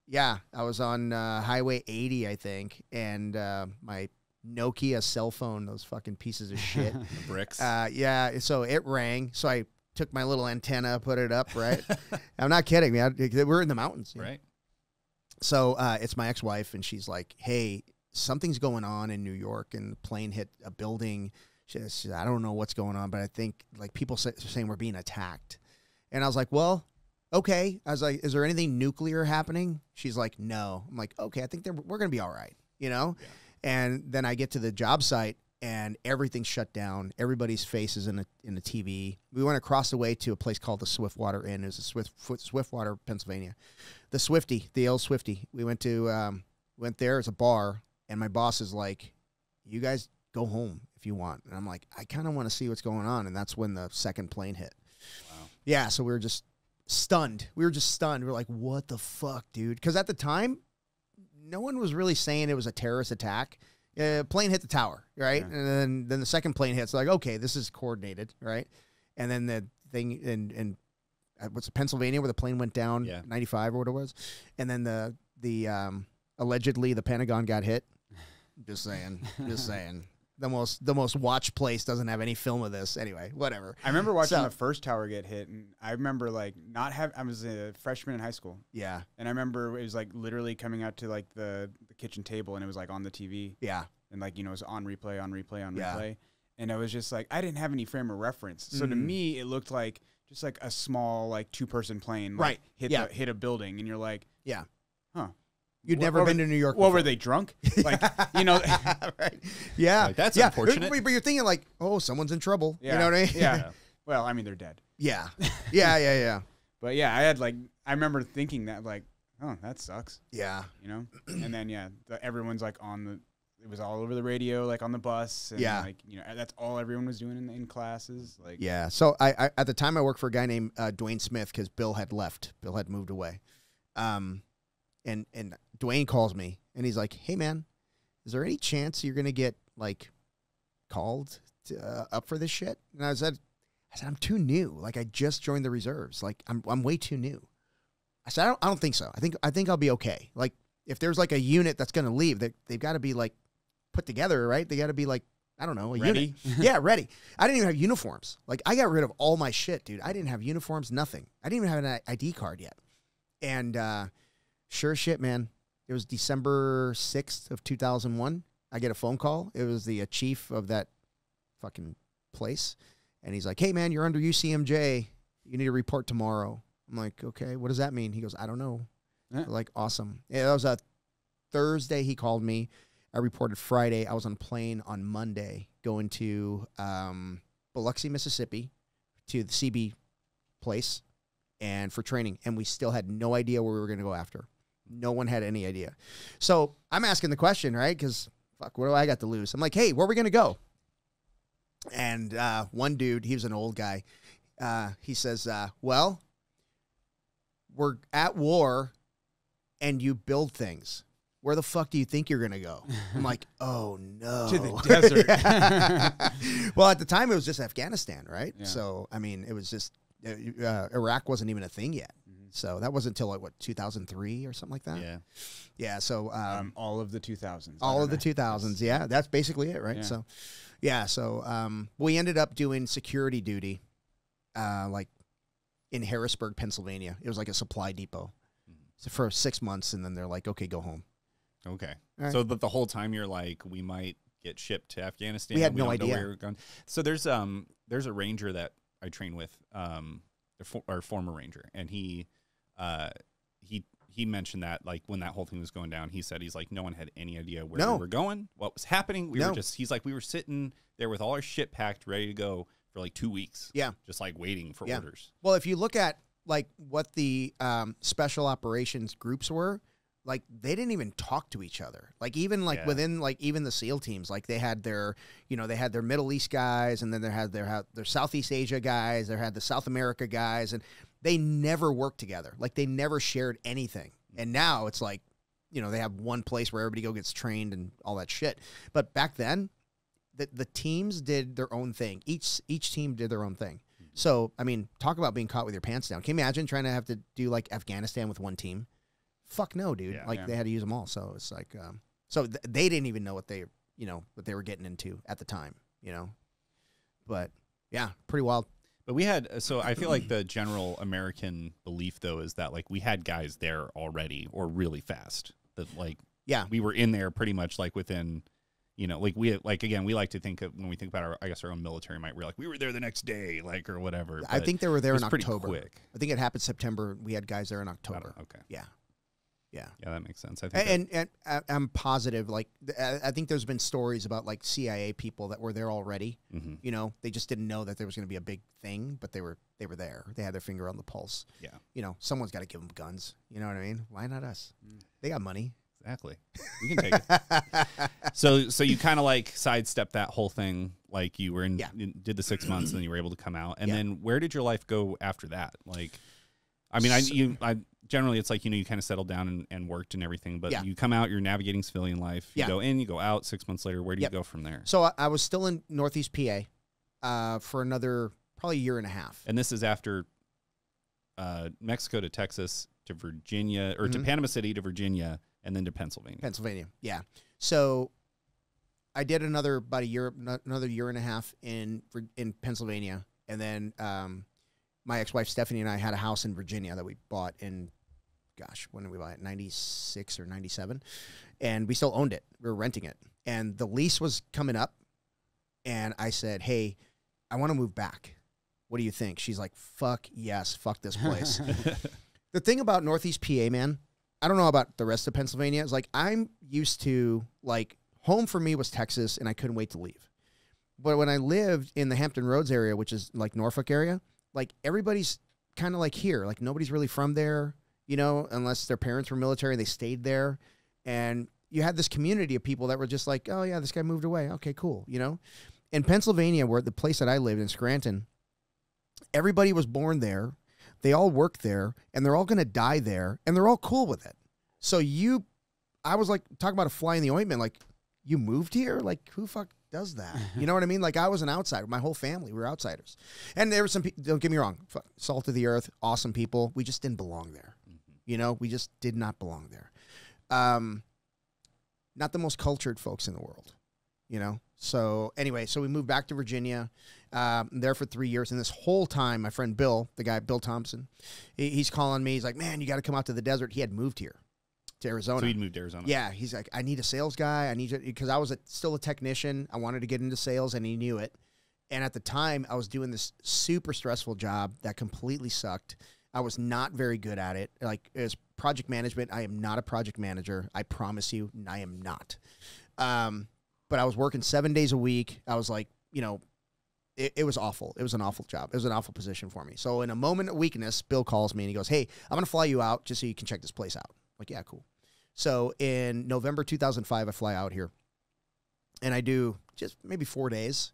yeah, I was on Highway 80, I think, and my Nokia cell phone, those fucking pieces of shit. The bricks. Yeah, so it rang. So I took my little antenna, put it up, right? I'm not kidding, man. We're in the mountains. Right. So it's my ex-wife, and she's like, hey, something's going on in New York, and the plane hit a building. She said, I don't know what's going on, but I think like people saying we're being attacked. And I was like, well, okay. I was like, is there anything nuclear happening? She's like, no. I'm like, okay, I think we're going to be all right, you know? Yeah. And then I get to the job site, and everything's shut down. Everybody's face is in the TV. We went across the way to a place called the Swiftwater Inn. It was a Swiftwater, Pennsylvania. The Swifty, the old Swifty. We went there as a bar, and my boss is like, you guys go home if you want. And I'm like, I kind of want to see what's going on. And that's when the second plane hit. Wow. Yeah, so we were just stunned. We were like, what the fuck, dude? Because at the time, no one was really saying it was a terrorist attack. Plane hit the tower, right? Yeah. And then the second plane hits. Like, okay, this is coordinated, right? And then the thing in what's it, Pennsylvania, where the plane went down, 95 or what it was, and then the allegedly the Pentagon got hit. Just saying. The most watched place doesn't have any film of this. Anyway, whatever. I remember watching the first tower get hit, and I remember like I was a freshman in high school. Yeah. And I remember it was like literally coming out to like the kitchen table, and it was like on the TV. Yeah. And like, it was on replay. And I was just like, I didn't have any frame of reference. So to me, it looked like just like a small like 2-person plane like, hit a building, and you're like, yeah. Huh. You'd never been to New York before. What, were they drunk? Like, right. Yeah. Like, that's unfortunate. But you're thinking like, oh, someone's in trouble. Yeah. You know what I mean? Yeah. Well, I mean, they're dead. Yeah. Yeah. But yeah, I remember thinking that like, oh, that sucks. Yeah. And then, everyone's like it was all over the radio, like on the bus. And like, that's all everyone was doing in classes. Like, yeah. So I at the time I worked for a guy named Dwayne Smith, because Bill had left. Bill had moved away. And Dwayne calls me, and he's like, hey, man, is there any chance you're going to get, like, called up for this shit? And I said, I'm too new. Like, I just joined the reserves. Like, I'm way too new. I said, I don't think so. I think I'll be okay. Like, if there's, like, a unit that's going to leave, they've got to be, like, put together, right? They got to be, like, I don't know, ready? Unit. Yeah, ready. I didn't even have uniforms. Like, I got rid of all my shit, dude. I didn't have uniforms, nothing. I didn't even have an ID card yet. And sure shit, man. It was December 6th of 2001. I get a phone call. It was the chief of that fucking place. And he's like, hey, man, you're under UCMJ. You need to report tomorrow. I'm like, okay, what does that mean? He goes, I don't know. Yeah. Like, awesome. Yeah, that was a Thursday he called me. I reported Friday. I was on a plane on Monday going to Biloxi, Mississippi, to the CB place and for training. And we still had no idea where we were going to go after. No one had any idea. So I'm asking the question, right? Because, fuck, what do I got to lose? I'm like, hey, where are we going to go? And one dude, he was an old guy. He says, well, we're at war and you build things. Where the fuck do you think you're going to go? I'm like, oh, no. To the desert. Well, at the time, it was just Afghanistan, right? Yeah. So, I mean, it was just, Iraq wasn't even a thing yet. So that wasn't until, like, what, 2003 or something like that? Yeah. Yeah, so. All of the 2000s. All of the 2000s, yeah. That's basically it, right? Yeah. So we ended up doing security duty, like, in Harrisburg, Pennsylvania. It was like a supply depot. So for 6 months, and then they're like, okay, go home. Okay. Right. So the whole time you're like, we might get shipped to Afghanistan. We had no don't know idea. where we're going. So there's a ranger that I train with. our former ranger, and he mentioned that, like, when that whole thing was going down, he said, he's like, no one had any idea where we were going, what was happening. We were just, he's like, we were sitting there with all our shit packed, ready to go for like 2 weeks. Yeah. Just like waiting for orders. Well, if you look at like what the special operations groups were, like they didn't even talk to each other. Like even like within like even the SEAL teams, like they had their, you know, they had their Middle East guys, and then they had their Southeast Asia guys, they had the South America guys, and they never worked together. Like they never shared anything. And now it's like, you know, they have one place where everybody gets trained and all that shit. But back then, the teams did their own thing. Each team did their own thing. So, I mean, talk about being caught with your pants down. Can you imagine trying to have to do like Afghanistan with one team? Fuck no, dude. They had to use them all. So it's like, they didn't even know what they were getting into at the time, you know. But yeah, pretty wild. But we had, so I feel like the general American belief, though, is that, like, we had guys there already or really fast. That, like, we were in there pretty much, like, within, you know, like, we, like, again, we like to think of, when we think about our, I guess, our own military might, we're like, we were there the next day, like, or whatever. I think they were there in October. Quick. I think it happened September. We had guys there in October. Okay. Yeah. Yeah. Yeah, that makes sense. I think and I'm positive, like, I think there's been stories about, like, CIA people that were there already. Mm-hmm. You know, they just didn't know that there was going to be a big thing, but they were there. They had their finger on the pulse. Yeah. You know, someone's got to give them guns. You know what I mean? Why not us? They got money. Exactly. We can take it. So you kind of, like, sidestepped that whole thing. Like, you were you did the 6 months, and then you were able to come out. And then where did your life go after that? Like, I mean, I generally, it's like, you know, you kind of settled down and worked and everything, but you come out, you're navigating civilian life. You go in, you go out. 6 months later, where do you go from there? So I was still in Northeast PA for another probably year and a half. And this is after Mexico to Texas to Virginia, or to Panama City to Virginia, and then to Pennsylvania. Pennsylvania, yeah. So I did another year and a half in Pennsylvania, and then my ex-wife Stephanie and I had a house in Virginia that we bought in, gosh, when did we buy it? 96 or 97. And we still owned it. We were renting it. And the lease was coming up. And I said, hey, I want to move back. What do you think? She's like, fuck yes, fuck this place. The thing about Northeast PA, man, I don't know about the rest of Pennsylvania. It's like, I'm used to, like, home for me was Texas, and I couldn't wait to leave. But when I lived in the Hampton Roads area, which is like Norfolk area, like, everybody's kind of like here. Like, nobody's really from there, you know, unless their parents were military, they stayed there. And you had this community of people that were just like, oh, yeah, this guy moved away. Okay, cool, you know. In Pennsylvania, where the place that I lived in, Scranton, everybody was born there. They all work there, and they're all going to die there, and they're all cool with it. So I was like, talking about a fly in the ointment, like, you moved here? Like, who fuck does that? You know what I mean? Like, I was an outsider. My whole family, we were outsiders. And there were some people, don't get me wrong, salt of the earth, awesome people. We just didn't belong there. You know, we just did not belong there. Not the most cultured folks in the world, you know? So anyway, so we moved back to Virginia, there for 3 years. And this whole time, my friend Bill, the guy, Bill Thompson, he's calling me. He's like, man, you got to come out to the desert. He had moved here to Arizona. So he'd moved to Arizona. Yeah. He's like, I need a sales guy. I need you, because I was still a technician. I wanted to get into sales, and he knew it. And at the time, I was doing this super stressful job that completely sucked. I was not very good at it. Like, it was project management. I am not a project manager. I promise you, I am not. But I was working 7 days a week. I was like, you know, it was awful. It was an awful job. It was an awful position for me. So in a moment of weakness, Bill calls me and he goes, hey, I'm going to fly you out just so you can check this place out. I'm like, yeah, cool. So in November 2005, I fly out here. And I do just maybe 4 days.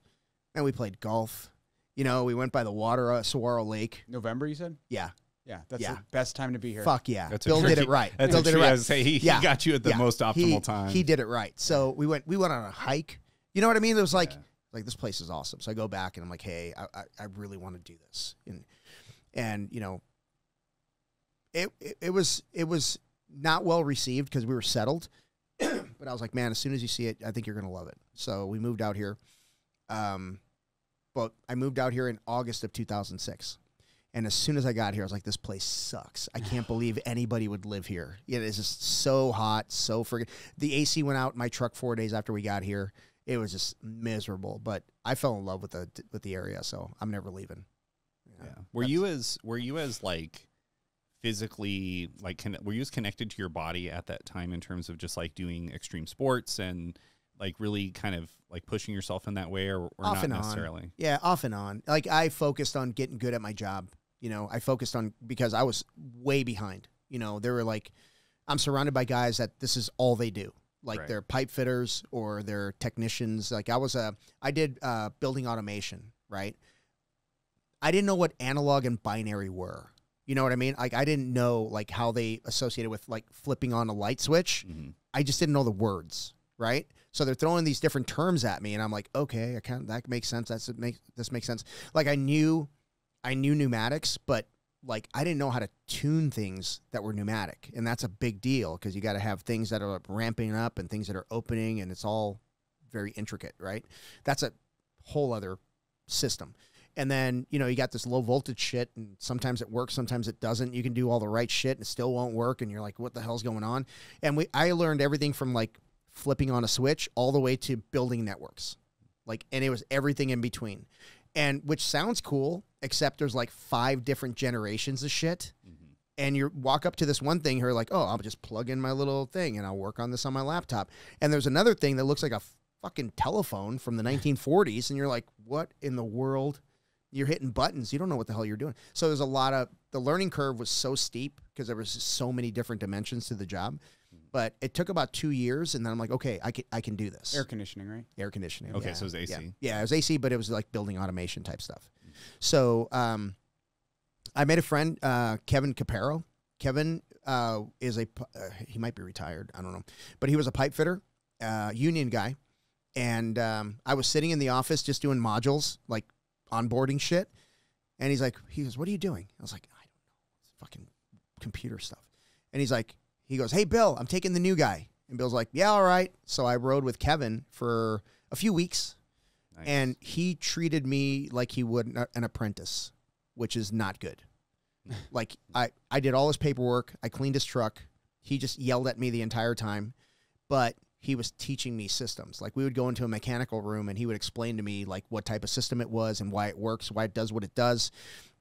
And we played golf. You know, we went by the water, Saguaro Lake. November, you said? Yeah. Yeah, that's the best time to be here. Fuck yeah. Bill did it right. Bill did it right. He got you at the most optimal time. He did it right. So we went on a hike. You know what I mean? It was like this place is awesome. So I go back and I'm like, hey, I really want to do this. And you know, it was not well received because we were settled. But I was like, man, as soon as you see it, I think you're gonna love it. So we moved out here. But I moved out here in August of 2006. And as soon as I got here, I was like, this place sucks. I can't believe anybody would live here. It is just so hot, so friggin'. The AC went out in my truck 4 days after we got here. It was just miserable. But I fell in love with the area, so I'm never leaving. Yeah. Were you as like physically, like, were you as connected to your body at that time in terms of just like doing extreme sports and like really kind of like pushing yourself in that way, or off not necessarily? On. Yeah, off and on. Like I focused on getting good at my job. You know, I focused on, because I was way behind. You know, they were like, I'm surrounded by guys that this is all they do. Like they're pipe fitters or they're technicians. Like I did building automation, right? I didn't know what analog and binary were. You know what I mean? Like I didn't know like how they associated with like flipping on a light switch. Mm-hmm. I just didn't know the words, right? So they're throwing these different terms at me, and I'm like, okay, that makes sense. This makes sense. Like I knew pneumatics, but like I didn't know how to tune things that were pneumatic, and that's a big deal because you got to have things that are ramping up and things that are opening, and it's all very intricate, right? That's a whole other system. And then, you know, you got this low voltage shit, and sometimes it works, sometimes it doesn't. You can do all the right shit and it still won't work, and you're like, what the hell's going on? And I learned everything from like flipping on a switch all the way to building networks. Like, and it was everything in between. And which sounds cool, except there's like 5 different generations of shit. Mm-hmm. And you walk up to this one thing, you're like, oh, I'll just plug in my little thing and I'll work on this on my laptop. And there's another thing that looks like a fucking telephone from the 1940s. And you're like, what in the world? You're hitting buttons. You don't know what the hell you're doing. So there's a lot of, the learning curve was so steep because there was just so many different dimensions to the job. But it took about 2 years, and then I'm like, okay, I can do this. Air conditioning, right? Air conditioning. Okay, yeah. so it was AC. Yeah, it was AC, but it was like building automation type stuff. So I made a friend, Kevin Capero. Kevin is he might be retired. I don't know. But he was a pipe fitter, union guy. And I was sitting in the office just doing modules, like onboarding shit. And he goes, what are you doing? I was like, I don't know. It's fucking computer stuff. And he goes, hey, Bill, I'm taking the new guy. And Bill's like, yeah, all right. So I rode with Kevin for a few weeks. Nice. And he treated me like he would an apprentice, which is not good. Like I did all his paperwork. I cleaned his truck. He just yelled at me the entire time. But he was teaching me systems. Like we would go into a mechanical room and he would explain to me like what type of system it was and why it works, why it does what it does.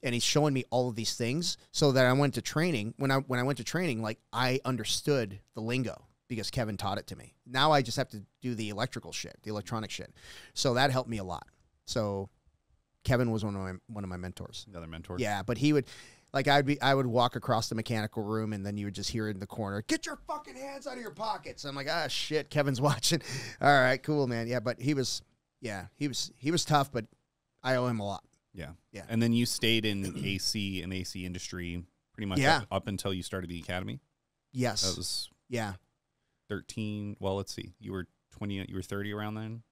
And he's showing me all of these things so that I went to training. When I went to training, like I understood the lingo because Kevin taught it to me. Now I just have to do the electrical shit, the electronic shit. So that helped me a lot. So Kevin was one of my mentors. Another mentor. Yeah, but he would, like I would walk across the mechanical room and then you would just hear it in the corner, get your fucking hands out of your pockets. I'm like, ah, shit, Kevin's watching. All right, cool, man. Yeah, but he was tough, but I owe him a lot. Yeah. Yeah. And then you stayed in AC and AC industry pretty much up until you started the academy? Yes. That was 13. Well, let's see. You were 20, you were 30 around then?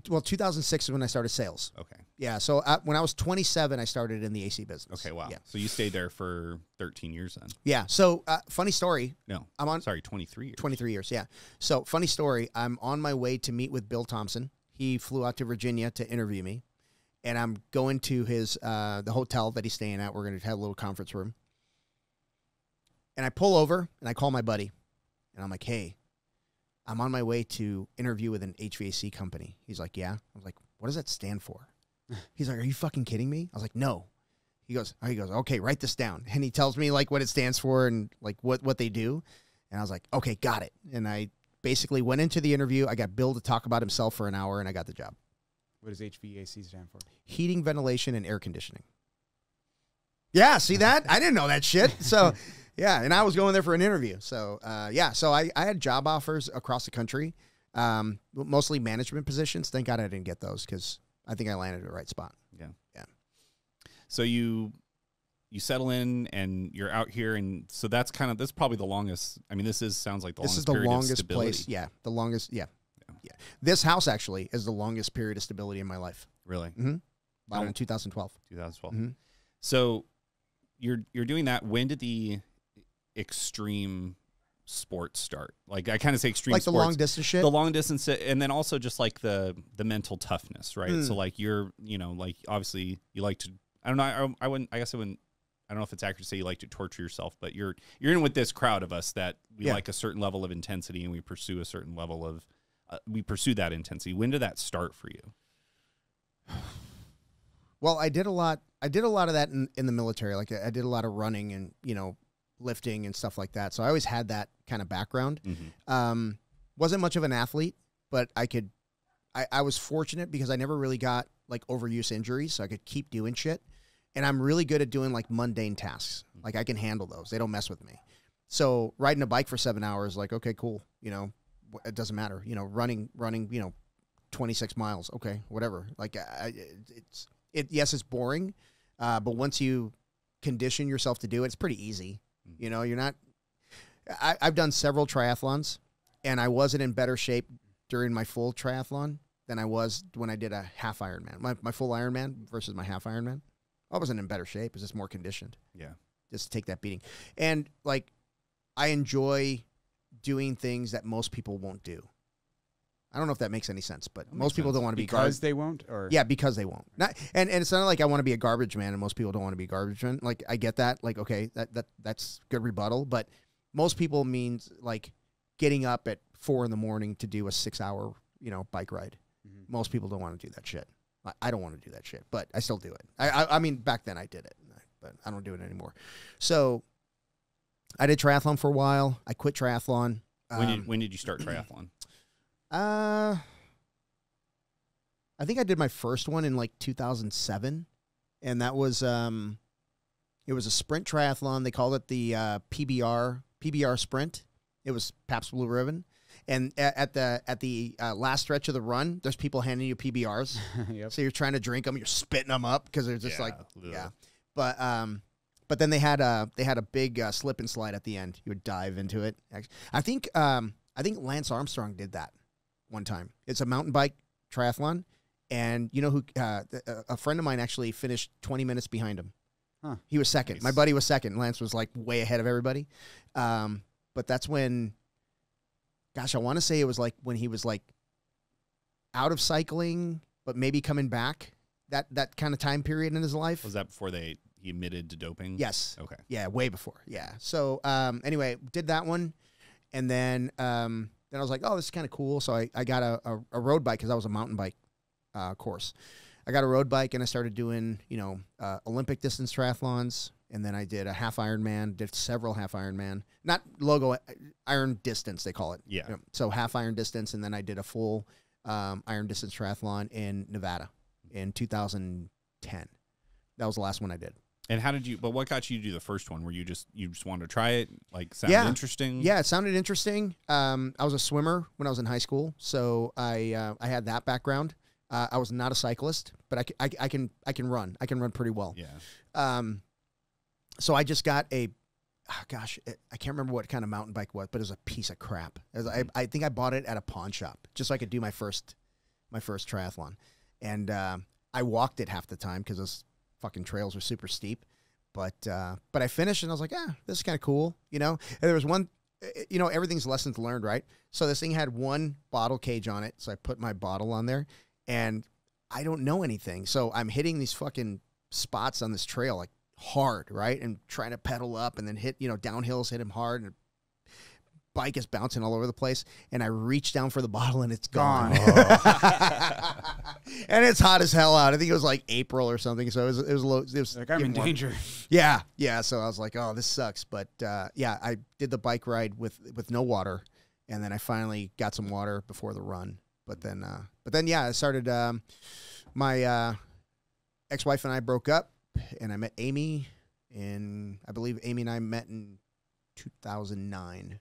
Well, 2006 is when I started sales. Okay. Yeah. So when I was 27, I started in the AC business. Okay. Wow. Yeah. So you stayed there for 13 years then? Yeah. So funny story. No. 23 years. 23 years. Yeah. So funny story. I'm on my way to meet with Bill Thompson. He flew out to Virginia to interview me. And I'm going to his the hotel that he's staying at. We're going to have a little conference room. And I pull over and I call my buddy. And I'm like, hey, I'm on my way to interview with an HVAC company. He's like, yeah. I was like, what does that stand for? He's like, are you fucking kidding me? I was like, no. He goes, okay, write this down. And he tells me like what it stands for and like what they do. And I was like, okay, got it. And I basically went into the interview. I got Bill to talk about himself for an hour and I got the job. What does HVAC stand for? Heating, ventilation, and air conditioning. Yeah, see that? I didn't know that shit. So, yeah, and I was going there for an interview. So, so I had job offers across the country, mostly management positions. Thank God I didn't get those because I think I landed at the right spot. Yeah. Yeah. So you settle in and you're out here, and so that's probably the longest. I mean, sounds like the longest. This is the longest place. Yeah, the longest. Yeah. Yeah, this house actually is the longest period of stability in my life. Really? Mm-hmm. About in 2012. 2012. Mm-hmm. So you're doing that. When did the extreme sports start? Like I kind of say extreme, like sports, the long distance shit. The long distance, and then also just like the mental toughness, right? So like you're, like obviously you like to. I don't know. I wouldn't. I guess I wouldn't. I don't know if it's accurate to say you like to torture yourself, but you're in with this crowd of us that we like a certain level of intensity and we pursue a certain level of. We pursue that intensity. When did that start for you? Well, I did a lot did a lot of that in the military. Like I did a lot of running and, you know, lifting and stuff like that. So I always had that kind of background. Wasn't much of an athlete, but I was fortunate because I never really got like overuse injuries. So I could keep doing shit. And I'm really good at doing like mundane tasks. Like I can handle those. They don't mess with me. So riding a bike for 7 hours, like, okay, cool. You know, it doesn't matter. You know, running, you know, 26 miles. Okay, whatever. Like yes, it's boring. But once you condition yourself to do it, it's pretty easy. You know, you're not, I've done several triathlons and I wasn't in better shape during my full triathlon than I was when I did a half Ironman. My full Ironman versus my half Ironman. I wasn't in better shape. It's just more conditioned. Yeah. Just to take that beating. And like, I enjoy doing things that most people won't do. I don't know if that makes any sense, but most people don't want to be because they won't, or yeah, because they won't. Not, and it's not like I want to be a garbage man, and most people don't want to be a garbage man. Like I get that. Like okay, that's good rebuttal, but most people means like getting up at 4 a.m. to do a 6-hour bike ride. Most people don't want to do that shit. I don't want to do that shit, but I still do it. I mean, back then I did it, but I don't do it anymore. So I did triathlon for a while. I quit triathlon. When did you start triathlon? I think I did my first one in like 2007, and that was it was a sprint triathlon. They called it the PBR sprint. It was Pabst Blue Ribbon. And at the last stretch of the run, there's people handing you PBRs. Yep. So you're trying to drink them, you're spitting them up because they're just yeah. But then they had a big slip and slide at the end. You would dive into it. I think Lance Armstrong did that one time. It's a mountain bike triathlon, and you know who? A friend of mine actually finished 20 minutes behind him. Huh. He was second. Nice. My buddy was second. Lance was like way ahead of everybody. But that's when. Gosh, I want to say it was like when he was like out of cycling, but maybe coming back. That kind of time period in his life. Was that before he admitted to doping? Yes. Okay. Yeah, way before. Yeah. So anyway, did that one, and then I was like, oh, this is kind of cool. So I got a road bike because I was a mountain bike course. I got a road bike and I started doing Olympic distance triathlons. And then I did a half Ironman, did several half Ironman, not logo iron distance, they call it. Yeah. So half iron distance. And then I did a full iron distance triathlon in Nevada in 2010. That was the last one I did. And but what got you to do the first one? Were you just wanted to try it? Like, sounded interesting? Yeah, it sounded interesting. I was a swimmer when I was in high school. So I had that background. I was not a cyclist, but I can run. I can run pretty well. Yeah. So I just got I can't remember what kind of mountain bike was, but it was a piece of crap. I think I bought it at a pawn shop just so I could do my first triathlon. And I walked it half the time because those fucking trails were super steep. But I finished and I was like, this is kind of cool, And there was one, everything's lessons learned, right? So this thing had one bottle cage on it. So I put my bottle on there and I don't know anything. So I'm hitting these fucking spots on this trail, like, hard, right? And trying to pedal up and then hit, downhills, hit him hard, and bike is bouncing all over the place. And I reach down for the bottle and it's gone. Oh. And it's hot as hell out. I think it was like April or something. So it was like, I'm in danger. Yeah. Yeah. So I was like, oh, this sucks. But I did the bike ride with no water. And then I finally got some water before the run. But then I started, my ex-wife and I broke up. And I met Amy, and I believe Amy and I met in 2009.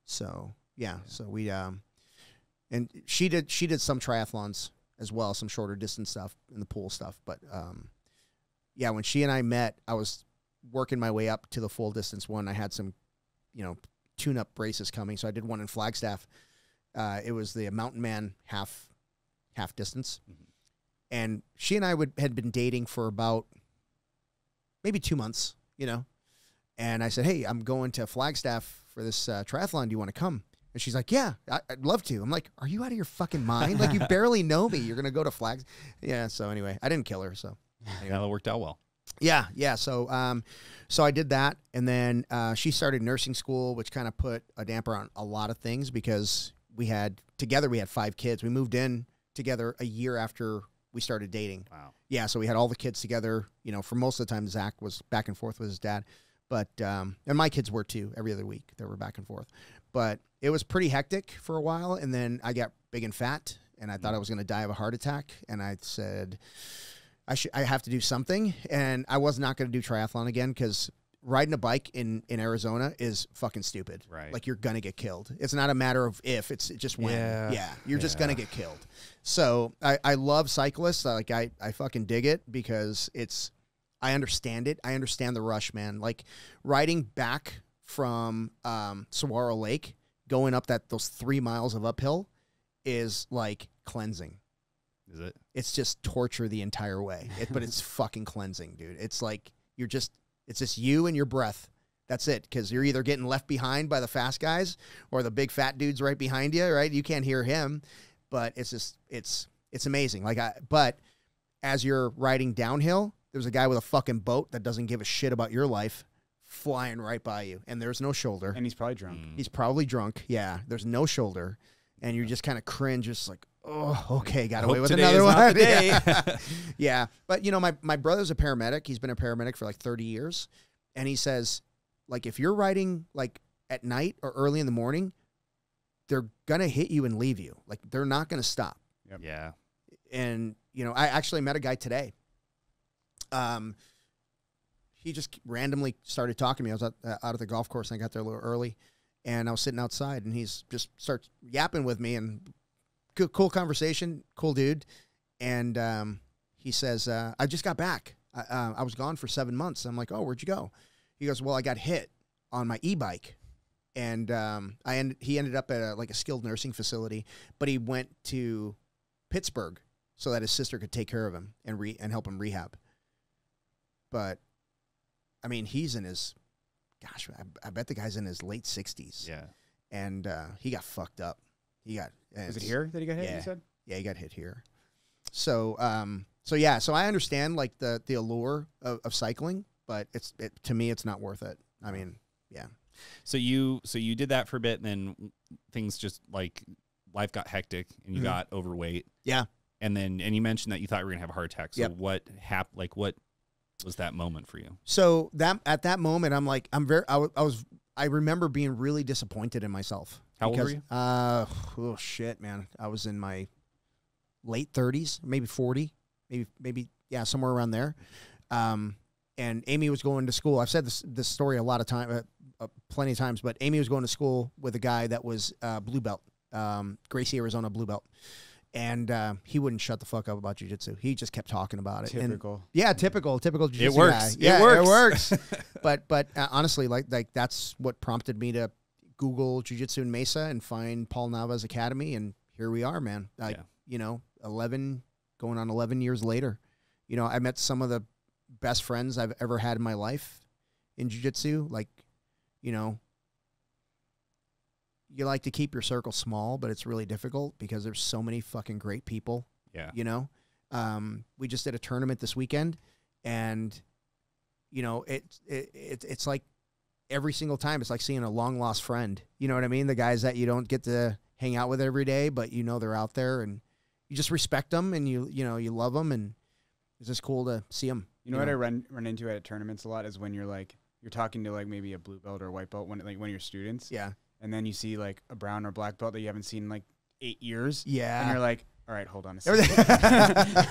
So yeah, so we and she did some triathlons as well, some shorter distance stuff and the pool stuff. But yeah, when she and I met, I was working my way up to the full distance one. I had some, tune-up races coming, so I did one in Flagstaff. It was the Mountain Man half distance, and she and I had been dating for about maybe 2 months, and I said, hey, I'm going to Flagstaff for this triathlon. Do you want to come? And she's like, yeah, I'd love to. I'm like, are you out of your fucking mind? Like, you barely know me. You're going to go to Flags. Yeah. So anyway, I didn't kill her. So anyway. Yeah, that worked out well. Yeah. Yeah. So, so I did that. And then she started nursing school, which kind of put a damper on a lot of things because we had 5 kids. We moved in together a year after we started dating. Wow. Yeah, so we had all the kids together. You know, for most of the time, Zach was back and forth with his dad. But, and my kids were too, every other week. They were back and forth. But it was pretty hectic for a while. And then I got big and fat, and I thought I was going to die of a heart attack. And I said, I have to do something. And I was not going to do triathlon again because riding a bike in Arizona is fucking stupid. Right. Like, you're going to get killed. It's not a matter of if, it's just when. Yeah. You're just going to get killed. So I love cyclists. Like, I fucking dig it because I understand it. I understand the rush, man. Like, riding back from Saguaro Lake, going up those 3 miles of uphill is like cleansing. Is it? It's just torture the entire way. But it's fucking cleansing, dude. It's like it's just you and your breath. That's it. Because you're either getting left behind by the fast guys or the big fat dude's right behind you, right? You can't hear him. But it's just, it's amazing. But as you're riding downhill, there's a guy with a fucking boat that doesn't give a shit about your life flying right by you. And there's no shoulder. And he's probably drunk. He's probably drunk. Yeah. There's no shoulder. And you just kind of cringe, just like, oh, okay, got away with another one. Yeah. But, you know, my brother's a paramedic. He's been a paramedic for like 30 years. And he says, like, if you're riding, like, at night or early in the morning, they're going to hit you and leave you. Like, they're not going to stop. Yep. Yeah. And, you know, I actually met a guy today. He just randomly started talking to me. I was out at the golf course, and I got there a little early. And I was sitting outside, and he's just starts yapping with me, and cool conversation, cool dude. And he says, I just got back. I was gone for 7 months. I'm like, oh, where'd you go? He goes, well, I got hit on my e-bike. And he ended up at a skilled nursing facility, but he went to Pittsburgh so that his sister could take care of him and help him rehab. But, I mean, he's in his... Gosh, I bet the guy's in his late 60s. Yeah. And he got fucked up. Is it here that he got hit, yeah, you said? Yeah, he got hit here. So I understand, like, the allure of cycling, but to me, it's not worth it. I mean, yeah. So you did that for a bit, and then things just, like, life got hectic, and you got overweight. Yeah. And you mentioned that you thought you were going to have a heart attack. So Yep. what happened? Like, what was that moment for you? So at that moment, I'm like, I remember being really disappointed in myself. How old were you? Oh shit, man. I was in my late 30s, maybe 40, maybe yeah, somewhere around there. And Amy was going to school. I've said this story a lot of time, plenty of times, but Amy was going to school with a guy that was Blue Belt, Gracie, Arizona Blue Belt. And he wouldn't shut the fuck up about jiu-jitsu. He just kept talking about it. Typical. And, yeah, typical jiu-jitsu It works. guy. Yeah, it works. But honestly, like that's what prompted me to Google jiu-jitsu in Mesa and find Paul Nava's academy, and here we are, man. You know, 11 going on 11 years later. You know, I met some of the best friends I've ever had in my life in jiu-jitsu. Like, you know, you like to keep your circle small, but it's really difficult because there's so many fucking great people. Yeah. You know, we just did a tournament this weekend, and you know, it's like every single time it's like seeing a long lost friend. You know what I mean? The guys that you don't get to hang out with every day, but you know they're out there, and you just respect them, and you love them, and it's just cool to see them. You know what I run into at tournaments a lot is when you're talking to like maybe a blue belt or a white belt when you're students. Yeah. And then you see like a brown or black belt that you haven't seen in like 8 years. Yeah. And you're like, all right, hold on a second.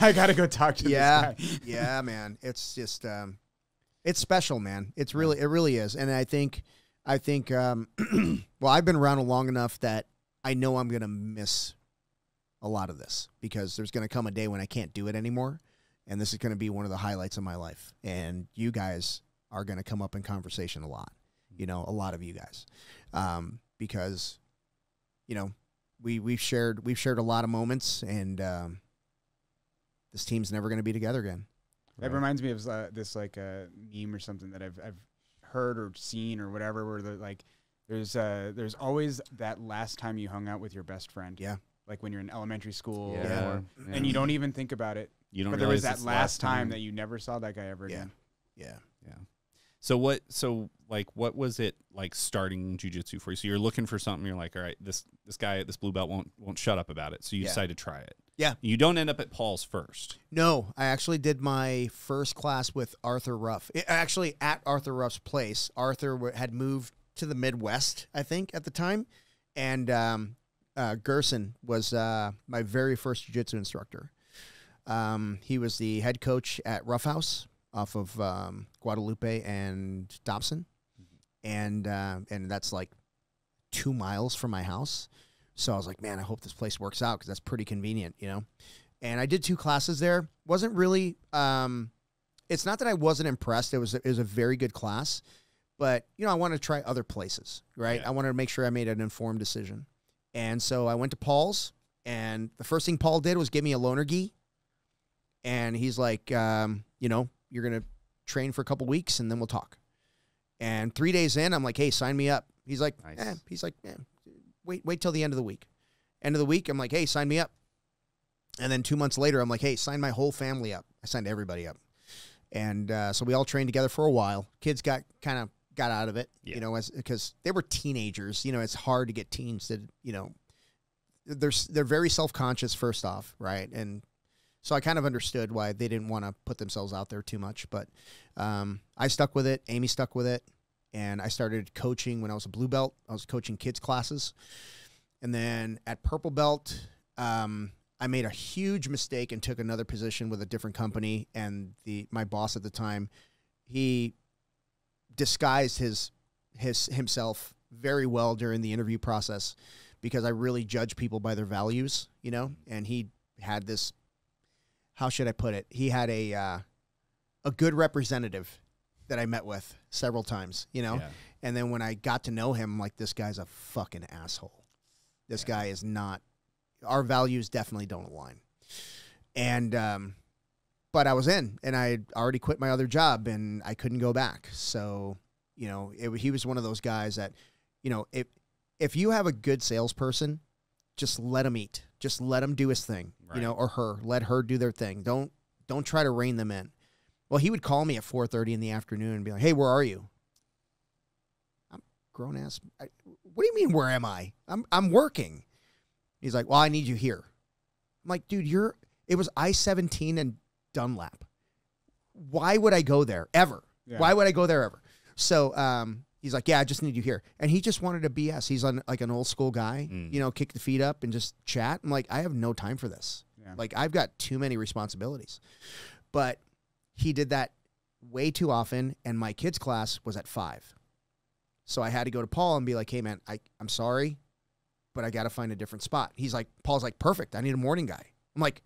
I got to go talk to this guy. Yeah, man. It's just, it's special, man. It really is. And I think, well, I've been around long enough that I know I'm going to miss a lot of this because there's going to come a day when I can't do it anymore. And this is going to be one of the highlights of my life. And you guys are going to come up in conversation a lot. You know, a lot of you guys, because, you know, we've shared a lot of moments, and this team's never going to be together again. That reminds me of this like a meme or something that I've heard or seen or whatever, where there's always that last time you hung out with your best friend. Yeah, like when you're in elementary school, Yeah. and you don't even think about it. But there was that last time that you never saw that guy ever again. Yeah. So what was it like starting jiu-jitsu for you? So you're looking for something, you're like, all right, this guy at this blue belt won't shut up about it. So you decide to try it. Yeah. You don't end up at Paul's first. No, I actually did my first class with Arthur Ruff. Actually, at Arthur Ruff's place. Arthur had moved to the Midwest, I think, at the time. And Gerson was my very first jiu-jitsu instructor. He was the head coach at Rough House off of Guadalupe and Dobson. And that's like 2 miles from my house. So I was like, man, I hope this place works out because that's pretty convenient, you know? And I did 2 classes there. Wasn't really, it's not that I wasn't impressed. It was a very good class. But, you know, I wanted to try other places, right? Yeah. I wanted to make sure I made an informed decision. And so I went to Paul's, and the first thing Paul did was give me a loaner gi. And he's like, you know, you're going to train for a couple weeks, and then we'll talk. And 3 days in, I'm like, hey, sign me up. He's like, nice. Wait till the end of the week. End of the week, I'm like, hey, sign me up. And then 2 months later, I'm like, hey, sign my whole family up. I signed everybody up. And so we all trained together for a while. Kids got out of it, you know, because they were teenagers. You know, it's hard to get teens to, you know, they're very self-conscious first off, right? And so I kind of understood why they didn't want to put themselves out there too much. But I stuck with it. Amy stuck with it. And I started coaching when I was a blue belt. I was coaching kids classes. And then at purple belt, I made a huge mistake and took another position with a different company. And my boss at the time, he disguised himself very well during the interview process because I really judge people by their values, you know? And he had this, how should I put it? He had a good representative that I met with several times, you know? Yeah. And then when I got to know him, I'm like, this guy's a fucking asshole. This guy is not, our values definitely don't align. And, but I was in, and I had already quit my other job, and I couldn't go back. So, you know, he was one of those guys that, you know, if you have a good salesperson, just let him eat. Just let him do his thing, right. You know, or her. Let her do their thing. Don't try to rein them in. Well, he would call me at 4:30 in the afternoon and be like, hey, where are you? I'm grown ass. What do you mean, where am I? I'm working. He's like, well, I need you here. I'm like, dude, it was I-17 and Dunlap. Why would I go there ever? Yeah. Why would I go there ever? So he's like, yeah, I just need you here. And he just wanted to BS. He's like an old school guy, you know, kick the feet up and just chat. I'm like, I have no time for this. Yeah. Like, I've got too many responsibilities. But he did that way too often, and my kids' class was at 5. So I had to go to Paul and be like, hey, man, I'm sorry, but I got to find a different spot. Paul's like, perfect. I need a morning guy. I'm like,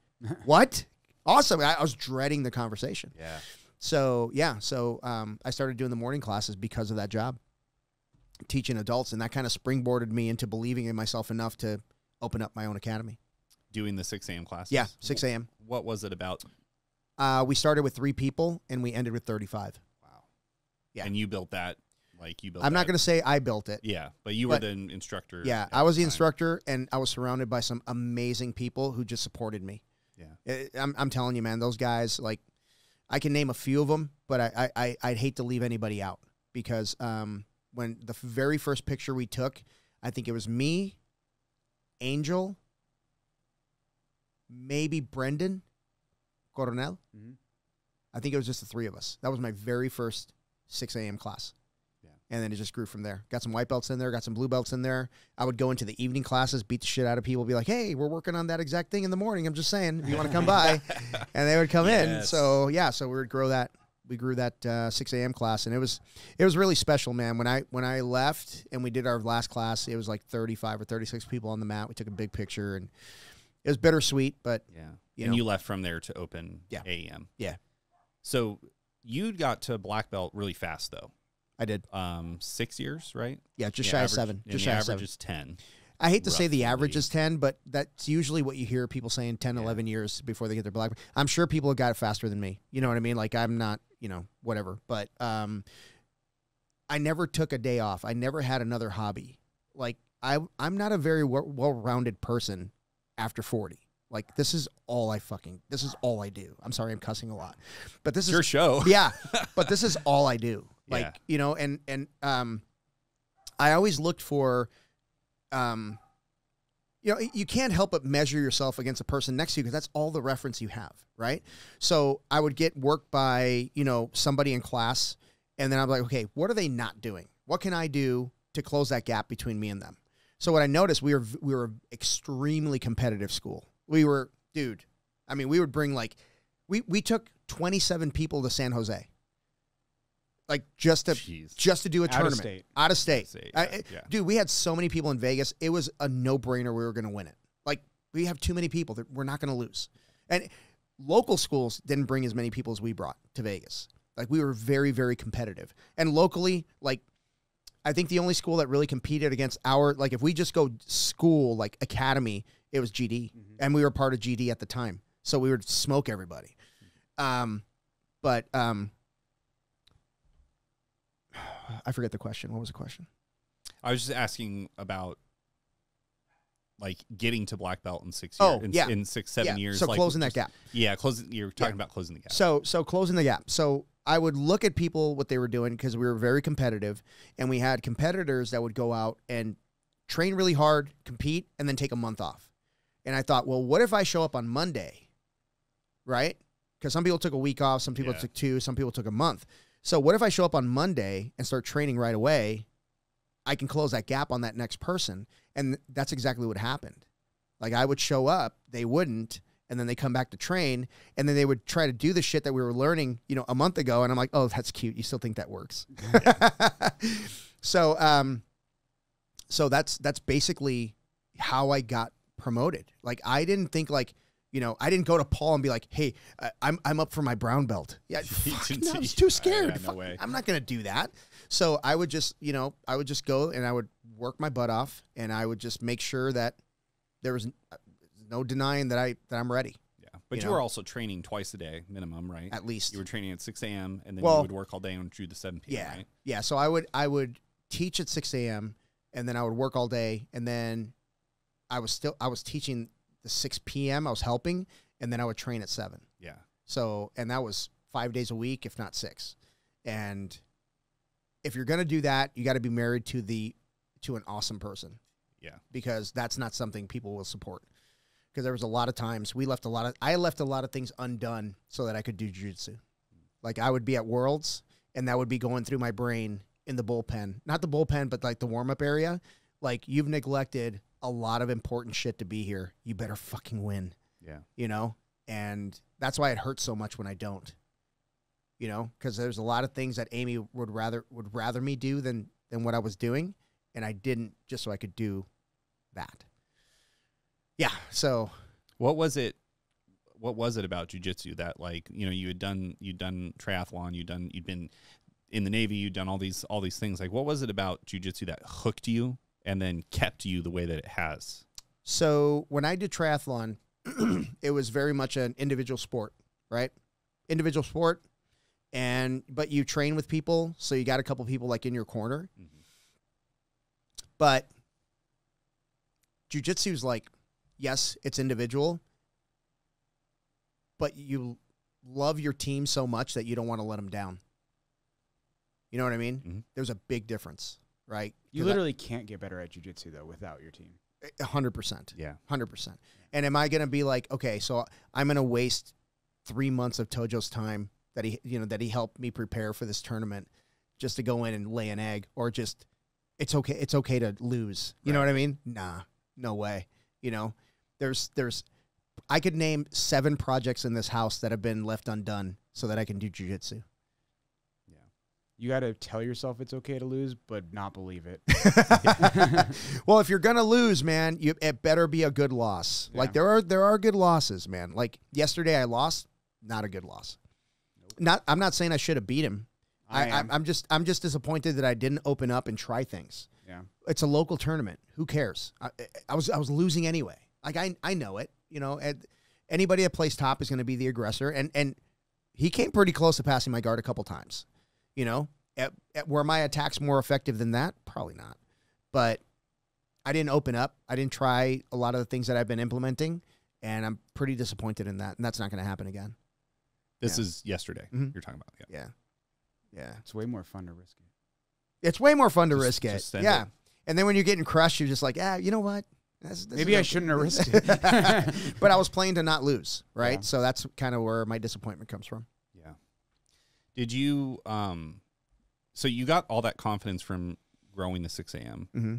what? Awesome. I was dreading the conversation. Yeah. So, yeah. So I started doing the morning classes because of that job, teaching adults, and that kind of springboarded me into believing in myself enough to open up my own academy. Doing the 6 a.m. classes? Yeah, 6 a.m. What was it about? We started with 3 people, and we ended with 35. Wow. Yeah. And you built that? I'm not going to say I built it. Yeah, but you were the instructor. Yeah, I was the instructor, and I was surrounded by some amazing people who just supported me. Yeah. I'm telling you, man, those guys, like, I can name a few of them, but I'd hate to leave anybody out because when the very first picture we took, I think it was me, Angel, maybe Brendan Coronel. Mm-hmm. I think it was just the 3 of us. That was my very first 6 a.m. class. Yeah. And then it just grew from there. Got some white belts in there, got some blue belts in there. I would go into the evening classes, beat the shit out of people, be like, hey, we're working on that exact thing in the morning. I'm just saying, if you want to come by. And they would come in. So, yeah, so we would grow that. We grew that 6 a.m. class, and it was really special, man. When I left and we did our last class, it was like 35 or 36 people on the mat. We took a big picture, and it was bittersweet, but yeah. You left from there to open AEM. Yeah. So you got to black belt really fast, though. I did. 6 years, right? Yeah, just shy of 7. Just shy of 7. Average is 10. I hate to say the average is 10, but that's usually what you hear people saying 10, 11 years before they get their black belt. I'm sure people have got it faster than me. You know what I mean? Like, I'm not, whatever. But I never took a day off. I never had another hobby. Like, I'm not a very well-rounded person after 40. Like, this is all I do. I'm sorry, I'm cussing a lot. But this is your show. Yeah. But this is all I do. Like, and I always looked for you know, you can't help but measure yourself against a person next to you because that's all the reference you have, right? So I would get work by, you know, somebody in class, and then I'm like, okay, what are they not doing? What can I do to close that gap between me and them? So what I noticed, we were extremely competitive school. We were, dude, I mean, we would bring like, we took 27 people to San Jose. Like just to do a tournament. Out of state. Dude, we had so many people in Vegas. It was a no-brainer we were going to win it. Like, we have too many people that we're not going to lose. And local schools didn't bring as many people as we brought to Vegas. Like, we were very, very competitive. And locally, like, I think the only school that really competed against our, like, if we just go school, like academy, it was GD. And we were part of GD at the time. So we would smoke everybody. I forget the question. What was the question? I was just asking about like getting to black belt in 6 years. In 6-7 years. So like, closing that gap. Yeah, you're talking about closing the gap. So closing the gap. So I would look at people, what they were doing, because we were very competitive, and we had competitors that would go out and train really hard, compete, and then take a month off. And I thought, well, what if I show up on Monday, right? Because some people took a week off, some people took 2, some people took a month. So what if I show up on Monday and start training right away? I can close that gap on that next person. And that's exactly what happened. Like, I would show up, they wouldn't, and then they come back to train, and then they would try to do the shit that we were learning, you know, a month ago. And I'm like, oh, that's cute. You still think that works. So that's basically how I got promoted. Like, I didn't think like, you know, I didn't go to Paul and be like, hey, I'm up for my brown belt. Yeah, no, I was too scared. No way. I'm not going to do that. So I would just, you know, go and I would work my butt off, and I would just make sure that there was no denying that I'm ready. Yeah, but you were also training twice a day minimum, right? At least. You were training at 6 a.m. and then you would work all day and do the 7 p.m. Yeah, right? yeah. So I would teach at 6 a.m. and then I would work all day, and then I was teaching the 6 p.m. I was helping, and then I would train at 7. Yeah. So, and that was 5 days a week, if not 6. And if you're going to do that, you got to be married to an awesome person. Yeah. Because that's not something people will support. Because there was a lot of times I left a lot of things undone so that I could do jiu-jitsu. Like, I would be at Worlds, and that would be going through my brain in the bullpen. Not the bullpen, but like the warm-up area. Like, you've neglected a lot of important shit to be here. You better fucking win. Yeah. You know? And that's why it hurts so much when I don't. You know? Because there's a lot of things that Amy would rather me do than what I was doing. And I didn't, just so I could do that. Yeah. So what was it about jiu-jitsu that, like, you know, you'd done triathlon, you'd been in the Navy, you'd done all these things. Like, what was it about jiu-jitsu that hooked you and then kept you the way that it has? So when I did triathlon, it was very much an individual sport, right? Individual sport, but you train with people, so you got a couple people like in your corner. Mm-hmm. But jiu-jitsu is like, yes, it's individual, but you love your team so much that you don't want to let them down. You know what I mean? Mm-hmm. There's a big difference, right? You literally can't get better at jiu-jitsu, though, without your team. 100%. Yeah. 100%. And am I going to be like, okay, so I'm going to waste 3 months of Tojo's time that he helped me prepare for this tournament just to go in and lay an egg, or just, it's okay to lose. You know what I mean? Nah, no way. You know, I could name 7 projects in this house that have been left undone so that I can do jiu-jitsu. Yeah. You got to tell yourself it's okay to lose, but not believe it. Well, if you're going to lose, man, it better be a good loss. Yeah. Like, there are good losses, man. Like, yesterday I lost, not a good loss. Nope. I'm not saying I should have beat him. I'm just disappointed that I didn't open up and try things. Yeah. It's a local tournament. Who cares? I was losing anyway. Like, I know it. You know, anybody that plays top is going to be the aggressor, and he came pretty close to passing my guard a couple times. You know, were my attacks more effective than that? Probably not. But I didn't open up. I didn't try a lot of the things that I've been implementing, and I'm pretty disappointed in that. And that's not going to happen again. This is yesterday you're talking about. Yeah. Yeah. It's way more fun to risk it. It's way more fun to risk it. Yeah. It. And then when you're getting crushed, you're just like, you know what? Maybe I shouldn't have risked it. But I was playing to not lose, right? Yeah. So that's kind of where my disappointment comes from. Yeah. Did you, so you got all that confidence from growing the 6 a.m. Mm-hmm.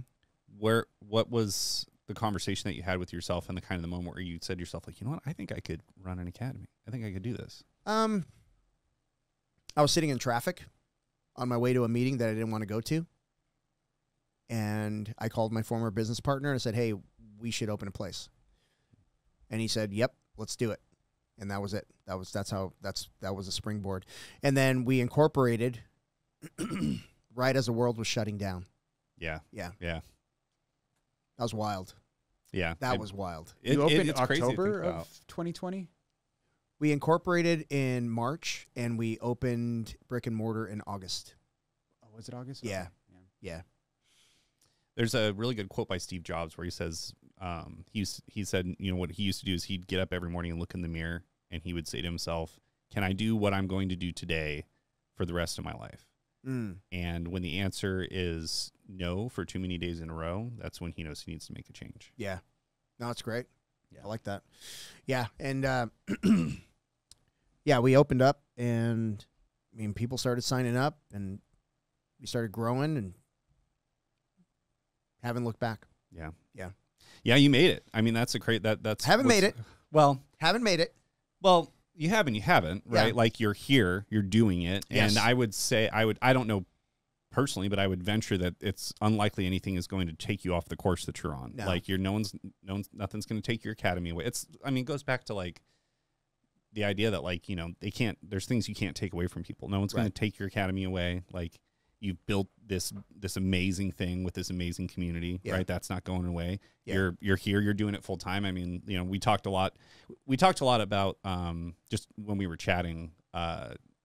What was the conversation that you had with yourself and the kind of the moment where you said to yourself, like, you know what, I think I could run an academy. I think I could do this. I was sitting in traffic on my way to a meeting that I didn't want to go to. And I called my former business partner and I said, hey, we should open a place. And he said, yep, let's do it. And that was it. That was a springboard. And then we incorporated right as the world was shutting down. Yeah. Yeah. Yeah. That was wild. Yeah. That was wild. You opened it's crazy to think October about. of 2020? We incorporated in March and we opened brick and mortar in August. Oh, was it August? Yeah. Okay. Yeah. There's a really good quote by Steve Jobs where he says, he said, you know, what he used to do is he'd get up every morning and look in the mirror and he would say to himself, can I do what I'm going to do today for the rest of my life? And when the answer is no for too many days in a row, that's when he knows he needs to make a change. Yeah. No, it's great. Yeah. I like that. Yeah. And, yeah, we opened up and I mean, people started signing up and we started growing and haven't looked back. Yeah. Yeah. Yeah. You made it. I mean, that's a great, that's Haven't made it. Well, Haven't made it. well, you haven't, right? Yeah. Like you're here, you're doing it. Yes. And I would say, I don't know personally, but I would venture that it's unlikely anything is going to take you off the course that you're on. No. Like nothing's going to take your academy away. It goes back to like the idea that like, you know, there's things you can't take away from people. No one's going to take your academy away. Like you've built this amazing thing with this amazing community, right? That's not going away. Yeah. You're here, you're doing it full time. I mean, you know, we talked a lot about just when we were chatting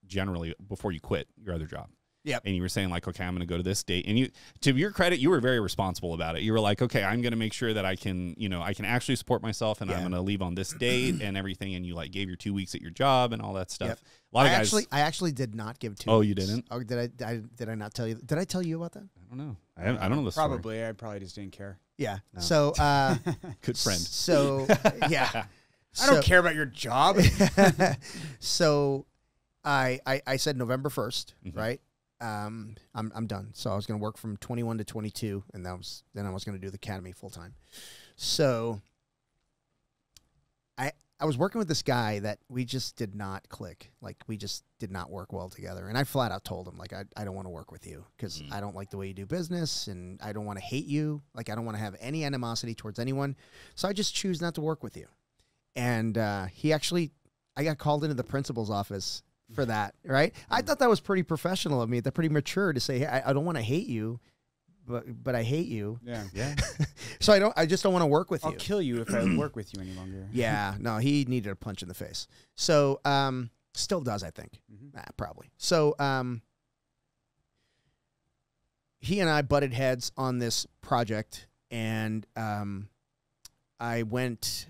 generally before you quit your other job. Yep. And you were saying like, okay, I'm going to go to this date. And you, to your credit, you were very responsible about it. You were like, okay, I'm going to make sure that I can actually support myself and I'm going to leave on this date and everything. And you like gave your 2 weeks at your job and all that stuff. Yep. A lot of guys. I actually did not give 2 Oh, weeks. you didn't? Oh, did I not tell you? Did I tell you about that? I don't know. I don't know the story. Probably. I probably just didn't care. Yeah. No. So, Good friend. So, yeah. I don't care about your job. So, I said November 1st, right? I'm done. So I was going to work from 21 to 22, and then I was going to do the academy full time. So I was working with this guy that we just did not click. Like we just did not work well together. And I flat out told him like, I don't want to work with you because I don't like the way you do business and I don't want to hate you. Like I don't want to have any animosity towards anyone. So I just choose not to work with you. And I got called into the principal's office for that, right? I thought that was pretty professional of me. They're pretty mature to say, hey, I don't want to hate you, but I hate you. Yeah. Yeah. So I just don't want to work with I'll you. kill you if I work with you any longer. Yeah, no, he needed a punch in the face. So, still does, I think. Probably. So, he and I butted heads on this project, and I went,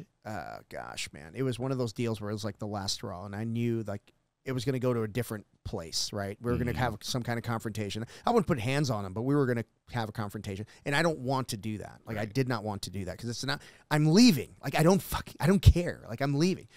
gosh, man, it was one of those deals where it was like the last straw, and I knew like it was going to go to a different place, right? We were going to have some kind of confrontation. I wouldn't put hands on him, but we were going to have a confrontation, and I don't want to do that. Like, I did not want to do that because it's not. I'm leaving. Like, I don't care. Like, I'm leaving.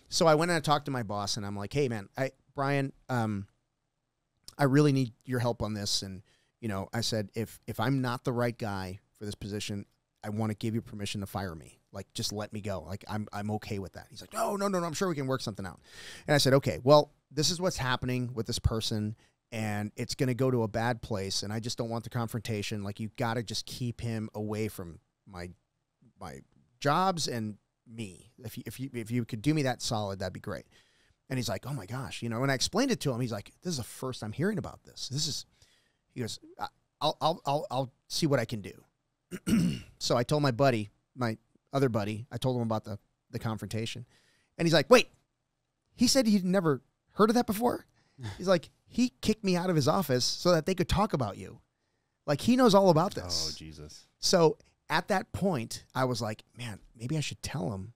So I went and I talked to my boss, and I'm like, hey, man, Brian, I really need your help on this. And you know, I said, if I'm not the right guy for this position, I want to give you permission to fire me. Like, just let me go. Like, I'm okay with that. He's like, no, I'm sure we can work something out. And I said, okay, well, this is what's happening with this person, and it's going to go to a bad place, and I just don't want the confrontation. Like, you got to just keep him away from my jobs and me. If you could do me that solid, that'd be great. And he's like, oh my gosh, you know. When I explained it to him, he's like, this is the first I'm hearing about this. He goes, I'll see what I can do. So I told my other buddy, I told him about the confrontation. And he's like, wait, he said he'd never heard of that before? He's like, he kicked me out of his office so that they could talk about you. Like, he knows all about this. Oh, Jesus. So at that point, I was like, man, maybe I should tell him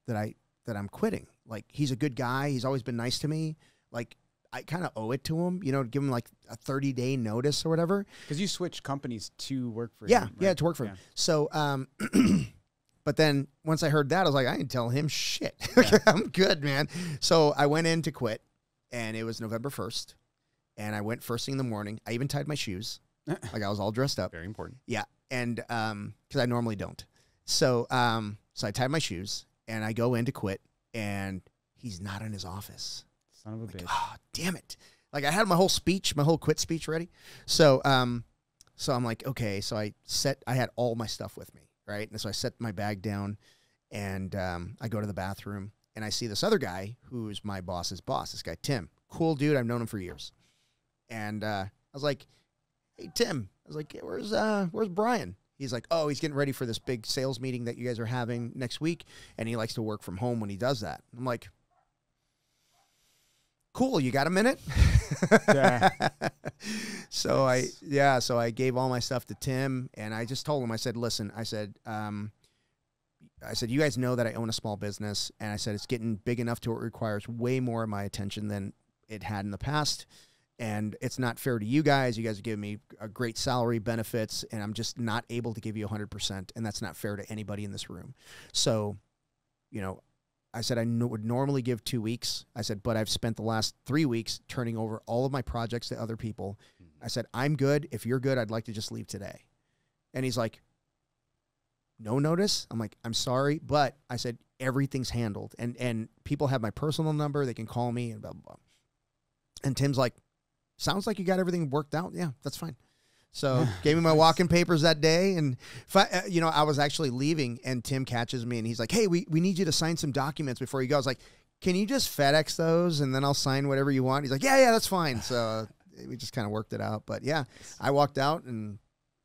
that I'm quitting. Like, he's a good guy. He's always been nice to me. Like, I kind of owe it to him, you know, to give him like a 30-day notice or whatever. Because you switched companies to work for him. Right? Yeah, to work for him. So, but then once I heard that, I was like, I didn't tell him shit. Yeah. I'm good, man. So I went in to quit, and it was November 1st, and I went first thing in the morning. I even tied my shoes. Like I was all dressed up. Very important. Yeah. And because I normally don't. So so I tied my shoes, and I go in to quit, and he's not in his office. Son of a bitch. Oh, damn it. Like I had my whole speech, my whole quit speech ready. So so I'm like, okay. So I had all my stuff with me. Right. And so I set my bag down, and I go to the bathroom, and I see this other guy who's my boss's boss, this guy, Tim. Cool dude. I've known him for years. And I was like, hey, Tim. I was like, hey, where's Brian? He's like, oh, he's getting ready for this big sales meeting that you guys are having next week, and he likes to work from home when he does that. I'm like, cool, you got a minute? Yeah. So I gave all my stuff to Tim, and I just told him, I said, listen, I said, you guys know that I own a small business, and I said, it's getting big enough to it requires way more of my attention than it had in the past, and it's not fair to you guys. You guys are giving me a great salary, benefits, and I'm just not able to give you 100%, and that's not fair to anybody in this room. So, you know, I said I would normally give 2 weeks. I said, but I've spent the last 3 weeks turning over all of my projects to other people. I said, I'm good. If you're good, I'd like to just leave today. And he's like, no notice? I'm like, I'm sorry, but I said, everything's handled. And people have my personal number. They can call me and blah, blah, blah. And Tim's like, sounds like you got everything worked out. Yeah, that's fine. So gave me my walk-in papers that day. And, you know, I was actually leaving, and Tim catches me, and he's like, hey, we need you to sign some documents before you go. I was like, can you just FedEx those, and then I'll sign whatever you want? He's like, yeah, that's fine. So we just kind of worked it out. But, yeah, I walked out and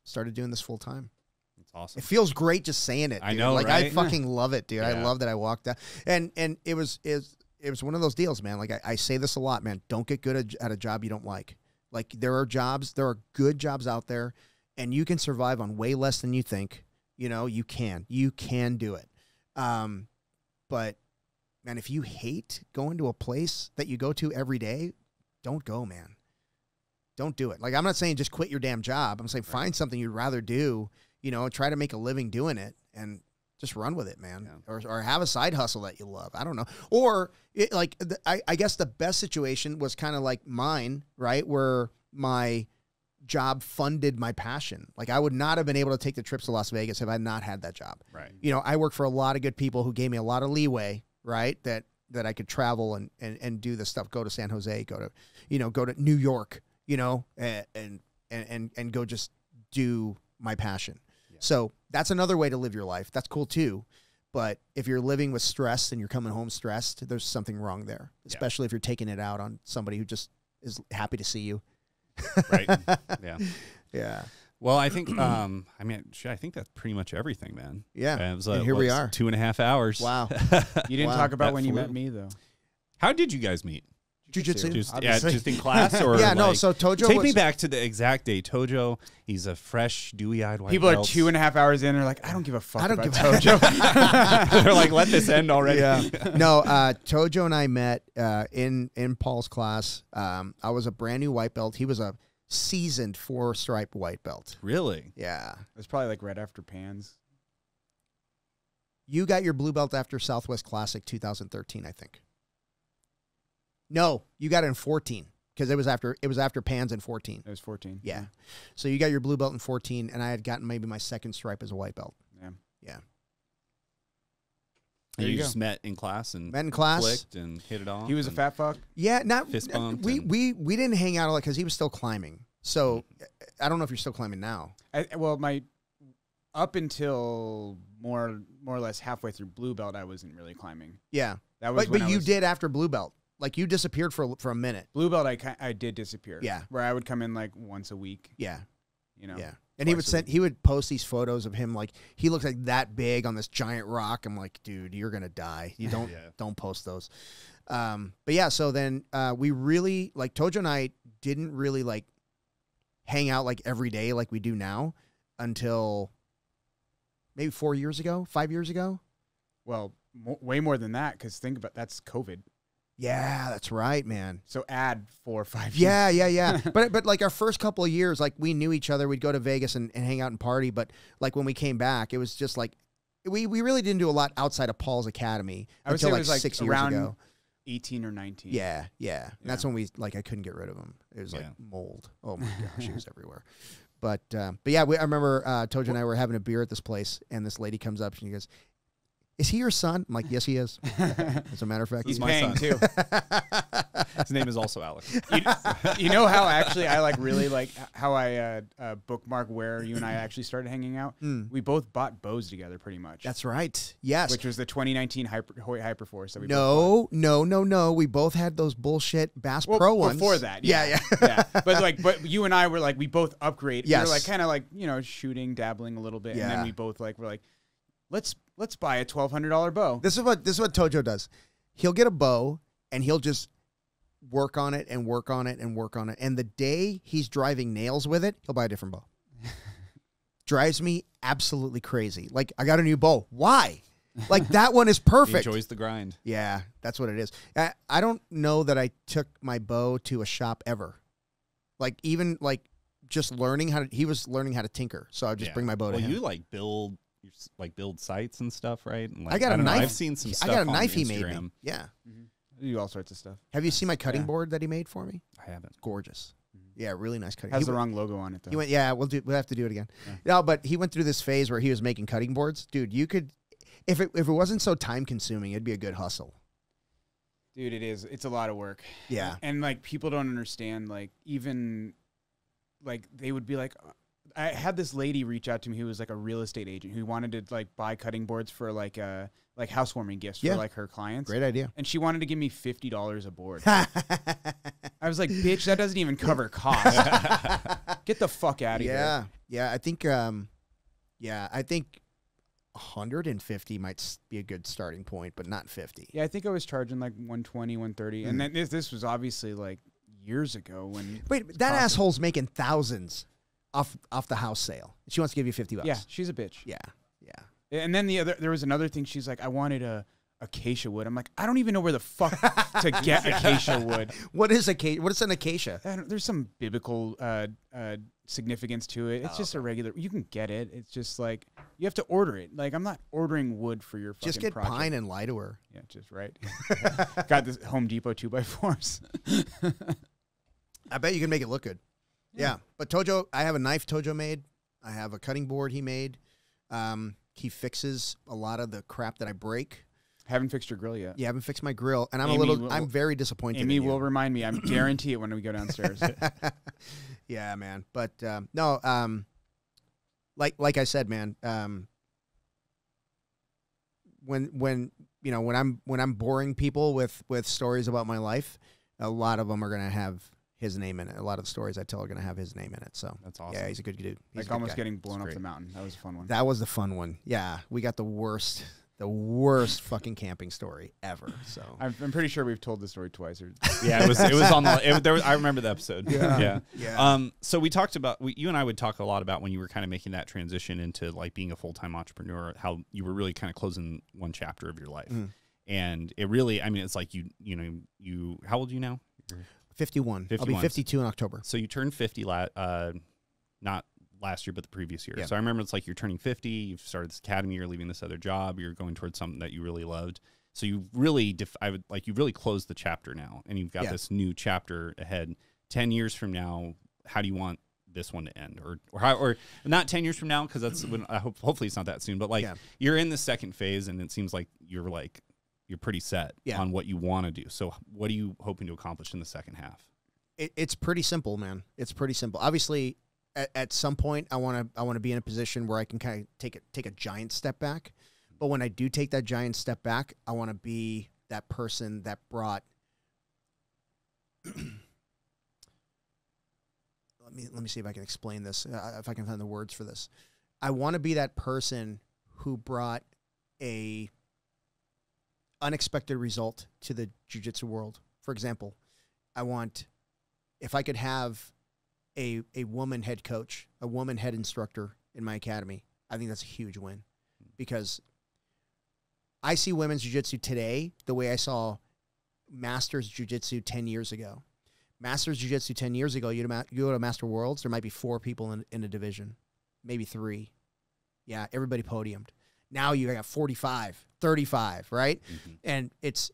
started doing this full time. That's awesome. It feels great just saying it, dude. I know, like, right? I fucking love it, dude. Yeah. I love that I walked out. And it was one of those deals, man. Like, I say this a lot, man. Don't get good at a job you don't like. Like, there are good jobs out there, and you can survive on way less than you think. You know, you can do it. But man, if you hate going to a place that you go to every day, don't go, man. Don't do it. Like, I'm not saying just quit your damn job. I'm saying find something you'd rather do, you know, try to make a living doing it, and just run with it, man. Yeah. Or have a side hustle that you love. I don't know. Or I guess the best situation was kind of like mine, right? Where my job funded my passion. Like, I would not have been able to take the trips to Las Vegas if I had not had that job. Right. You know, I work for a lot of good people who gave me a lot of leeway, right? That I could travel and do this stuff, go to San Jose, go to New York, you know, and go just do my passion. So that's another way to live your life. That's cool too. But if you're living with stress and you're coming home stressed, there's something wrong there, especially if you're taking it out on somebody who just is happy to see you. Right. Yeah. Yeah. Well, I think, I think that's pretty much everything, man. Yeah. It was, and here we are. 2.5 hours. Wow. You didn't talk about when you met me, though. How did you guys meet? Jiu-Jitsu. Just in class? Or yeah, no, so Tojo take me back to the exact day. Tojo, he's a fresh, dewy-eyed white People belt. are 2.5 hours in, they're like, I don't give a fuck about Tojo. They're like, let this end already. Yeah. No, Tojo and I met in Paul's class. I was a brand new white belt. He was a seasoned 4-stripe white belt. Really? Yeah. It was probably like right after Pans. You got your blue belt after Southwest Classic 2013, I think. No, you got it in 14 because it was after Pans in 14. It was 14. Yeah. So you got your blue belt in 14, and I had gotten maybe my second stripe as a white belt. Yeah. Yeah. And you just met in class and met in class, clicked and hit it off. He was a fat fuck. Yeah, fist bumped. We didn't hang out a lot because he was still climbing. So I don't know if you're still climbing now. Up until more or less halfway through blue belt, I wasn't really climbing. Yeah, that was. But you did after blue belt. Like, you disappeared for a minute. Blue belt, I did disappear. Yeah. Where I would come in like once a week. Yeah. You know. Yeah. And he would post these photos of him, like, he looks like that big on this giant rock. I'm like, dude, you're gonna die. You don't post those. But yeah, so then we really, like, Tojo and I didn't really like hang out like every day like we do now until maybe 5 years ago. Well, way more than that, because think about that's COVID. Yeah, that's right, man. So add 4 or 5 Yeah, years. yeah. But like our first couple of years, like we knew each other. We'd go to Vegas and hang out and party. But like when we came back, it was just like we really didn't do a lot outside of Paul's Academy I would until say it like was like 6 years around ago. 18 or 19. Yeah. And that's when I couldn't get rid of him. It was like Yeah. mold. Oh my gosh, he was everywhere. But yeah, I remember Tojo and I were having a beer at this place, and this lady comes up and she goes, "Is he your son?" I'm like, "Yes, he is." As a matter of fact, He's my paying son. too. His name is also Alex. You know how actually I like really like how I bookmark where you and I actually started hanging out? We both bought bows together pretty much. that's right. Yes. Which was the 2019 Hoyt Hyperforce that we both bought. No. We both had those bullshit Bass Well, Pro ones. before that. Yeah. Yeah. But you and I were like, we both upgrade. Yes. We were like kind of like, shooting, dabbling a little bit. And then Yeah. we both like, were like, let's buy a $1,200 bow. This is what Tojo does. He'll get a bow and he'll just work on it and work on it and work on it. And the day he's driving nails with it, he'll buy a different bow. Drives me absolutely crazy. Like, I got a new bow. Why? Like, that one is He perfect. enjoys the grind. Yeah, that's what it is. I don't know that I took my bow to a shop ever. Like, even like just learning he was learning how to tinker. So I would just bring my bow to him. You like build sites and stuff, right? And, like, I got a don't know, knife. I've seen some stuff. I got a on knife he Instagram. made me. Yeah. I do all sorts of stuff. Have you seen my cutting Yeah. board that he made for me? I haven't. Gorgeous. Yeah, really nice cutting. Has He the went- wrong logo on it though. He went, yeah, we'll have to do it again. Yeah. No, but he went through this phase where he was making cutting boards. Dude, you could, if it wasn't so time consuming, it'd be a good hustle. Dude, it is. It's a lot of work. Yeah. And like people don't understand, like even like they would be like, I had this lady reach out to me who was like a real estate agent who wanted to like buy cutting boards for like housewarming gifts Yeah. for like her clients. Great idea. And she wanted to give me $50 a board. I was like, bitch, that doesn't even cover cost. Get the fuck out of here. Yeah. I think 150 might be a good starting point, but not 50. Yeah, I think I was charging like 120, 130. And then this was obviously like years ago when. Wait, that asshole's making thousands off the house sale. She wants to give you $50. Yeah, she's a bitch. Yeah. And then there was another thing. She's like, I wanted a acacia wood. I'm like, I don't even know where the fuck to get acacia wood. What is acacia? What is an acacia? There's some biblical significance to it. It's just a regular. You can get it. It's just like you have to order it. Like I'm not ordering wood for your fucking Just get project. pine and lie to her. Yeah, just right. Got this Home Depot 2x4s. I bet you can make it look good. Yeah. But Tojo, I have a knife Tojo made. I have a cutting board he made. He fixes a lot of the crap that I break. Haven't fixed your grill yet. Yeah, I haven't fixed my grill, and I'm very disappointed. Amy in you. will remind me. I guarantee it when we go downstairs. Yeah, man. But no, like I said, man. When I'm boring people with stories about my life, a lot of them are gonna have his name in it. A lot of the stories I tell are gonna have his name in it. So That's awesome. Yeah, he's a good dude. He's a Like good almost guy. getting blown off great. the mountain. That was a fun one. That was the fun one. Yeah, we got the worst fucking camping story ever. So I'm pretty sure we've told the story twice. Yeah, it was on the. I remember the episode. Yeah. So we talked about you and I would talk a lot about when you were kind of making that transition into like being a full-time entrepreneur, how you were really kind of closing one chapter of your life, and it really, I mean, it's like you how old are you now? 51. I'll be 52 in October. So you turned 50 not last year, but the previous year. Yeah. So I remember it's like you're turning 50, you've started this academy, you're leaving this other job, you're going towards something that you really loved. So you really, you really closed the chapter now, and you've got this new chapter ahead. 10 years from now, how do you want this one to end? Or not 10 years from now, because that's when hopefully it's not that soon, but like you're in the second phase, and it seems like you're pretty set on what you want to do. So what are you hoping to accomplish in the second half? It's pretty simple, man. It's pretty simple. Obviously, at some point, I want to be in a position where I can kind of take a giant step back. But when I do take that giant step back, I want to be that person that brought. Let me see if I can explain this. If I can find the words for this, I want to be that person who brought a unexpected result to the jiu-jitsu world. For example, if I could have a woman head coach, a woman head instructor in my academy, I think that's a huge win, because I see women's jiu-jitsu today the way I saw Masters Jiu-Jitsu 10 years ago. Masters Jiu-Jitsu 10 years ago, you go to Master Worlds, there might be 4 people in a division, maybe 3. Yeah, everybody podiumed. Now you got 45, 35, right? Mm-hmm. And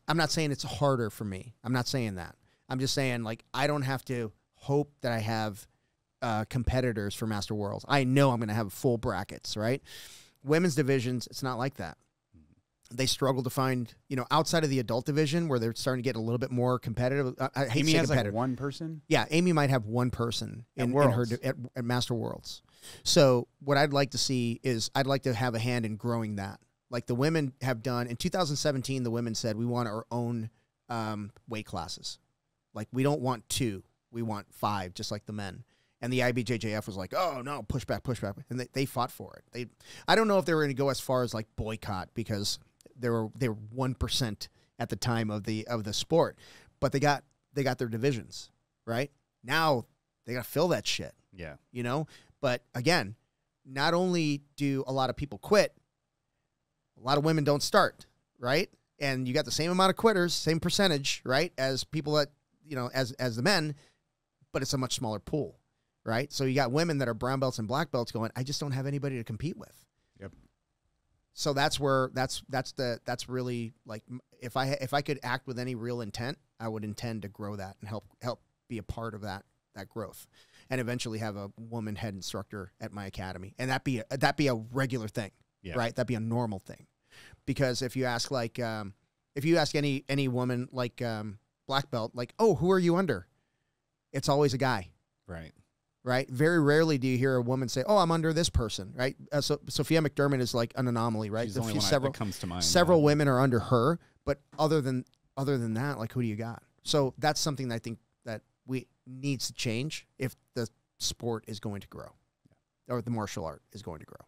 I'm not saying it's harder for me. I'm not saying that. I'm just saying, like, I don't have to hope that I have competitors for Master Worlds. I know I'm going to have full brackets, right? Women's divisions, it's not like that. They struggle to find, outside of the adult division where they're starting to get a little bit more competitive. I hate Amy to say has competitive. like one person? Yeah, Amy might have one person in her at Master Worlds. So what I'd like to see is I'd like to have a hand in growing that. Like the women have done. In 2017, the women said, we want our own weight classes. Like we don't want 2. We want 5, just like the men. And the IBJJF was like, oh, no, push back. And they fought for it. I don't know if they were going to go as far as like boycott because they were 1% at the time of the sport, but they got their divisions, right? Now they got to fill that shit. Yeah. But again, not only do a lot of people quit, a lot of women don't start, right? And you got the same amount of quitters, same percentage, right, as people that, as the men, but it's a much smaller pool, right? So you got women that are brown belts and black belts going, I just don't have anybody to compete with. Yep. So that's where that's really like if I could act with any real intent, I would intend to grow that and help be a part of that growth, and eventually have a woman head instructor at my academy, and that be a regular thing, right? That'd be a normal thing, because if you ask any woman like black belt, like, oh, who are you under? It's always a guy, right? Right. Very rarely do you hear a woman say, "Oh, I'm under this person." Right. So Sophia McDermott is like an anomaly, right? She's the only one that comes to mind. Several women are under her, but other than that, like, who do you got? So that's something that I think that needs to change if the sport is going to grow, or the martial art is going to grow,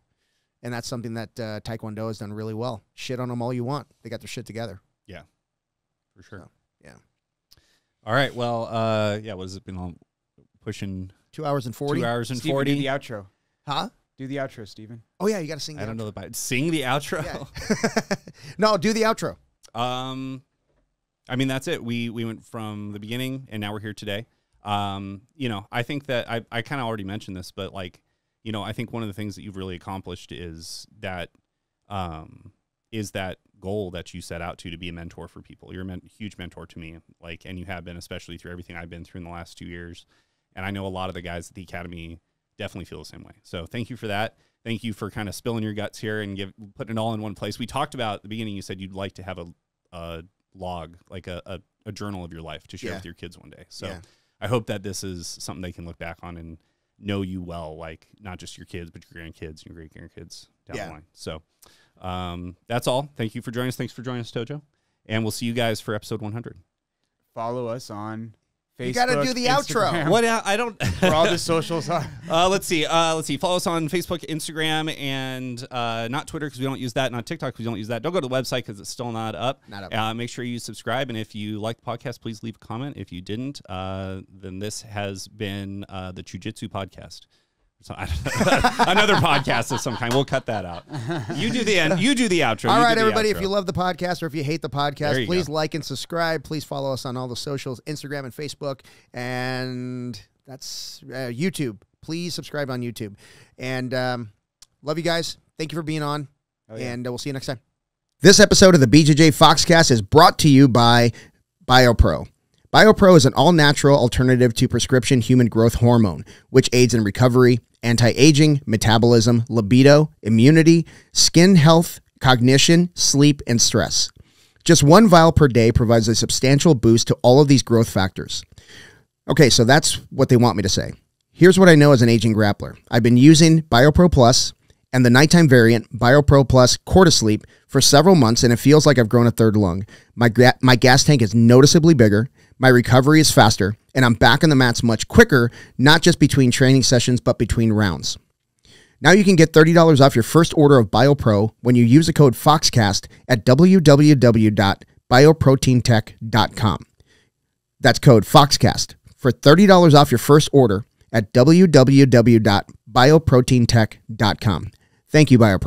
and that's something that Taekwondo has done really well. Shit on them all you want; they got their shit together. Yeah, for sure. So, yeah. All right. Well, what has it been on? Pushing 2 hours and 40. 2 hours and Steven, 40. do the outro. Huh? Do the outro, Steven. Oh, yeah, you got to sing the outro. I don't know about sing the outro. Yeah. No, do the outro. I mean, that's it. We went from the beginning, and now we're here today. I think that I kind of already mentioned this, but like, I think one of the things that you've really accomplished is that goal that you set out to be a mentor for people. You're a huge mentor to me, like, and you have been, especially through everything I've been through in the last 2 years. And I know a lot of the guys at the academy definitely feel the same way. So thank you for that. Thank you for kind of spilling your guts here and putting it all in one place. We talked about at the beginning, you said you'd like to have a log, like a journal of your life to share with your kids one day. So I hope that this is something they can look back on and know you well, like not just your kids, but your grandkids and your great-grandkids down the line. So that's all. Thank you for joining us. Thanks for joining us, Tojo. And we'll see you guys for episode 100. Follow us on Facebook, you got to do the Instagram. outro. What? I don't. For all the socials. Let's see. Follow us on Facebook, Instagram, and not Twitter because we don't use that. Not TikTok because we don't use that. Don't go to the website because it's still not up. Not up. Make sure you subscribe, and if you like the podcast, please leave a comment. If you didn't, then this has been the Jiu-Jitsu podcast. So, another podcast of some kind. We'll cut that out. You do the end. You do the outro. All right, everybody. If you love the podcast or if you hate the podcast, please like and subscribe. Please follow us on all the socials, Instagram and Facebook, and that's YouTube. Please subscribe on YouTube. And love you guys. Thank you for being on, and we'll see you next time. This episode of the BJJ Foxcast is brought to you by BioPro. BioPro is an all-natural alternative to prescription human growth hormone, which aids in recovery, anti-aging, metabolism, libido, immunity, skin health, cognition, sleep, and stress. Just 1 vial per day provides a substantial boost to all of these growth factors. Okay, so that's what they want me to say. Here's what I know as an aging grappler. I've been using BioPro Plus and the nighttime variant, BioPro Plus Cortisleep, for several months, and it feels like I've grown a third lung. My gas tank is noticeably bigger, my recovery is faster, and I'm back on the mats much quicker, not just between training sessions, but between rounds. Now you can get $30 off your first order of BioPro when you use the code FOXCAST at www.bioproteintech.com. That's code FOXCAST for $30 off your first order at www.bioproteintech.com. Thank you, BioPro.